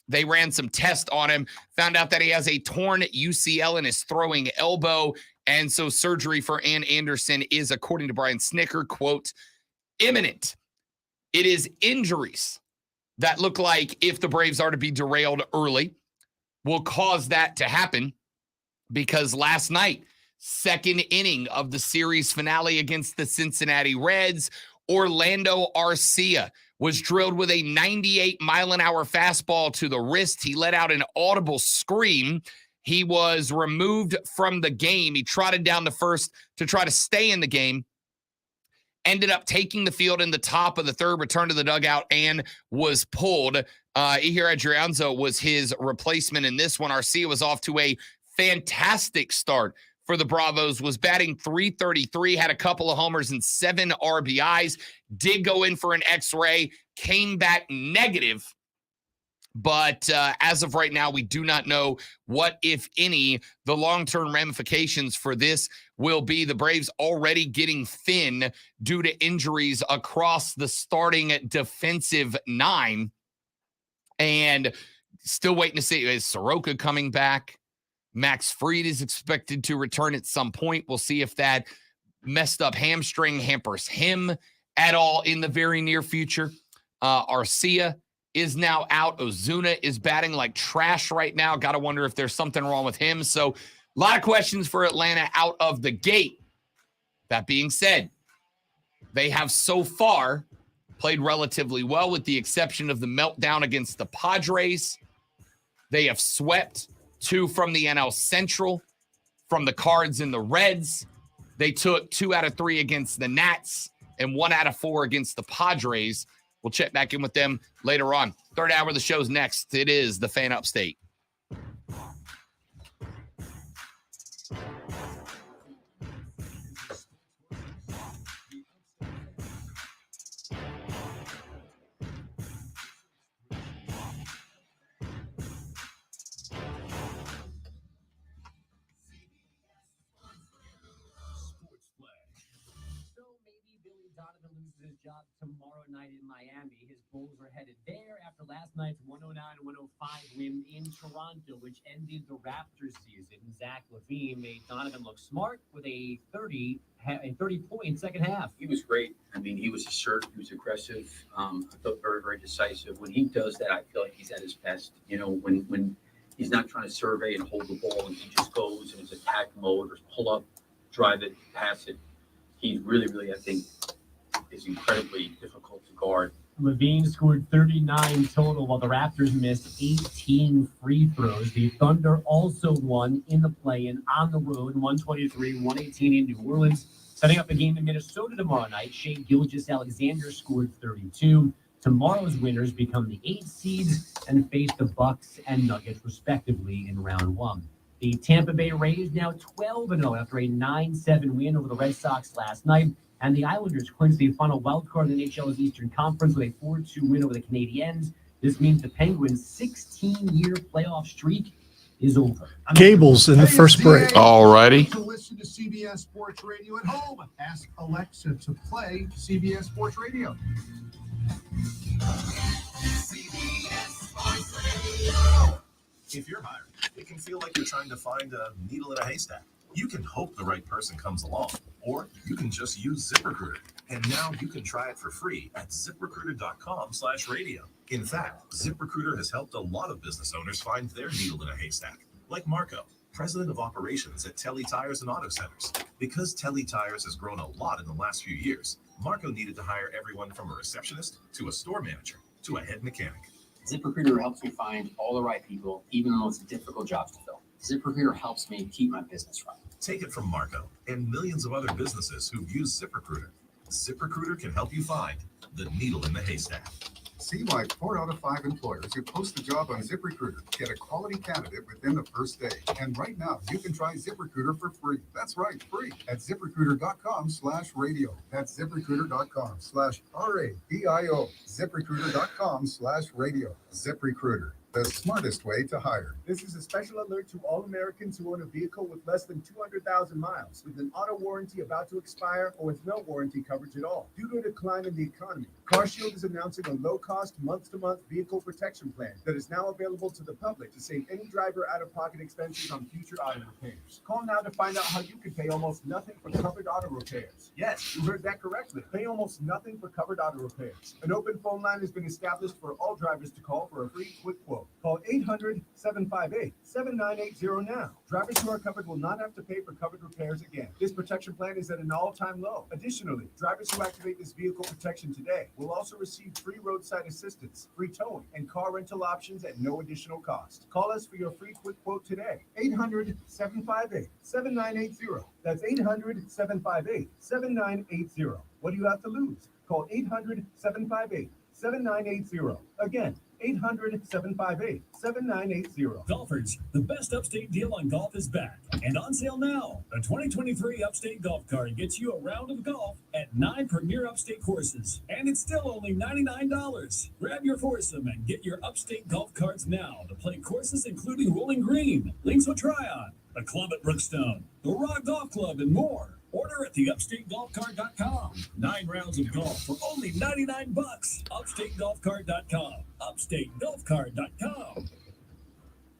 they ran some tests on him, found out that he has a torn UCL in his throwing elbow, and so surgery for Anderson is, according to Brian Snicker, quote, imminent. It is injuries that look like, if the Braves are to be derailed early, will cause that to happen, because last night, second inning of the series finale against the Cincinnati Reds, Orlando Arcia was drilled with a 98-mile-an-hour fastball to the wrist. He let out an audible scream. He was removed from the game. He trotted down to first to try to stay in the game. Ended up taking the field in the top of the third, returned to the dugout, and was pulled. Ihir Adrianzo was his replacement in this one. Arcia was off to a fantastic start for the Bravos, was batting .333, had a couple of homers and 7 RBIs, did go in for an X-ray, came back negative. But as of right now, we do not know what, if any, the long-term ramifications for this will be. The Braves already getting thin due to injuries across the starting defensive 9. And still waiting to see, is Soroka coming back? Max Fried is expected to return at some point. We'll see if that messed up hamstring hampers him at all in the very near future. Arcia is now out. Ozuna is batting like trash right now. Got to wonder if there's something wrong with him. So a lot of questions for Atlanta out of the gate. That being said, they have so far played relatively well with the exception of the meltdown against the Padres. They have swept 2 from the NL Central, from the Cards and the Reds. They took 2 out of 3 against the Nats and 1 out of 4 against the Padres. We'll check back in with them later on. Third hour of the show's next. It is the Fan Upstate. Donovan loses his job tomorrow night in Miami. His Bulls are headed there after last night's 109-105 win in Toronto, which ended the Raptors season. Zach LaVine made Donovan look smart with a 30-point second half. He was great. I mean, he was assertive, he was aggressive. I felt very, very decisive. When he does that, I feel like he's at his best. You know, when he's not trying to survey and hold the ball, and he just goes in his attack mode or pull up, drive it, pass it. He's really, really, I think, is incredibly difficult to guard. LaVine scored 39 total while the Raptors missed 18 free throws. The Thunder also won in the play-in on the road, 123-118 in New Orleans. Setting up a game in Minnesota tomorrow night, Shea Gilgeous-Alexander scored 32. Tomorrow's winners become the 8 seeds and face the Bucks and Nuggets respectively in round 1. The Tampa Bay Rays now 12-0 after a 9-7 win over the Red Sox last night. And the Islanders clinched the final wildcard in the NHL's Eastern Conference with a 4-2 win over the Canadiens. This means the Penguins' 16-year playoff streak is over. Gables in the first break. Alrighty. To listen to CBS Sports Radio at home, ask Alexa to play CBS Sports Radio. CBS Sports Radio. If you're hiring, it can feel like you're trying to find a needle in a haystack. You can hope the right person comes along, or you can just use ZipRecruiter. And now you can try it for free at ZipRecruiter.com/radio. In fact, ZipRecruiter has helped a lot of business owners find their needle in a haystack, like Marco, president of operations at Telly Tires and Auto Centers. Because Telly Tires has grown a lot in the last few years, Marco needed to hire everyone from a receptionist to a store manager to a head mechanic. ZipRecruiter helps me find all the right people, even the most difficult jobs to fill. ZipRecruiter helps me keep my business running. Take it from Marco and millions of other businesses who've used ZipRecruiter. ZipRecruiter can help you find the needle in the haystack. See why 4 out of 5 employers who post a job on ZipRecruiter get a quality candidate within the first day. And right now, you can try ZipRecruiter for free. That's right, free at ZipRecruiter.com/radio. That's ZipRecruiter.com/RADIO. ZipRecruiter.com/radio. ZipRecruiter, the smartest way to hire. This is a special alert to all Americans who own a vehicle with less than 200,000 miles, with an auto warranty about to expire, or with no warranty coverage at all. Due to a decline in the economy, CarShield is announcing a low-cost, month-to-month vehicle protection plan that is now available to the public to save any driver out-of-pocket expenses on future auto repairs. Call now to find out how you can pay almost nothing for covered auto repairs. Yes, you heard that correctly. Pay almost nothing for covered auto repairs. An open phone line has been established for all drivers to call for a free quick quote. Call 800-758-7980 now. Drivers who are covered will not have to pay for covered repairs again. This protection plan is at an all-time low. Additionally, drivers who activate this vehicle protection today will also receive free roadside assistance, free towing, and car rental options at no additional cost. Call us for your free quick quote today. 800-758-7980. That's 800-758-7980. What do you have to lose? Call 800-758-7980. Again, 800-758-7980. Golfers, the best upstate deal on golf is back and on sale now. The 2023 Upstate Golf Card gets you a round of golf at 9 premier upstate courses, and it's still only $99. Grab your foursome and get your Upstate Golf Cards now to play courses including Rolling Green, Links with Tryon, the Club at Brookstone, the Rock Golf Club, and more. Order at theupstategolfcard.com. 9 rounds of golf for only $99. Upstategolfcard.com. Upstategolfcard.com.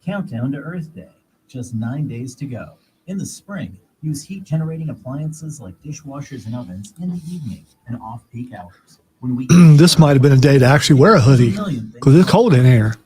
Countdown to Earth Day. Just 9 days to go. In the spring, use heat-generating appliances like dishwashers and ovens in the evening and off-peak hours. When we This might have been a day to actually wear a hoodie because it's cold in here.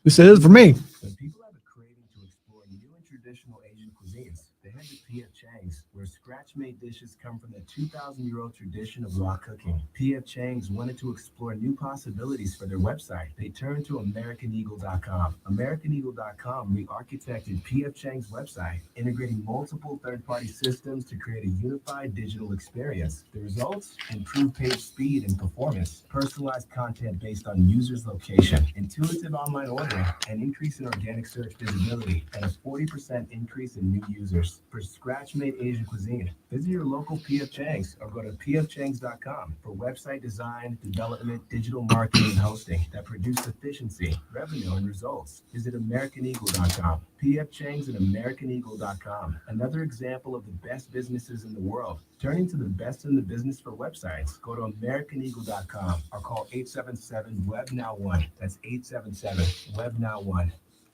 This is for me. When people have a craving to explore new and traditional Asian cuisines, they head to P.F. Chang's, where scratch-made dishes come from the 2,000-year-old tradition of raw cooking. P.F. Chang's wanted to explore new possibilities for their website. They turned to AmericanEagle.com. AmericanEagle.com re-architected P.F. Chang's website, integrating multiple third-party systems to create a unified digital experience. The results? Improved page speed and performance, personalized content based on users' location, intuitive online ordering, an increase in organic search visibility, and a 40% increase in new users. For scratch-made Asian cuisine, visit your local P.F. Chang's or go to pfchangs.com for website design, development, digital marketing, and hosting that produce efficiency, revenue, and results. Visit AmericanEagle.com. P.F. Chang's and AmericanEagle.com. Another example of the best businesses in the world. Turning to the best in the business for websites, go to AmericanEagle.com or call 877-WEB-NOW1. That's 877-WEB-NOW1.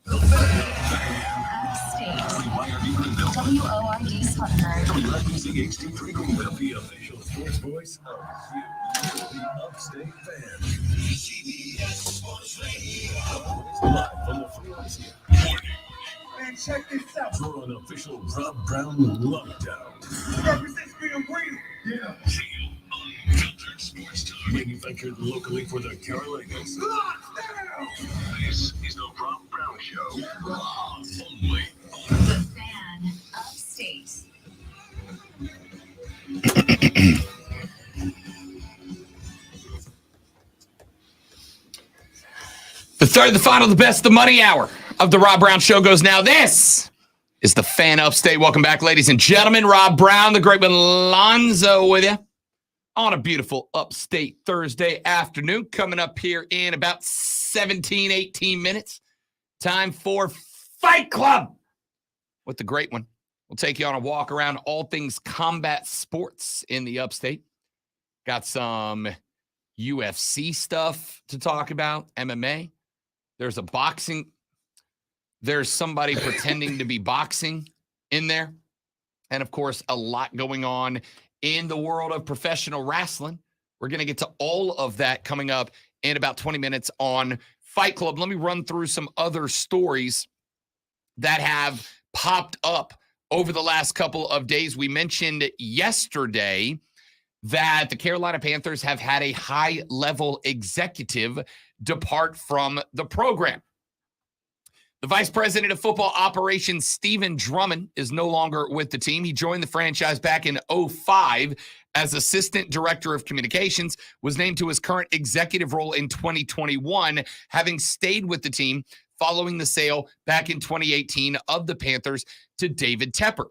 Upstate. WORD Sweatshirt. WFMC Greenville, the official sports voice of you, the Upstate fan. CBS Sports Radio. Live from the Philadelphia. Man, check this out. You're on official Rob Brown lockdown. Represents Green Green. Yeah. Real, unfiltered sports talk. Manufactured locally for the Carolinas. Lockdown. This is the Rob Brown Show. Raw, only The Fan. Upstate. The third, the final, the best, the money hour of the Rob Brown Show goes now. This is the Fan Upstate. Welcome back, ladies and gentlemen. Rob Brown, the great Lonzo with you on a beautiful Upstate Thursday afternoon. Coming up here in about 17, 18 minutes. Time for Fight Club with the great one. We'll take you on a walk around all things combat sports in the Upstate. Got some UFC stuff to talk about, MMA. There's a boxing. There's somebody pretending to be boxing in there. And, of course, a lot going on in the world of professional wrestling. We're going to get to all of that coming up in about 20 minutes on Fight Club. Let me run through some other stories that have popped up over the last couple of days. We mentioned yesterday that the Carolina Panthers have had a high-level executive depart from the program. The vice president of football operations, Stephen Drummond, is no longer with the team. He joined the franchise back in 2005 as assistant director of communications, was named to his current executive role in 2021, having stayed with the team following the sale back in 2018 of the Panthers to David Tepper.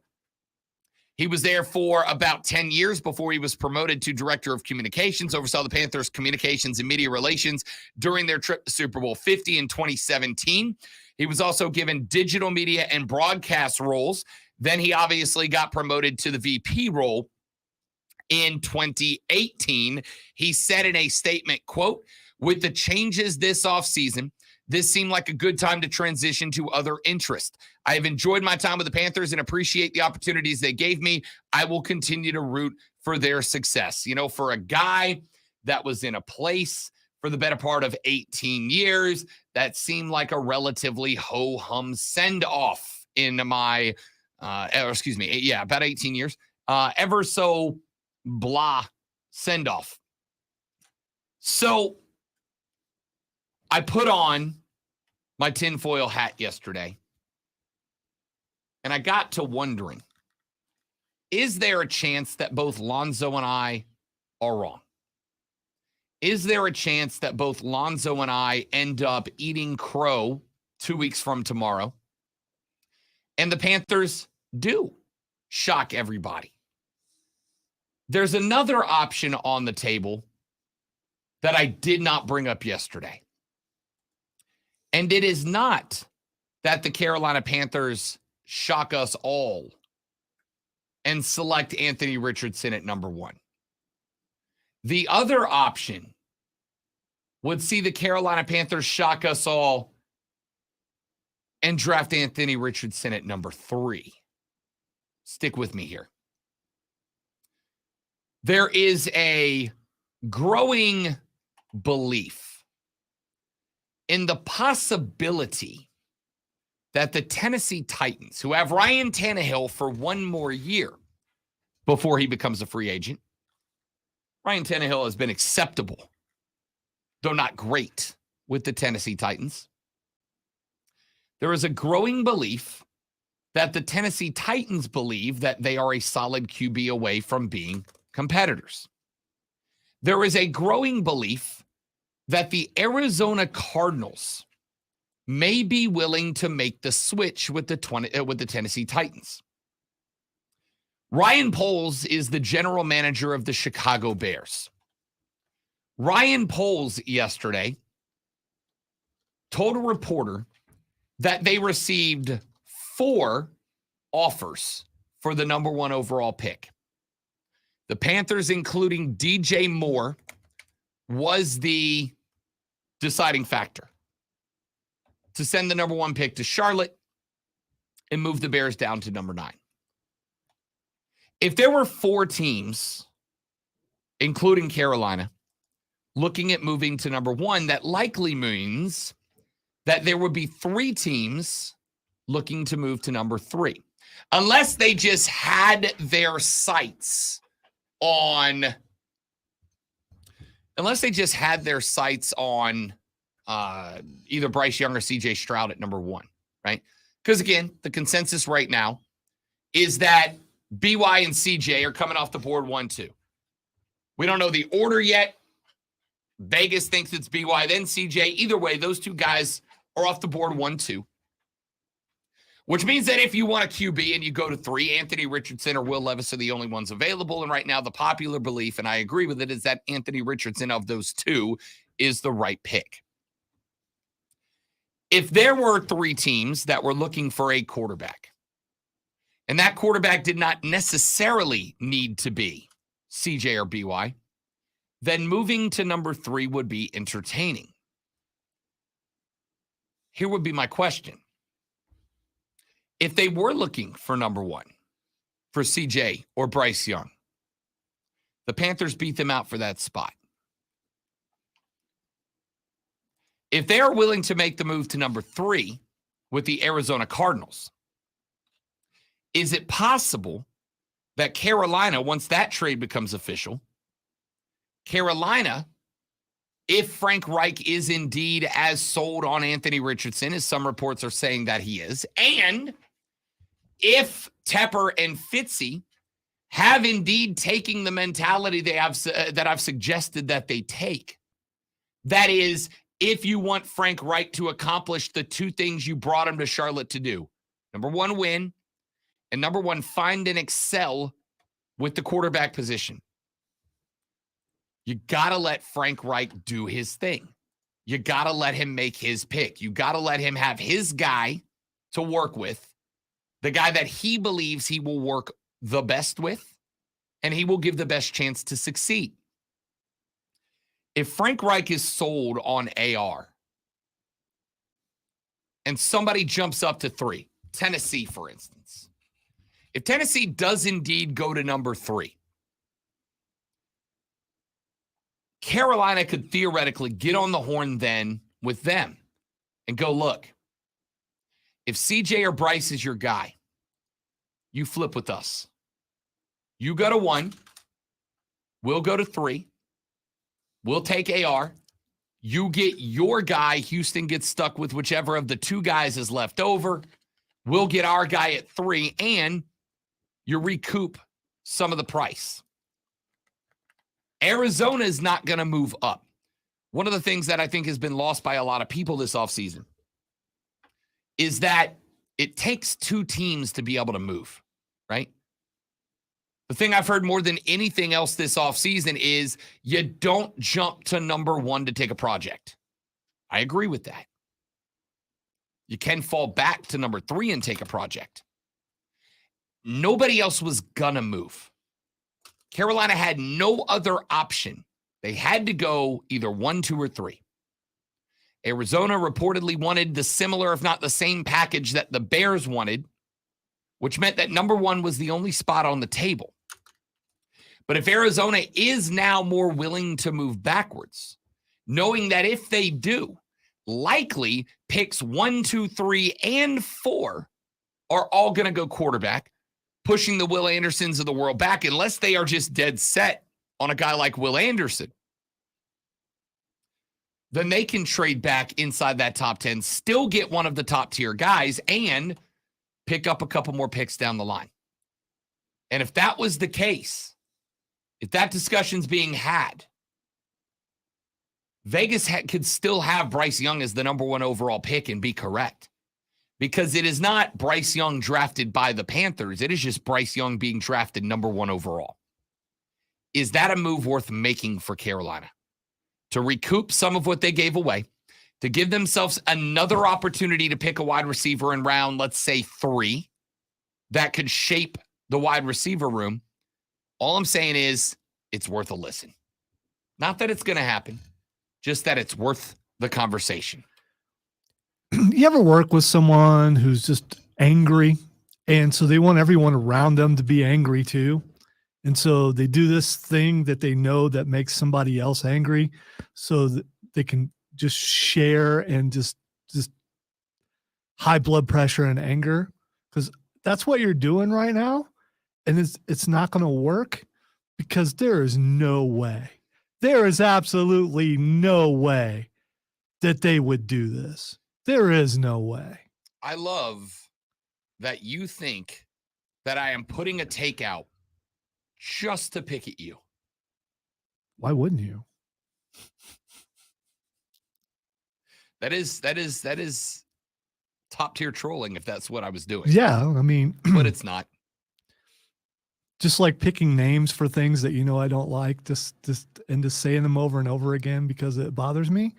He was there for about 10 years before he was promoted to director of communications, oversaw the Panthers' communications and media relations during their trip to Super Bowl 50 in 2017. He was also given digital media and broadcast roles. Then he obviously got promoted to the VP role in 2018. He said in a statement, quote, "With the changes this offseason, this seemed like a good time to transition to other interests. I have enjoyed my time with the Panthers and appreciate the opportunities they gave me. I will continue to root for their success." You know, for a guy that was in a place for the better part of 18 years, that seemed like a relatively ho-hum send-off in my, about 18 years. Ever so blah send-off. So I put on my tinfoil hat yesterday, and I got to wondering, is there a chance that both Lonzo and I are wrong? is there a chance that both Lonzo and I end up eating crow 2 weeks from tomorrow? And the Panthers do shock everybody. There's another option on the table that I did not bring up yesterday. And it is not that the Carolina Panthers shock us all and select Anthony Richardson at number 1. The other option would see the Carolina Panthers shock us all and draft Anthony Richardson at number 3. Stick with me here. There is a growing belief in the possibility that the Tennessee Titans, who have Ryan Tannehill for one more year before he becomes a free agent, Ryan Tannehill has been acceptable, though not great, with the Tennessee Titans. There is a growing belief that the Tennessee Titans believe that they are a solid QB away from being competitors. There is a growing belief that the Arizona Cardinals may be willing to make the switch with the Tennessee Titans. Ryan Poles is the general manager of the Chicago Bears. Ryan Poles yesterday told a reporter that they received 4 offers for the number 1 overall pick. The Panthers, including DJ Moore, was the deciding factor to send the number 1 pick to Charlotte and move the Bears down to number 9. If there were 4 teams, including Carolina, looking at moving to number 1, that likely means that there would be 3 teams looking to move to number 3. Unless they just had their sights on either Bryce Young or CJ Stroud at number 1, right? Because again, the consensus right now is that BY and CJ are coming off the board 1-2. We don't know the order yet. Vegas thinks it's BY, then CJ. Either way, those 2 guys are off the board 1-2. Which means that if you want a QB and you go to 3, Anthony Richardson or Will Levis are the only ones available. And right now, the popular belief, and I agree with it, is that Anthony Richardson of those 2 is the right pick. If there were 3 teams that were looking for a quarterback, and that quarterback did not necessarily need to be CJ or BY, then moving to number 3 would be entertaining. Here would be my question. If they were looking for number 1 for CJ or Bryce Young, the Panthers beat them out for that spot. If they are willing to make the move to number 3 with the Arizona Cardinals, is it possible that Carolina, once that trade becomes official, Carolina, if Frank Reich is indeed as sold on Anthony Richardson, as some reports are saying that he is, and if Tepper and Fitzy have indeed taken the mentality they have that I've suggested that they take, that is, if you want Frank Reich to accomplish the 2 things you brought him to Charlotte to do, number 1, win, and number 1, find and excel with the quarterback position, you got to let Frank Reich do his thing. You got to let him make his pick. You got to let him have his guy to work with, the guy that he believes he will work the best with, and he will give the best chance to succeed. If Frank Reich is sold on AR and somebody jumps up to 3, Tennessee, for instance, if Tennessee does indeed go to number 3, Carolina could theoretically get on the horn then with them and go, look, if CJ or Bryce is your guy, you flip with us. You go to 1, we'll go to 3, we'll take AR, you get your guy, Houston gets stuck with whichever of the 2 guys is left over, we'll get our guy at 3, and you recoup some of the price. Arizona is not going to move up. one of the things that I think has been lost by a lot of people this offseason is that it takes two teams to be able to move, right? The thing I've heard more than anything else this offseason is you don't jump to number one to take a project. I agree with that. You can fall back to number three and take a project. Nobody else was gonna move. Carolina had no other option. They had to go either 1, 2, or 3. Arizona reportedly wanted the similar, if not the same package that the Bears wanted, which meant that number one was the only spot on the table. But if Arizona is now more willing to move backwards, knowing that if they do, likely picks 1, 2, 3, and 4 are all going to go quarterback, pushing the Will Andersons of the world back, unless they are just dead set on a guy like Will Anderson. Then they can trade back inside that top 10, still get one of the top tier guys, and pick up a couple more picks down the line. And if that was the case, if that discussion's being had, Vegas could still have Bryce Young as the number one overall pick and be correct. Because it is not Bryce Young drafted by the Panthers. It is just Bryce Young being drafted number one overall. Is that a move worth making for Carolina? To recoup some of what they gave away, to give themselves another opportunity to pick a wide receiver in round, let's say 3, that could shape the wide receiver room. All I'm saying is it's worth a listen. Not that it's going to happen, just that it's worth the conversation. You ever work with someone who's just angry, and so they want everyone around them to be angry too? And so they do this thing that they know that makes somebody else angry so that they can just share and just high blood pressure and anger, because that's what you're doing right now. And it's not going to work, because there is no way. There is absolutely no way that they would do this. There is no way. I love that you think that I am putting a take out just to pick at you. Why wouldn't you? That is top tier trolling if that's what I was doing. Yeah, I mean, but it's not. Just like picking names for things that I don't like, just saying them over and over again because it bothers me.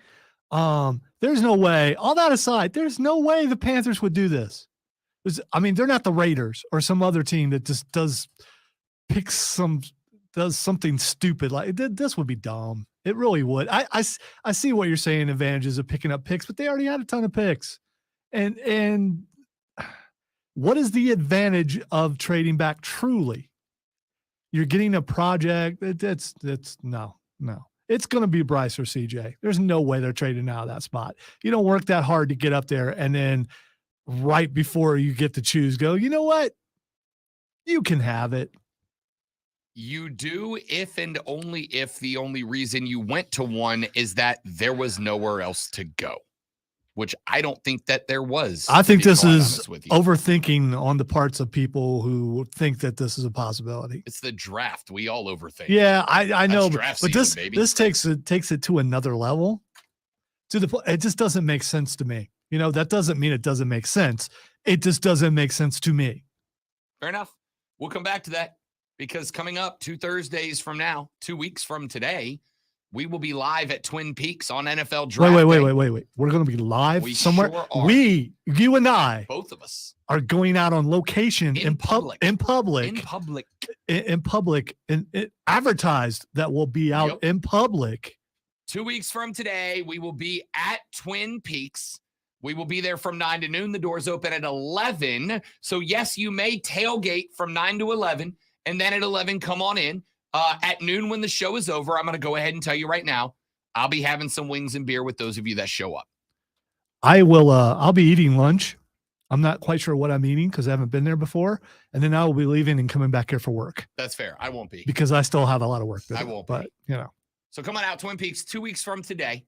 There's no way. All that aside, there's no way the Panthers would do this. They're not the Raiders or some other team that just does something stupid. Like this would be dumb. It really would. I see what you're saying, advantages of picking up picks, but they already had a ton of picks. And what is the advantage of trading back truly? You're getting a project. That's no. It's going to be Bryce or CJ. There's no way they're trading out of that spot. You don't work that hard to get up there, and then right before you get to choose, go, you know what? You can have it. You do if and only if the only reason you went to one is that there was nowhere else to go, which I don't think that there was. I think this is overthinking on the parts of people who think that this is a possibility. It's the draft. We all overthink. Yeah, I know, draft but season, this takes it to another level. It just doesn't make sense to me. That doesn't mean it doesn't make sense. It just doesn't make sense to me. Fair enough. We'll come back to that, because coming up 2 Thursdays from now, 2 weeks from today, we will be live at Twin Peaks on NFL Draft Day. Wait. We're going to be live somewhere. Sure are. You and I, both of us, are going out on location in public, and advertised that we'll be out in public. 2 weeks from today, we will be at Twin Peaks. We will be there from 9 to noon. The doors open at 11. So yes, you may tailgate from 9 to 11, and then at 11, come on in. At noon, when the show is over, I'm going to go ahead and tell you right now, I'll be having some wings and beer with those of you that show up. I will. I'll be eating lunch. I'm not quite sure what I'm eating because I haven't been there before. And then I will be leaving and coming back here for work. That's fair. I won't be. Because I still have a lot of work to do. I won't but, be. So come on out, Twin Peaks, 2 weeks from today.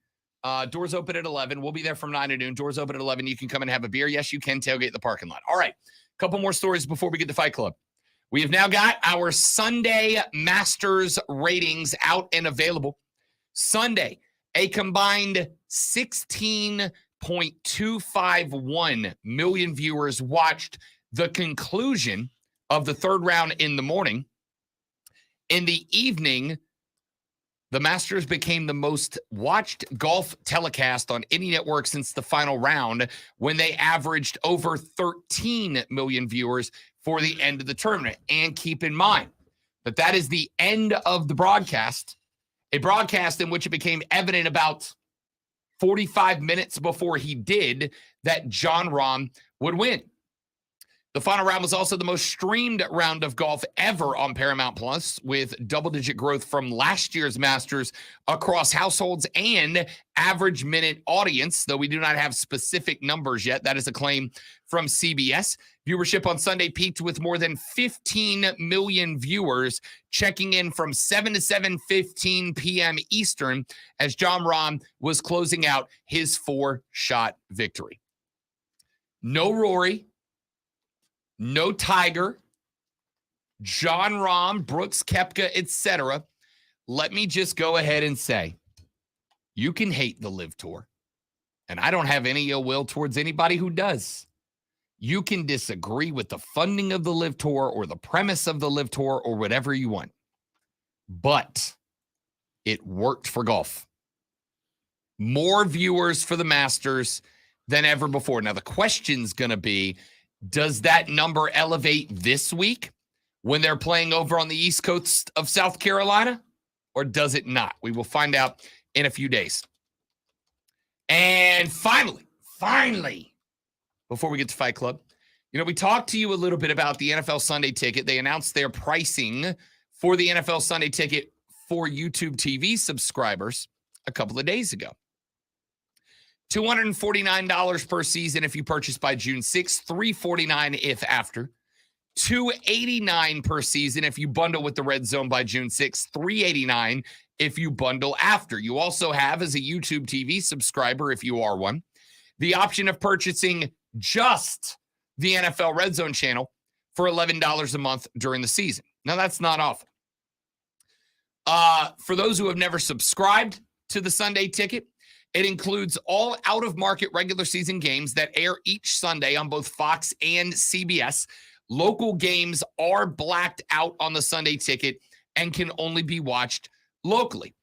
Doors open at 11. We'll be there from 9 to noon. Doors open at 11. You can come and have a beer. Yes, you can tailgate the parking lot. All right. Couple more stories before we get to Fight Club. We have now got our Sunday Masters ratings out and available. Sunday, A combined 16.251 million viewers watched the conclusion of the third round in the morning. In the evening, the Masters became the most watched golf telecast on any network since the final round, when they averaged over 13 million viewers for the end of the tournament. And keep in mind that that is the end of the broadcast, a broadcast in which it became evident about 45 minutes before he did that Jon Rahm would win. The final round was also the most streamed round of golf ever on Paramount Plus, with double-digit growth from last year's Masters across households and average minute audience, though we do not have specific numbers yet. That is a claim from CBS. Viewership on Sunday peaked with more than 15 million viewers checking in from 7 to 7:15 p.m. Eastern as Jon Rahm was closing out his 4-shot victory. No Rory, no Tiger, Jon Rahm, Brooks Koepka, etc. Let me just go ahead and say, you can hate the LIV Tour, and I don't have any ill will towards anybody who does. You can disagree with the funding of the LIV Tour or the premise of the LIV Tour or whatever you want, but it worked for golf. More viewers for the Masters than ever before. Now, the question's going to be, does that number elevate this week when they're playing over on the East Coast of South Carolina, or does it not? We will find out in a few days. And finally, before we get to Fight Club, we talked to you a little bit about the NFL Sunday Ticket. They announced their pricing for the NFL Sunday Ticket for YouTube TV subscribers a couple of days ago. $249 per season if you purchase by June 6th, $349 if after, $289 per season if you bundle with the Red Zone by June 6th, $389 if you bundle after. You also have, as a YouTube TV subscriber, if you are one, the option of purchasing just the NFL Red Zone channel for $11 a month during the season. Now, that's not awful. For those who have never subscribed to the Sunday Ticket, it includes all out-of-market regular season games that air each Sunday on both Fox and CBS. Local games are blacked out on the Sunday Ticket and can only be watched locally.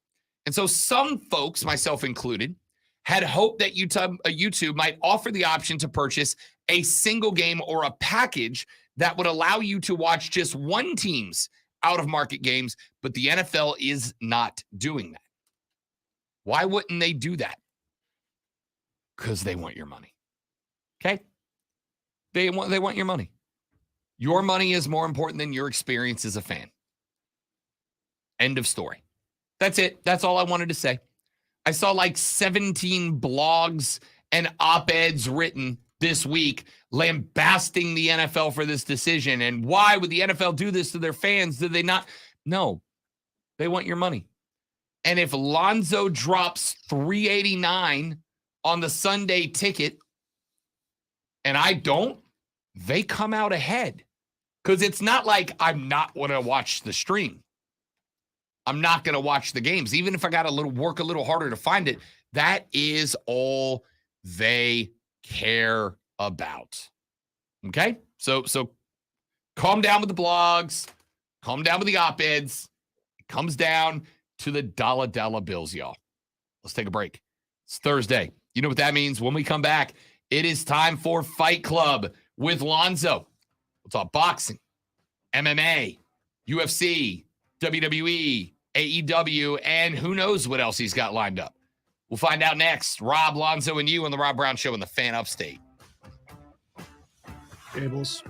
And so some folks, myself included, had hoped that YouTube might offer the option to purchase a single game or a package that would allow you to watch just one team's out-of-market games, but the NFL is not doing that. Why wouldn't they do that? Because they want your money. Okay? They want your money. Your money is more important than your experience as a fan. End of story. That's it. That's all I wanted to say. I saw like 17 blogs and op-eds written this week lambasting the NFL for this decision. And why would the NFL do this to their fans? Did they not? No. They want your money. And if Lonzo drops $389 on the Sunday Ticket and I don't, they come out ahead. Because it's not like I'm not going to watch the stream. I'm not going to watch the games. Even if I got to work a little harder to find it, that is all they care about. Okay? So calm down with the blogs. Calm down with the op-eds. It comes down to the dollar bills, y'all. Let's take a break. It's Thursday. You know what that means? When we come back, it is time for Fight Club with Lonzo. We'll talk boxing, MMA, UFC, WWE, AEW, and who knows what else he's got lined up. We'll find out next. Rob, Lonzo, and you on the Rob Brown Show in the Fan Upstate. Gables.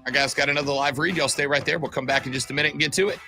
Our guys got another live read. Y'all stay right there. We'll come back in just a minute and get to it.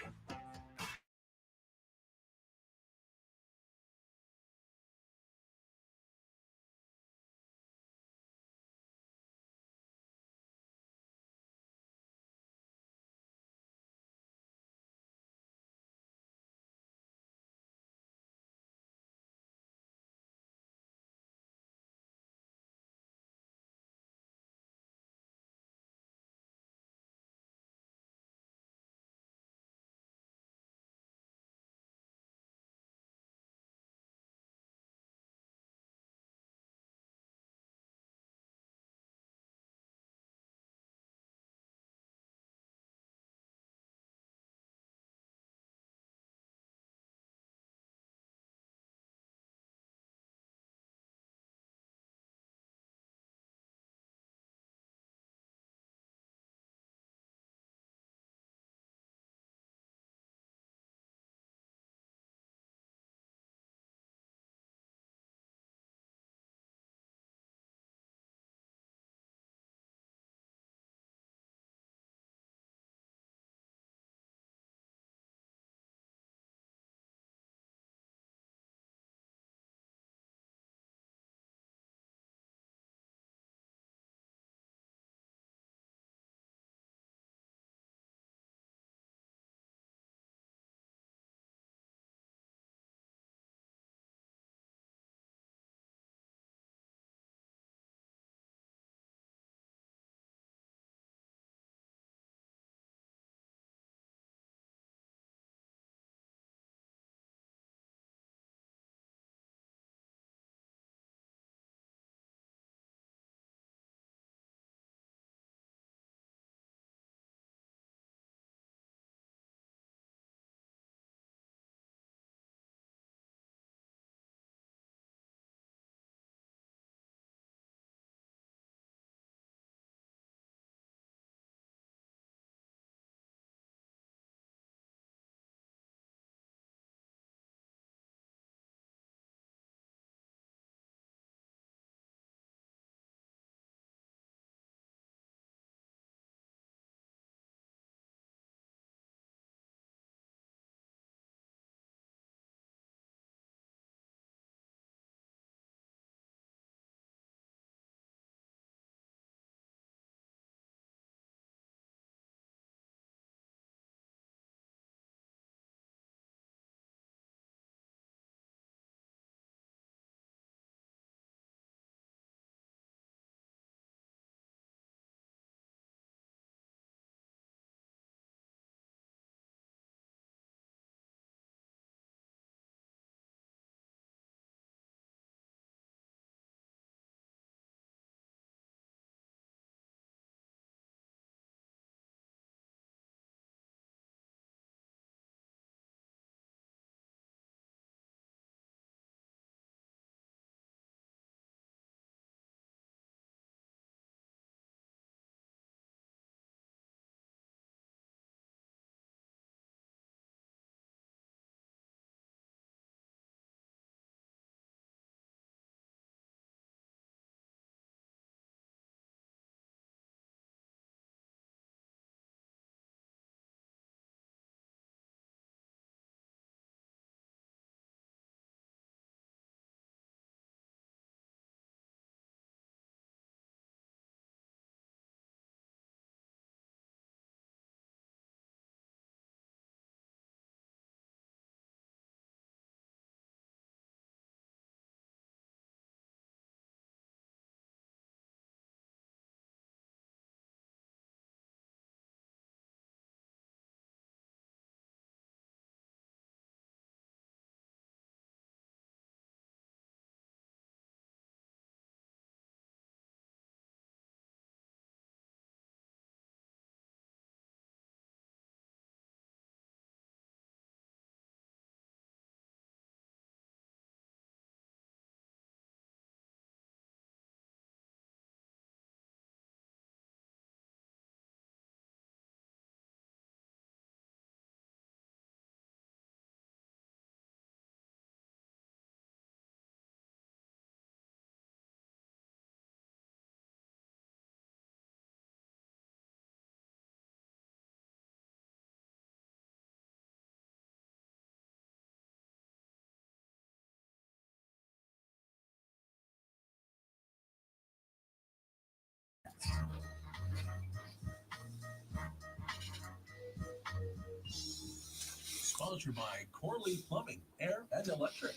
Sponsored by Corley Plumbing, Air and Electric.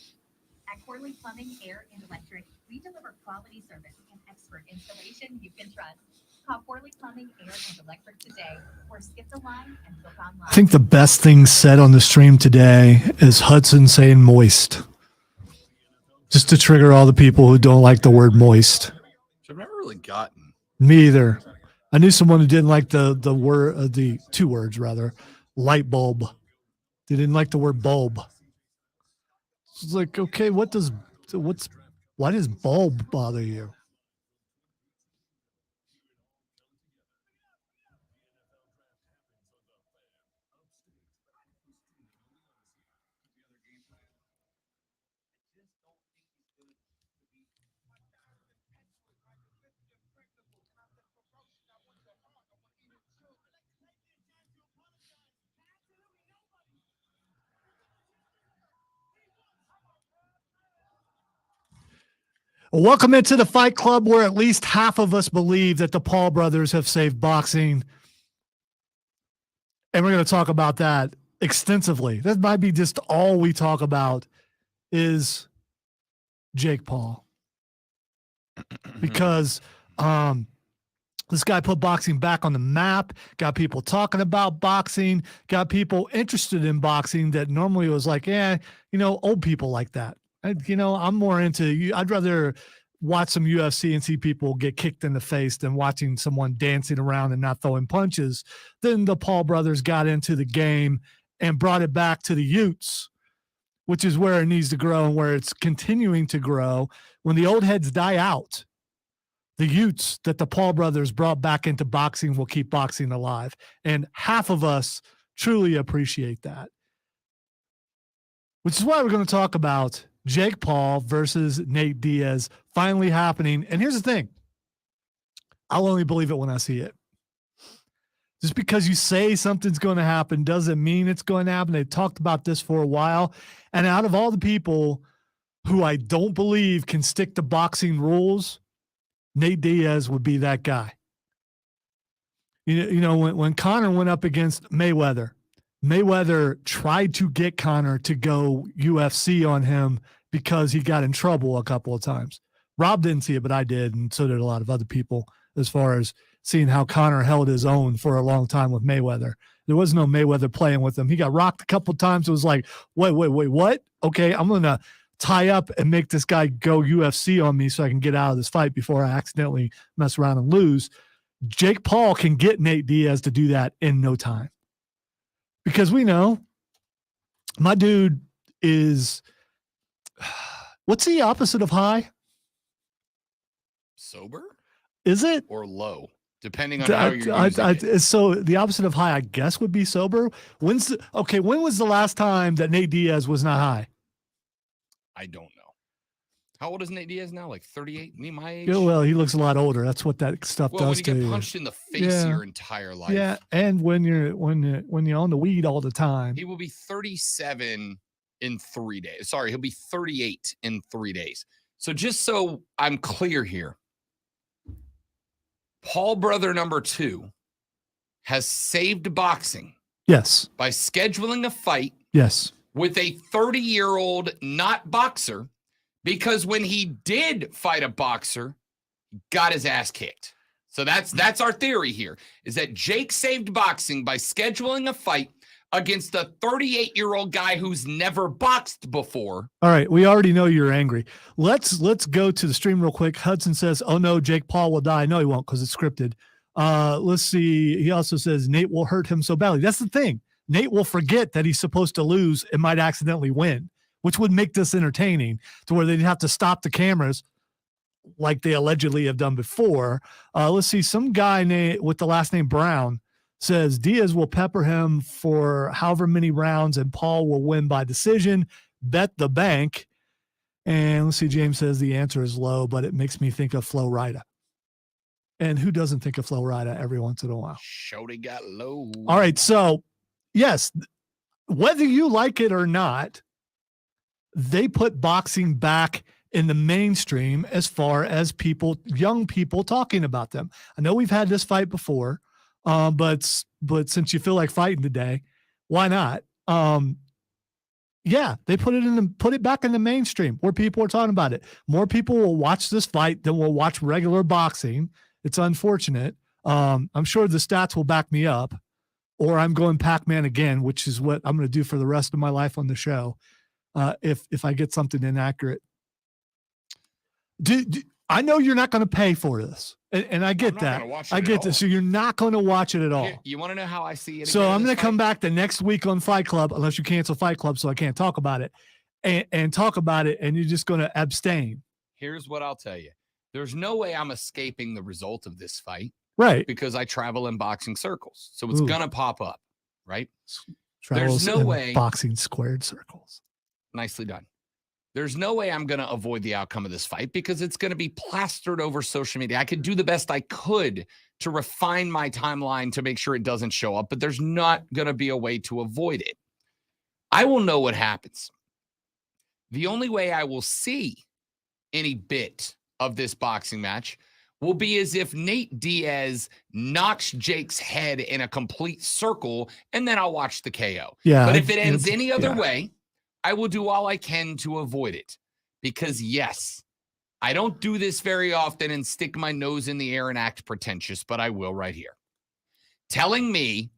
At Corley Plumbing, Air and Electric, we deliver quality service and expert installation you can trust. Call Corley Plumbing, Air and Electric today or skip the line and book online. I think the best thing said on the stream today is Hudson saying moist. Just to trigger all the people who don't like the word moist. Which I've never really gotten. Me either. I knew someone who didn't like the word, the two words rather, light bulb. They didn't like the word bulb. It's like, okay, why does bulb bother you? Welcome into the Fight Club, where at least half of us believe that the Paul brothers have saved boxing. And we're going to talk about that extensively. That might be just all we talk about is Jake Paul. Because this guy put boxing back on the map, got people talking about boxing, got people interested in boxing that normally was like, old people like that. I'm more into, I'd rather watch some UFC and see people get kicked in the face than watching someone dancing around and not throwing punches. Then the Paul brothers got into the game and brought it back to the Utes, which is where it needs to grow and where it's continuing to grow. When the old heads die out, the Utes that the Paul brothers brought back into boxing will keep boxing alive. And half of us truly appreciate that. Which is why we're going to talk about Jake Paul versus Nate Diaz finally happening. And here's the thing. I'll only believe it when I see it. Just because you say something's going to happen doesn't mean it's going to happen. They talked about this for a while. And out of all the people who I don't believe can stick to boxing rules, Nate Diaz would be that guy. When Conor went up against Mayweather tried to get Conor to go UFC on him because he got in trouble a couple of times. Rob didn't see it, but I did, and so did a lot of other people, as far as seeing how Conor held his own for a long time with Mayweather. There was no Mayweather playing with him. He got rocked a couple of times. It was like, wait, what? Okay, I'm going to tie up and make this guy go UFC on me so I can get out of this fight before I accidentally mess around and lose. Jake Paul can get Nate Diaz to do that in no time. Because we know my dude is, what's the opposite of high? Sober? Is it? Or low, depending on how you're using it. So the opposite of high, I guess, would be sober. When was the last time that Nate Diaz was not high? I don't know. How old is Nate Diaz now? Like 38? Me, my age? Yeah, well, he looks a lot older. That's what that stuff does to you. When you get punched in the face your entire life. Yeah, and when you're on the weed all the time. He will be 37 in 3 days. Sorry, he'll be 38 in 3 days. So just so I'm clear here, Paul brother number 2 has saved boxing. Yes. By scheduling a fight. Yes. With a 30-year-old not boxer, because when he did fight a boxer, he got his ass kicked. So that's our theory here, is that Jake saved boxing by scheduling a fight against a 38-year-old guy who's never boxed before. All right, we already know you're angry. Let's go to the stream real quick. Hudson says, "Oh no, Jake Paul will die." No, he won't, because it's scripted. Let's see. He also says Nate will hurt him so badly. That's the thing. Nate will forget that he's supposed to lose and might accidentally win, which would make this entertaining to where they'd have to stop the cameras like they allegedly have done before. Let's see. Some guy with the last name Brown says Diaz will pepper him for however many rounds and Paul will win by decision. Bet the bank. And let's see. James says the answer is low, but it makes me think of Flo Rida. And who doesn't think of Flo Rida every once in a while? Shorty got low. All right. So, yes, whether you like it or not, they put boxing back in the mainstream as far as young people talking about them. I know we've had this fight before, but since you feel like fighting today, why not? Yeah, they put it back in the mainstream where people are talking about it. More people will watch this fight than will watch regular boxing. It's unfortunate. I'm sure the stats will back me up, or I'm going Pac-Man again, which is what I'm going to do for the rest of my life on the show. If I get something inaccurate. I know you're not going to pay for this, and I get that. I get this. So you're not going to watch it at all. You want to know how I see it? So I'm going to come back the next week on Fight Club, unless you cancel Fight Club, so I can't talk about it, and talk about it, and you're just going to abstain. Here's what I'll tell you. There's no way I'm escaping the result of this fight. Right. Because I travel in boxing circles. So it's going to pop up, right? Travels There's no in way. Boxing squared circles. Nicely done. There's no way I'm going to avoid the outcome of this fight because it's going to be plastered over social media. I could do the best I could to refine my timeline to make sure it doesn't show up, but there's not going to be a way to avoid it. I will know what happens. The only way I will see any bit of this boxing match will be as if Nate Diaz knocks Jake's head in a complete circle, and then I'll watch the KO. Yeah, but if it ends any other way, I will do all I can to avoid it. Because, yes, I don't do this very often and stick my nose in the air and act pretentious, but I will right here. Telling me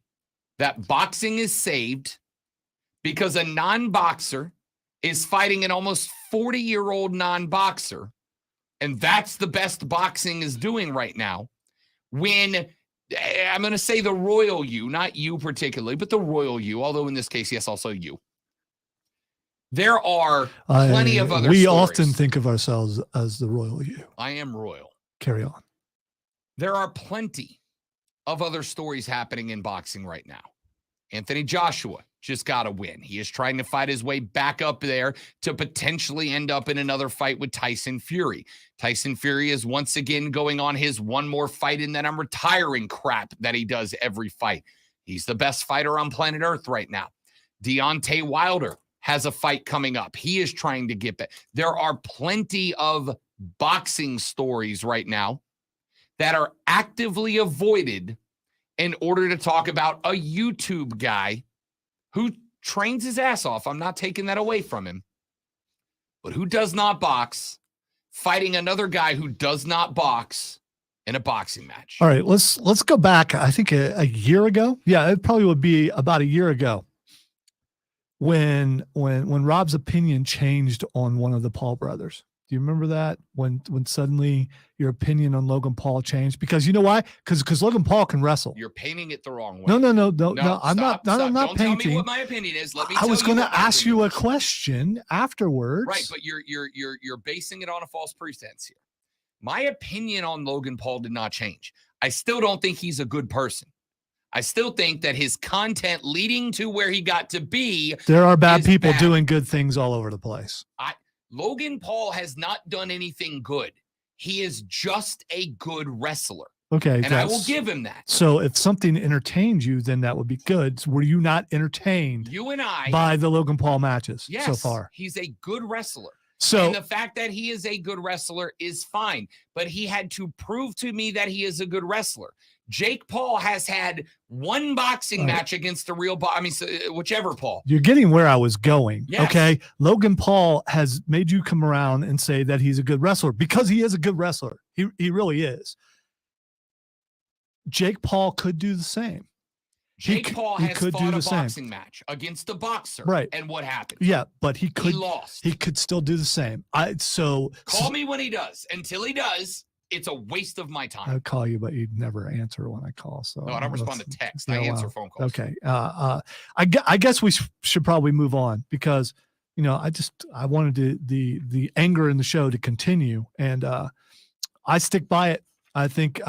that boxing is saved because a non-boxer is fighting an almost 40-year-old non-boxer, and that's the best boxing is doing right now, when I'm going to say the royal you, not you particularly, but the royal you, although in this case, yes, also you. There are plenty of other We stories. often think of ourselves as the royal you. I am royal. Carry on. There are plenty of other stories happening in boxing right now. Anthony Joshua just got a win. He is trying to fight his way back up there to potentially end up in another fight with Tyson Fury. Tyson Fury is once again going on his one more fight and then I'm retiring crap that he does every fight. He's the best fighter on planet Earth right now. Deontay Wilder has a fight coming up. He is trying to get back. There are plenty of boxing stories right now that are actively avoided in order to talk about a YouTube guy who trains his ass off. I'm not taking that away from him, but who does not box, fighting another guy who does not box in a boxing match. All right, let's go back. I think a year ago. Yeah, it probably would be about a year ago when Rob's opinion changed on one of the Paul brothers. Do you remember that? When suddenly your opinion on Logan Paul changed? Because you know why? Because Logan Paul can wrestle. You're painting it the wrong way. No. I'm stop. not Don't painting. tell me what my opinion is. Let me. I was going to ask you a question afterwards. Right, but you're basing it on a false pretense here. My opinion on Logan Paul did not change. I still don't think he's a good person. I still think that his content leading to where he got to be. There are bad people doing good things all over the place. Logan Paul has not done anything good. He is just a good wrestler. Okay. And I will give him that. So if something entertained you, then that would be good. So were you not entertained You and I by the Logan Paul matches yes, so far? He's a good wrestler. So and the fact that he is a good wrestler is fine, but he had to prove to me that he is a good wrestler. Jake Paul has had one boxing match against a real whichever Paul. You're getting where I was going. Yes. Okay. Logan Paul has made you come around and say that he's a good wrestler because he is a good wrestler. He really is. Jake Paul could do the same. Jake Paul has could fought do the a same. boxing match against a boxer. Right. And what happened? Yeah, but he could lost. He could still do the same. Call me when he does. Until he does, it's a waste of my time. I'll call you, but you'd never answer when I call. So No, I don't respond to text. I Yeah, answer wow. phone calls. Okay. I guess we should probably move on because I wanted the anger in the show to continue, and I stick by it. I think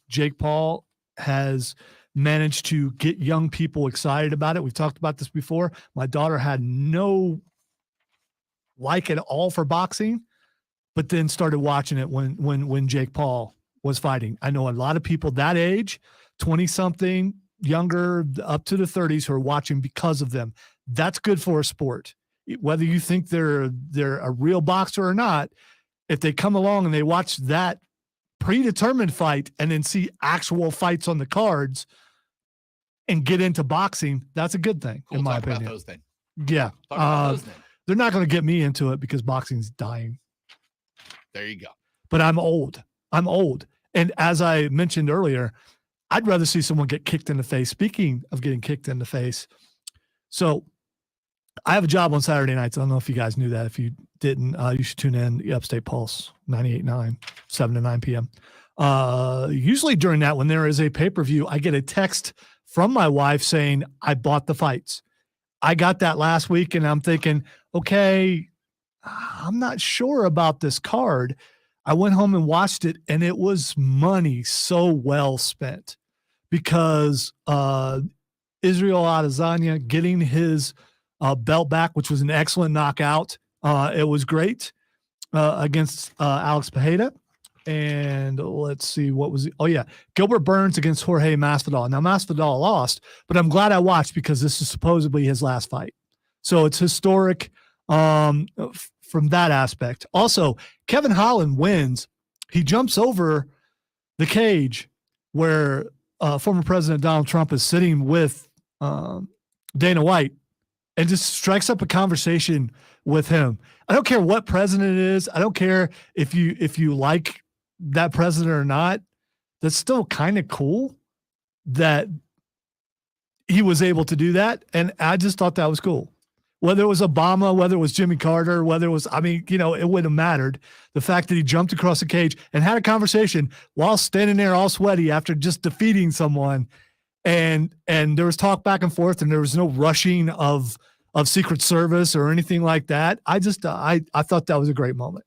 Jake Paul has managed to get young people excited about it. We've talked about this before. My daughter had no like at all for boxing, but then started watching it when Jake Paul was fighting. I know a lot of people that age, 20-something, younger, up to the 30s, who are watching because of them. That's good for a sport. Whether you think they're a real boxer or not, if they come along and they watch that predetermined fight and then see actual fights on the cards and get into boxing, that's a good thing, in my opinion. About those then. Yeah. Talk about those then. They're not going to get me into it because boxing's dying. There you go. But I'm old. And as I mentioned earlier, I'd rather see someone get kicked in the face. Speaking of getting kicked in the face, so I have a job on Saturday nights. I don't know if you guys knew that. If you didn't, you should tune in the Upstate Pulse, 98.9, 7 to 9 p.m. Usually during that, when there is a pay-per-view, I get a text from my wife saying, I bought the fights. I got that last week, and I'm thinking, okay, I'm not sure about this card. I went home and watched it, and it was money so well spent because Israel Adesanya getting his belt back, which was an excellent knockout. It was great against Alex Pereira. And let's see, what was it? Oh, yeah. Gilbert Burns against Jorge Masvidal. Now, Masvidal lost, but I'm glad I watched because this is supposedly his last fight. So it's historic from that aspect. Also, Kevin Holland wins. He jumps over the cage where former President Donald Trump is sitting with Dana White and just strikes up a conversation with him. I don't care what president it is. I don't care if you like that president or not. That's still kind of cool that he was able to do that. And I just thought that was cool. Whether it was Obama, whether it was Jimmy Carter, whether it was, it wouldn't have mattered. The fact that he jumped across the cage and had a conversation while standing there all sweaty after just defeating someone. And there was talk back and forth, and there was no rushing of Secret Service or anything like that. I thought that was a great moment.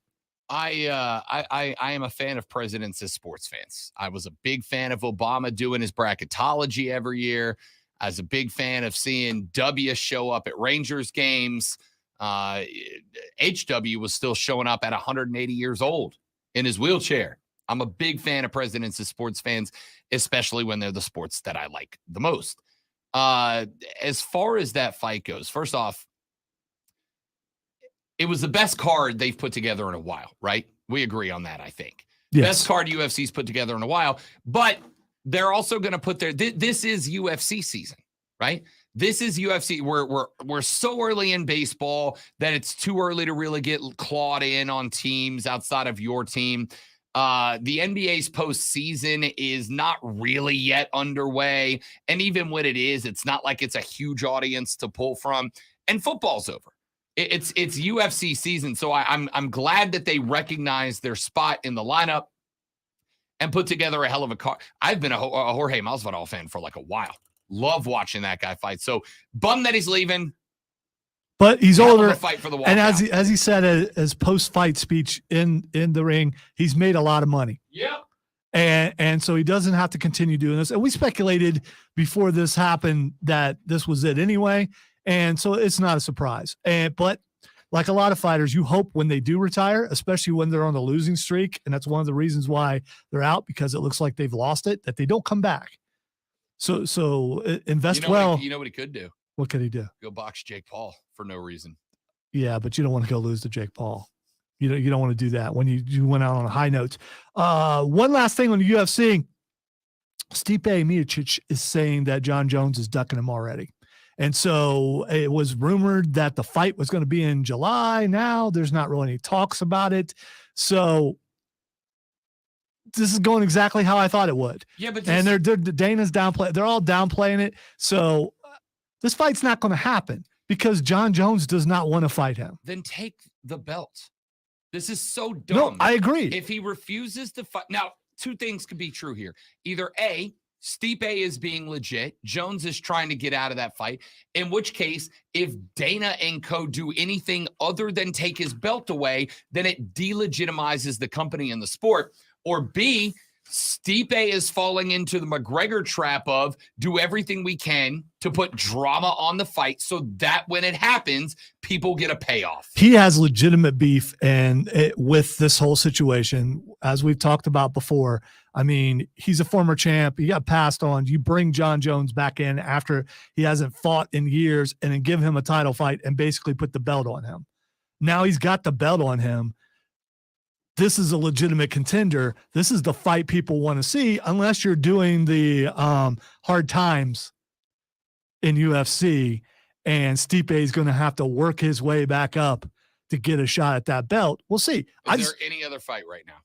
I am a fan of presidents as sports fans. I was a big fan of Obama doing his bracketology every year. I was a big fan of seeing W show up at Rangers games. HW was still showing up at 180 years old in his wheelchair. I'm a big fan of presidents as sports fans, especially when they're the sports that I like the most. As far as that fight goes, first off, it was the best card they've put together in a while, right? We agree on that, I think. Yes. Best card UFC's put together in a while, but they're also going to put this is UFC season, right? This is UFC. We're so early in baseball that it's too early to really get clawed in on teams outside of your team. The NBA's postseason is not really yet underway. And even when it is, it's not like it's a huge audience to pull from. And football's over. It's UFC season. So I'm glad that they recognize their spot in the lineup and put together a hell of a card. I've been a Jorge Masvidal fan for like a while. Love watching that guy fight. So bummed that he's leaving. But he's older, fight for the and as he said, as post-fight speech in the ring, he's made a lot of money. Yeah, and so he doesn't have to continue doing this. And we speculated before this happened that this was it anyway, and so it's not a surprise. But like a lot of fighters, you hope when they do retire, especially when they're on the losing streak, and that's one of the reasons why they're out, because it looks like they've lost it, that they don't come back. So invest well. You know what he could do? What could he do? Go box Jake Paul for no reason. Yeah, but you don't want to go lose to Jake Paul. You don't want to do that when you went out on a high note. One last thing on the UFC. Stipe Miocic is saying that John Jones is ducking him already. And so it was rumored that the fight was going to be in July. Now there's not really any talks about it. So this is going exactly how I thought it would. Yeah, but and Dana's downplaying. They're all downplaying it. So this fight's not going to happen because John Jones does not want to fight him. Then take the belt. This is so dumb. No, I agree. If he refuses to fight, now two things could be true here. Either A, Stipe is being legit. Jones is trying to get out of that fight. In which case, if Dana and co do anything other than take his belt away, then it delegitimizes the company and the sport. Or B, Stipe is falling into the McGregor trap of do everything we can to put drama on the fight so that when it happens, people get a payoff. He has legitimate beef with this whole situation, as we've talked about before. I mean, he's a former champ. He got passed on. You bring John Jones back in after he hasn't fought in years and then give him a title fight and basically put the belt on him. Now he's got the belt on him. This is a legitimate contender. This is the fight people want to see, unless you're doing the hard times in UFC. and Stipe is going to have to work his way back up to get a shot at that belt. We'll see. Is there any other fight right now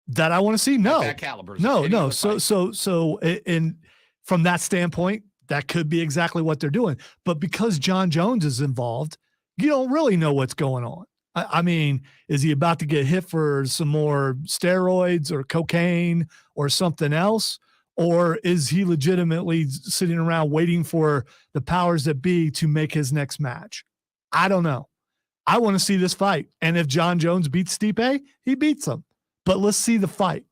that I want to see? No, that caliber? no. So, in from that standpoint, that could be exactly what they're doing. But because John Jones is involved, you don't really know what's going on. I mean, is he about to get hit for some more steroids or cocaine or something else? Or is he legitimately sitting around waiting for the powers that be to make his next match? I don't know. I want to see this fight. And if John Jones beats Stipe, he beats him. But let's see the fight.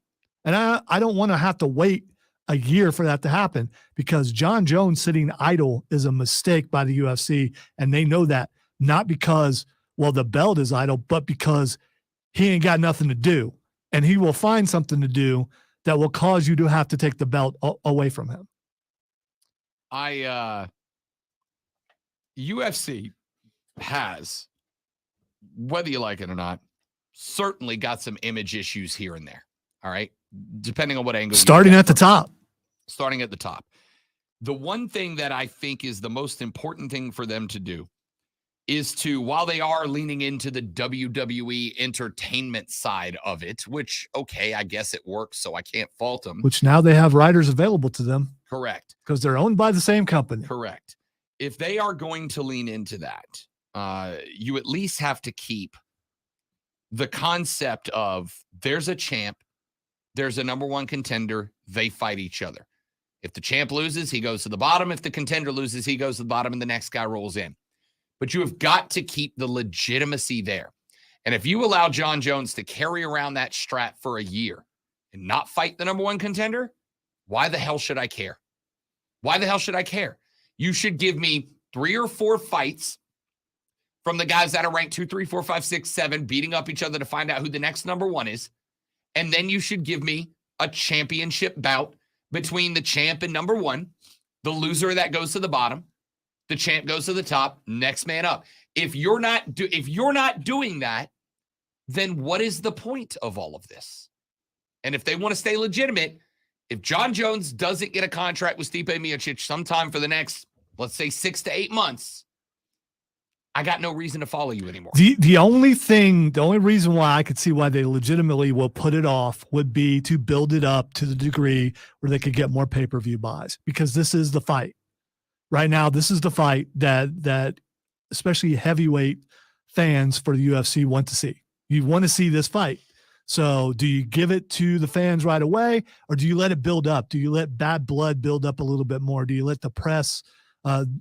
And I don't want to have to wait a year for that to happen, because John Jones sitting idle is a mistake by the UFC. And they know that, not because, well, the belt is idle, but because he ain't got nothing to do. And he will find something to do that will cause you to have to take the belt away from him. UFC has, whether you like it or not, certainly got some image issues here and there. All right. Depending on what angle. Starting at the top. Starting at the top. The one thing that I think is the most important thing for them to do is to, while they are leaning into the WWE entertainment side of it, which, okay, I guess it works, so I can't fault them. Which now they have writers available to them. Correct. Because they're owned by the same company. Correct. If they are going to lean into that, you at least have to keep the concept of there's a champ, there's a number one contender, they fight each other. If the champ loses, he goes to the bottom. If the contender loses, he goes to the bottom, and the next guy rolls in. But you have got to keep the legitimacy there. And if you allow John Jones to carry around that strap for a year and not fight the number one contender, why the hell should I care? Why the hell should I care? You should give me 3 or 4 fights from the guys that are ranked 2, 3, 4, 5, 6, 7, beating up each other to find out who the next number one is. And then you should give me a championship bout between the champ and number one, the loser that goes to the bottom, the champ goes to the top, next man up. If you're not doing that, then what is the point of all of this? And if they want to stay legitimate, if John Jones doesn't get a contract with Stipe Miocic sometime for the next, let's say, 6 to 8 months, I got no reason to follow you anymore. The only reason why I could see why they legitimately will put it off would be to build it up to the degree where they could get more pay-per-view buys, because this is the fight. Right now, this is the fight that especially heavyweight fans for the UFC want to see. You want to see this fight. So do you give it to the fans right away, or do you let it build up? Do you let bad blood build up a little bit more? Do you let the press,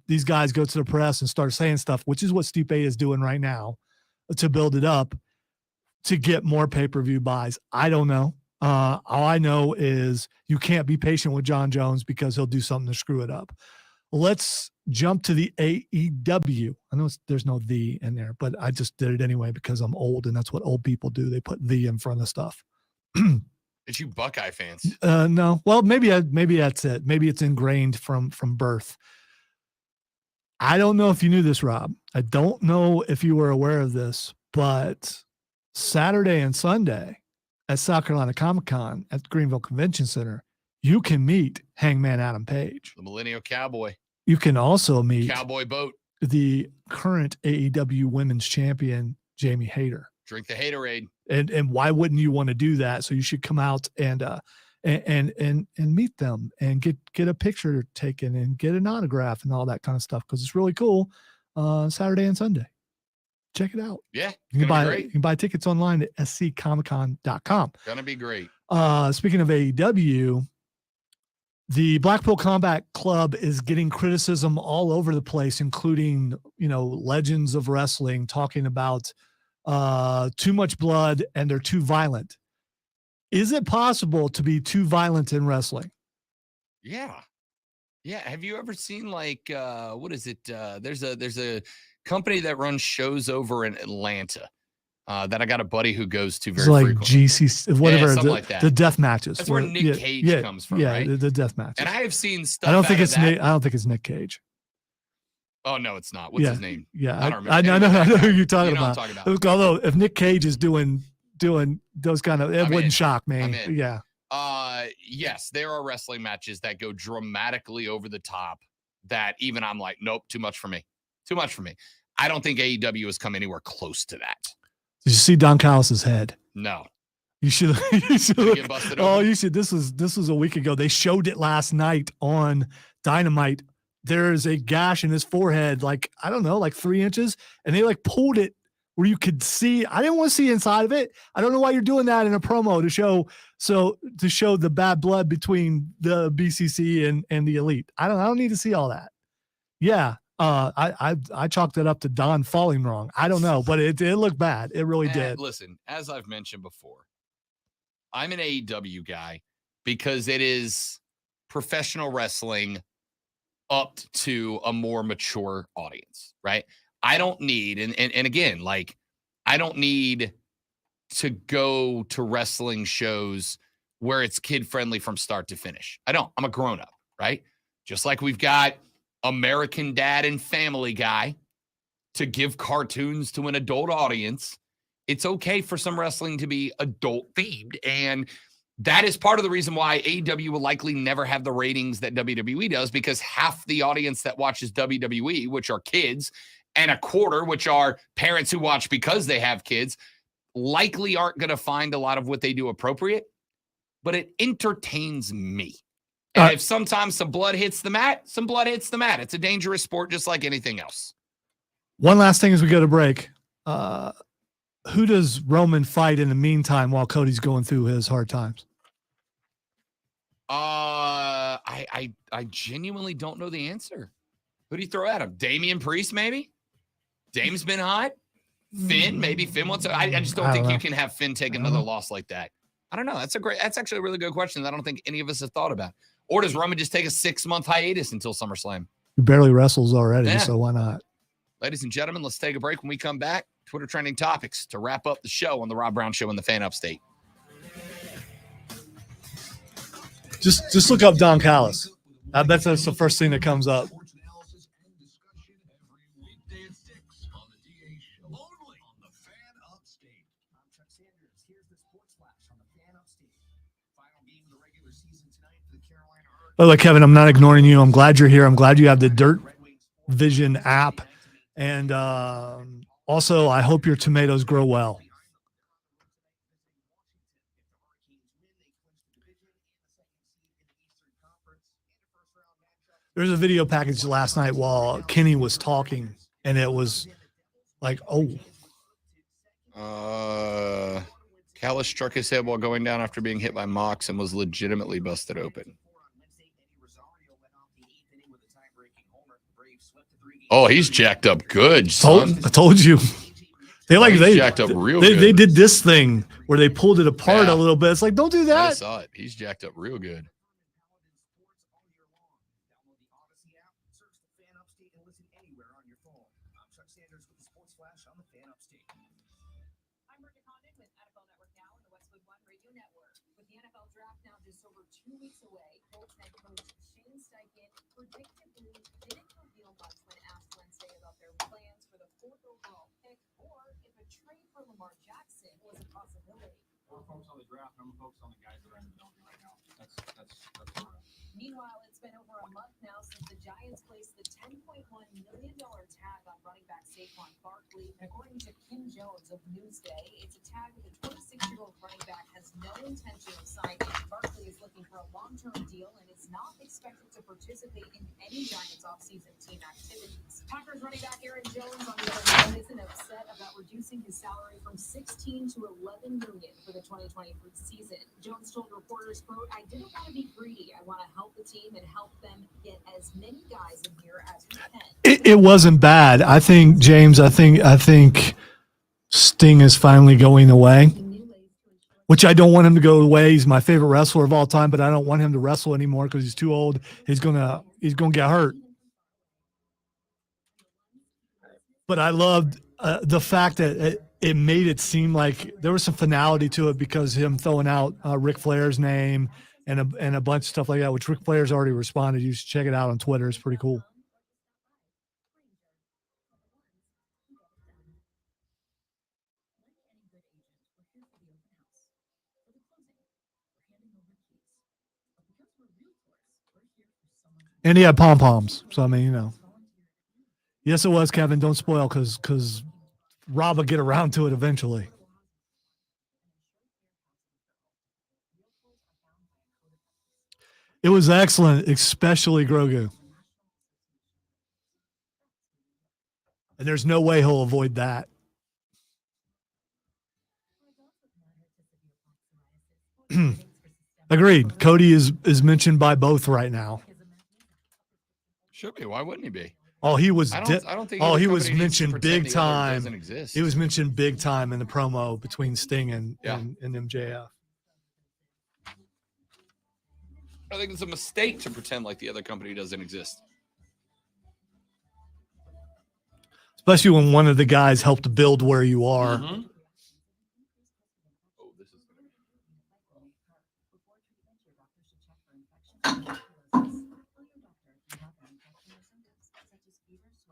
these guys go to the press and start saying stuff, which is what Stipe is doing right now, to build it up to get more pay-per-view buys? I don't know. All I know is you can't be patient with John Jones because he'll do something to screw it up. Let's jump to the AEW. I know there's no "the" in there, but I just did it anyway because I'm old, and that's what old people do. They put "the" in front of stuff. It's you Buckeye fans. No. Well, maybe that's it. Maybe it's ingrained from birth. I don't know if you knew this, Rob. I don't know if you were aware of this, but Saturday and Sunday at South Carolina Comic-Con at the Greenville Convention Center, you can meet Hangman Adam Page. The Millennial Cowboy. You can also meet Cowboy Boat. The current AEW Women's Champion, Jamie Hayter. Drink the Haterade. And why wouldn't you want to do that? So you should come out and meet them and get a picture taken and get an autograph and all that kind of stuff, because it's really cool. Saturday and Sunday. Check it out. Yeah. You can buy tickets online at sccomiccon.com. Gonna be great. Speaking of AEW, the Blackpool Combat Club is getting criticism all over the place, including, legends of wrestling talking about too much blood and they're too violent. Is it possible to be too violent in wrestling? Yeah. Have you ever seen what is it? There's a company that runs shows over in Atlanta that I got a buddy who goes to very frequently. GC, whatever, like that. The death matches. That's where Nick Cage comes from, right? The death matches. And I have seen stuff. I don't think it's Nick Cage. Oh no, it's not. What's his name? Yeah, I don't remember. I know who you're talking You know about. what I'm talking about. Although if Nick Cage is doing those kind of, it wouldn't shock me. I'm in. Yeah. Yes, there are wrestling matches that go dramatically over the top that even I'm like, nope, too much for me. Too much for me. I don't think AEW has come anywhere close to that. Did you see Don Callis' head? No. You should. You should Did it get busted oh, open? you should. This was a week ago. They showed it last night on Dynamite. There is a gash in his forehead, like I don't know, like 3 inches, and they like pulled it where you could see. I didn't want to see inside of it. I don't know why you're doing that in a promo to show the bad blood between the BCC and the Elite. I don't need to see all that. Yeah. I chalked it up to Don falling wrong. I don't know, but it looked bad. It really did. Listen, as I've mentioned before, I'm an AEW guy because it is professional wrestling up to a more mature audience, right? I don't need, and again, like, I don't need to go to wrestling shows where it's kid-friendly from start to finish. I don't. I'm a grown-up, right? Just like we've got American Dad and Family Guy to give cartoons to an adult audience. It's okay for some wrestling to be adult themed. And that is part of the reason why AEW will likely never have the ratings that WWE does, because half the audience that watches WWE, which are kids, and a quarter, which are parents who watch because they have kids, likely aren't going to find a lot of what they do appropriate, but it entertains me. And if sometimes some blood hits the mat, some blood hits the mat. It's a dangerous sport just like anything else. One last thing as we go to break. Who does Roman fight in the meantime while Cody's going through his hard times? I genuinely don't know the answer. Who do you throw at him? Damian Priest, maybe? Dame's been hot. Finn, maybe Finn wants to. I just don't think you can have Finn take another loss like that. I don't know. That's actually a really good question that I don't think any of us have thought about. Or does Roman just take a 6-month hiatus until SummerSlam? He barely wrestles already, so why not? Ladies and gentlemen, let's take a break. When we come back, Twitter trending topics to wrap up the show on the Rob Brown Show in the Fan Upstate. Just look up Don Callis. I bet that's the first thing that comes up. By the way, Kevin, I'm not ignoring you. I'm glad you're here. I'm glad you have the Dirt Vision app. And also, I hope your tomatoes grow well. There was a video package last night while Kenny was talking, and it was like, oh. Callis struck his head while going down after being hit by Mox and was legitimately busted open. Oh, he's jacked up good, son. I told you. They jacked up real good. good. They did this thing where they pulled it apart a little bit. It's like, don't do that. I saw it. He's jacked up real good. Meanwhile, it's been over a month now since the Giants placed the $10.1 million tag on running back Saquon Barkley. And according to Kim Jones of Newsday, it's a tag that the 26-year-old running back has no intention of signing. Barkley is looking for a long-term deal and is not expected to participate in any Giants offseason team activities. Packers running back Aaron Jones, on the other hand, isn't upset about reducing his salary from $16 to $11 million for the 2023 season. Jones told reporters, quote, "I didn't want to be greedy. I want to help the team and help them get as many guys in here as we can." It wasn't bad. I think, James, I think Sting is finally going away, which I don't want him to go away. He's my favorite wrestler of all time, but I don't want him to wrestle anymore because he's too old. He's gonna get hurt. But I loved the fact that it made it seem like there was some finality to it because him throwing out Ric Flair's name and a bunch of stuff like that, which Ric Flair's already responded. You should check it out on Twitter. It's pretty cool. And he had pom poms. So I mean, you know. Yes, it was, Kevin. Don't spoil because Rob will get around to it eventually. It was excellent, especially Grogu. And there's no way he'll avoid that. Agreed. Cody is mentioned by both right now. Should be. Why wouldn't he be? Oh, he was. I don't think. Oh, either he was company needs to mentioned pretend big the other time. Doesn't exist. He was mentioned big time in the promo between Sting and MJF. I think it's a mistake to pretend like the other company doesn't exist. Especially when one of the guys helped build where you are. Mm-hmm.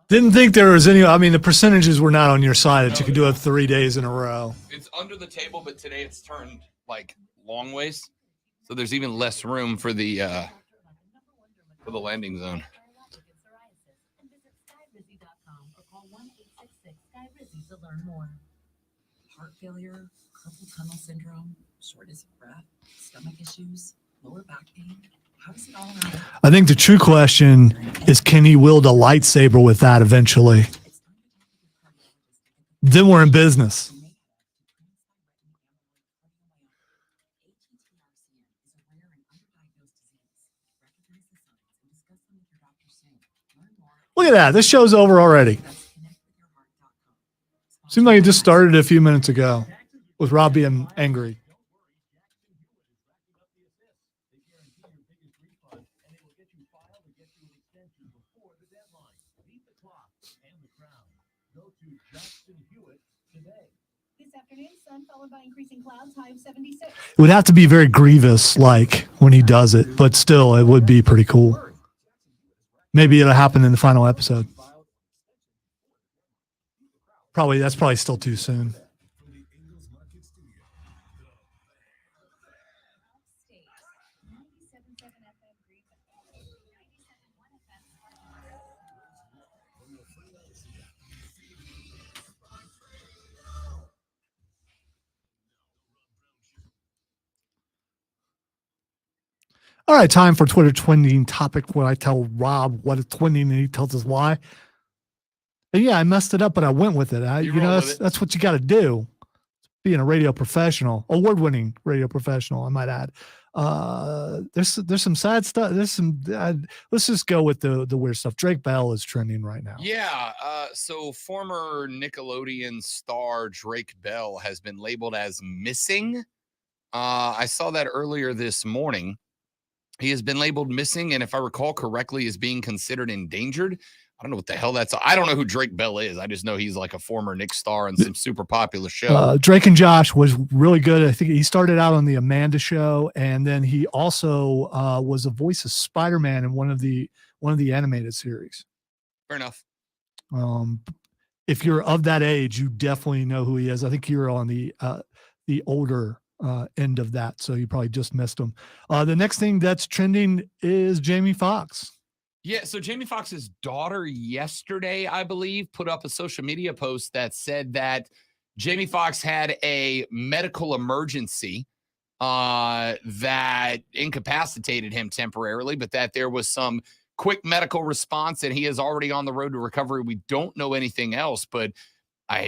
Didn't think there was any. I mean, the percentages were not on your side that you could do it 3 days in a row. It's under the table, but today it's turned like long ways, so there's even less room for the landing zone. Heart failure, carpal tunnel syndrome, shortness of breath, stomach issues, lower back pain. How does it all happen? I think the true question is, can he wield a lightsaber with that eventually? Then we're in business. Look at that. This show's over already. Seemed like it just started a few minutes ago with Rob being angry. It would have to be very grievous, like when he does it, but still, it would be pretty cool. Maybe it'll happen in the final episode. That's probably still too soon. All right, time for Twitter trending topic where I tell Rob what is trending and he tells us why. And yeah, I messed it up, but I went with it. That's what you got to do. Being a radio professional, award-winning radio professional, I might add. There's some sad stuff. Let's just go with the weird stuff. Drake Bell is trending right now. Yeah. So former Nickelodeon star Drake Bell has been labeled as missing. I saw that earlier this morning. He has been labeled missing, and if I recall correctly, is being considered endangered. I don't know what the hell that's. I don't know who Drake Bell is. I just know he's like a former Nick star on some super popular show. Drake and Josh was really good. I think he started out on the Amanda Show, and then he also was a voice of Spider-Man in one of the animated series. Fair enough. If you're of that age, you definitely know who he is. I think you're on the older end of that, so you probably just missed him. The next thing that's trending is Jamie Foxx. Yeah, so Jamie Foxx's daughter yesterday, I believe, put up a social media post that said that Jamie Foxx had a medical emergency that incapacitated him temporarily, but that there was some quick medical response and he is already on the road to recovery. We don't know anything else, but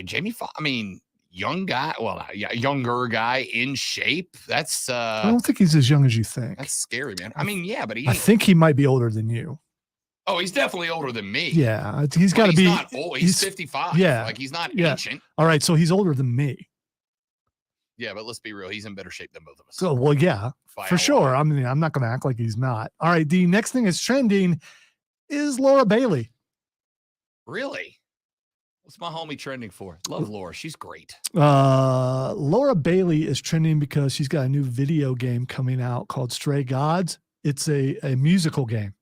Jamie Foxx, I mean, young guy, younger guy in shape. That's I don't think he's as young as you think. That's scary, man. I mean, yeah, but I think he might be older than you. Oh, he's definitely older than me. Yeah, he's got to be. Not old. He's 55. Yeah, like he's not ancient. All right, so he's older than me. Yeah, but let's be real. He's in better shape than both of us. So, well, yeah, for sure. I mean, I'm not going to act like he's not. All right, the next thing that's trending is Laura Bailey. Really? What's my homie trending for? Love Laura. She's great. Laura Bailey is trending because she's got a new video game coming out called Stray Gods. It's a musical game.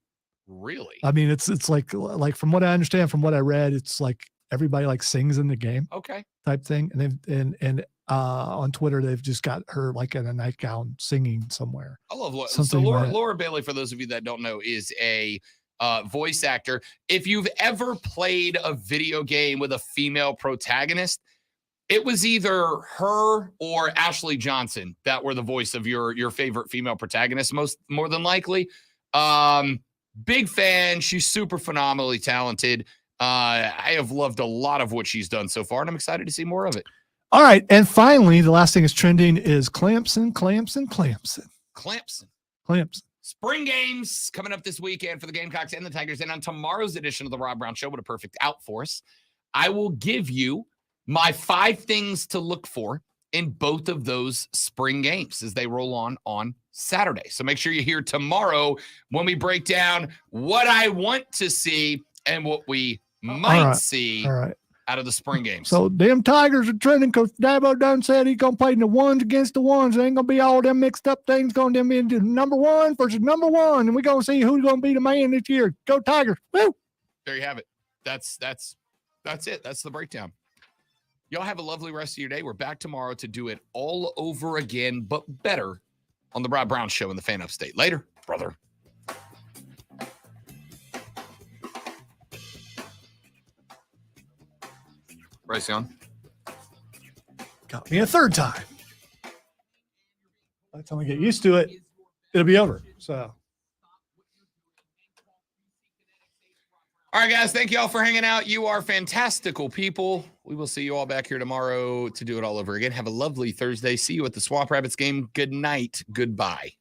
Really? I mean, it's like from what I understand, from what I read, it's like everybody like sings in the game. Okay. Type thing. And on Twitter, they've just got her like in a nightgown singing somewhere. I love Laura. So Laura Bailey, for those of you that don't know, is a voice actor. If you've ever played a video game with a female protagonist, it was either her or Ashley Johnson that were the voice of your favorite female protagonist, more than likely. Big fan. She's super phenomenally talented. I have loved a lot of what she's done so far, and I'm excited to see more of it. All right. And finally, the last thing is trending is Clamson. Spring games coming up this weekend for the Gamecocks and the Tigers. And on tomorrow's edition of the Rob Brown Show, what a perfect out for us, I will give you my 5 things to look for in both of those spring games as they roll on Saturday. So make sure you're here tomorrow when we break down what I want to see and what we might see out of the spring games. So them Tigers are trending because Dabo done said he's going to play in the ones against the ones. It ain't going to be all them mixed up things going to be into number 1 versus number 1. And we're going to see who's going to be the man this year. Go Tigers. Woo! There you have it. That's it. That's the breakdown. Y'all have a lovely rest of your day. We're back tomorrow to do it all over again, but better on the Rob Brown Show in the Fan Upstate. Later, brother. Bryce on. Got me a third time. By the time I get used to it, it'll be over. So. All right, guys. Thank you all for hanging out. You are fantastical people. We will see you all back here tomorrow to do it all over again. Have a lovely Thursday. See you at the Swamp Rabbits game. Good night. Goodbye.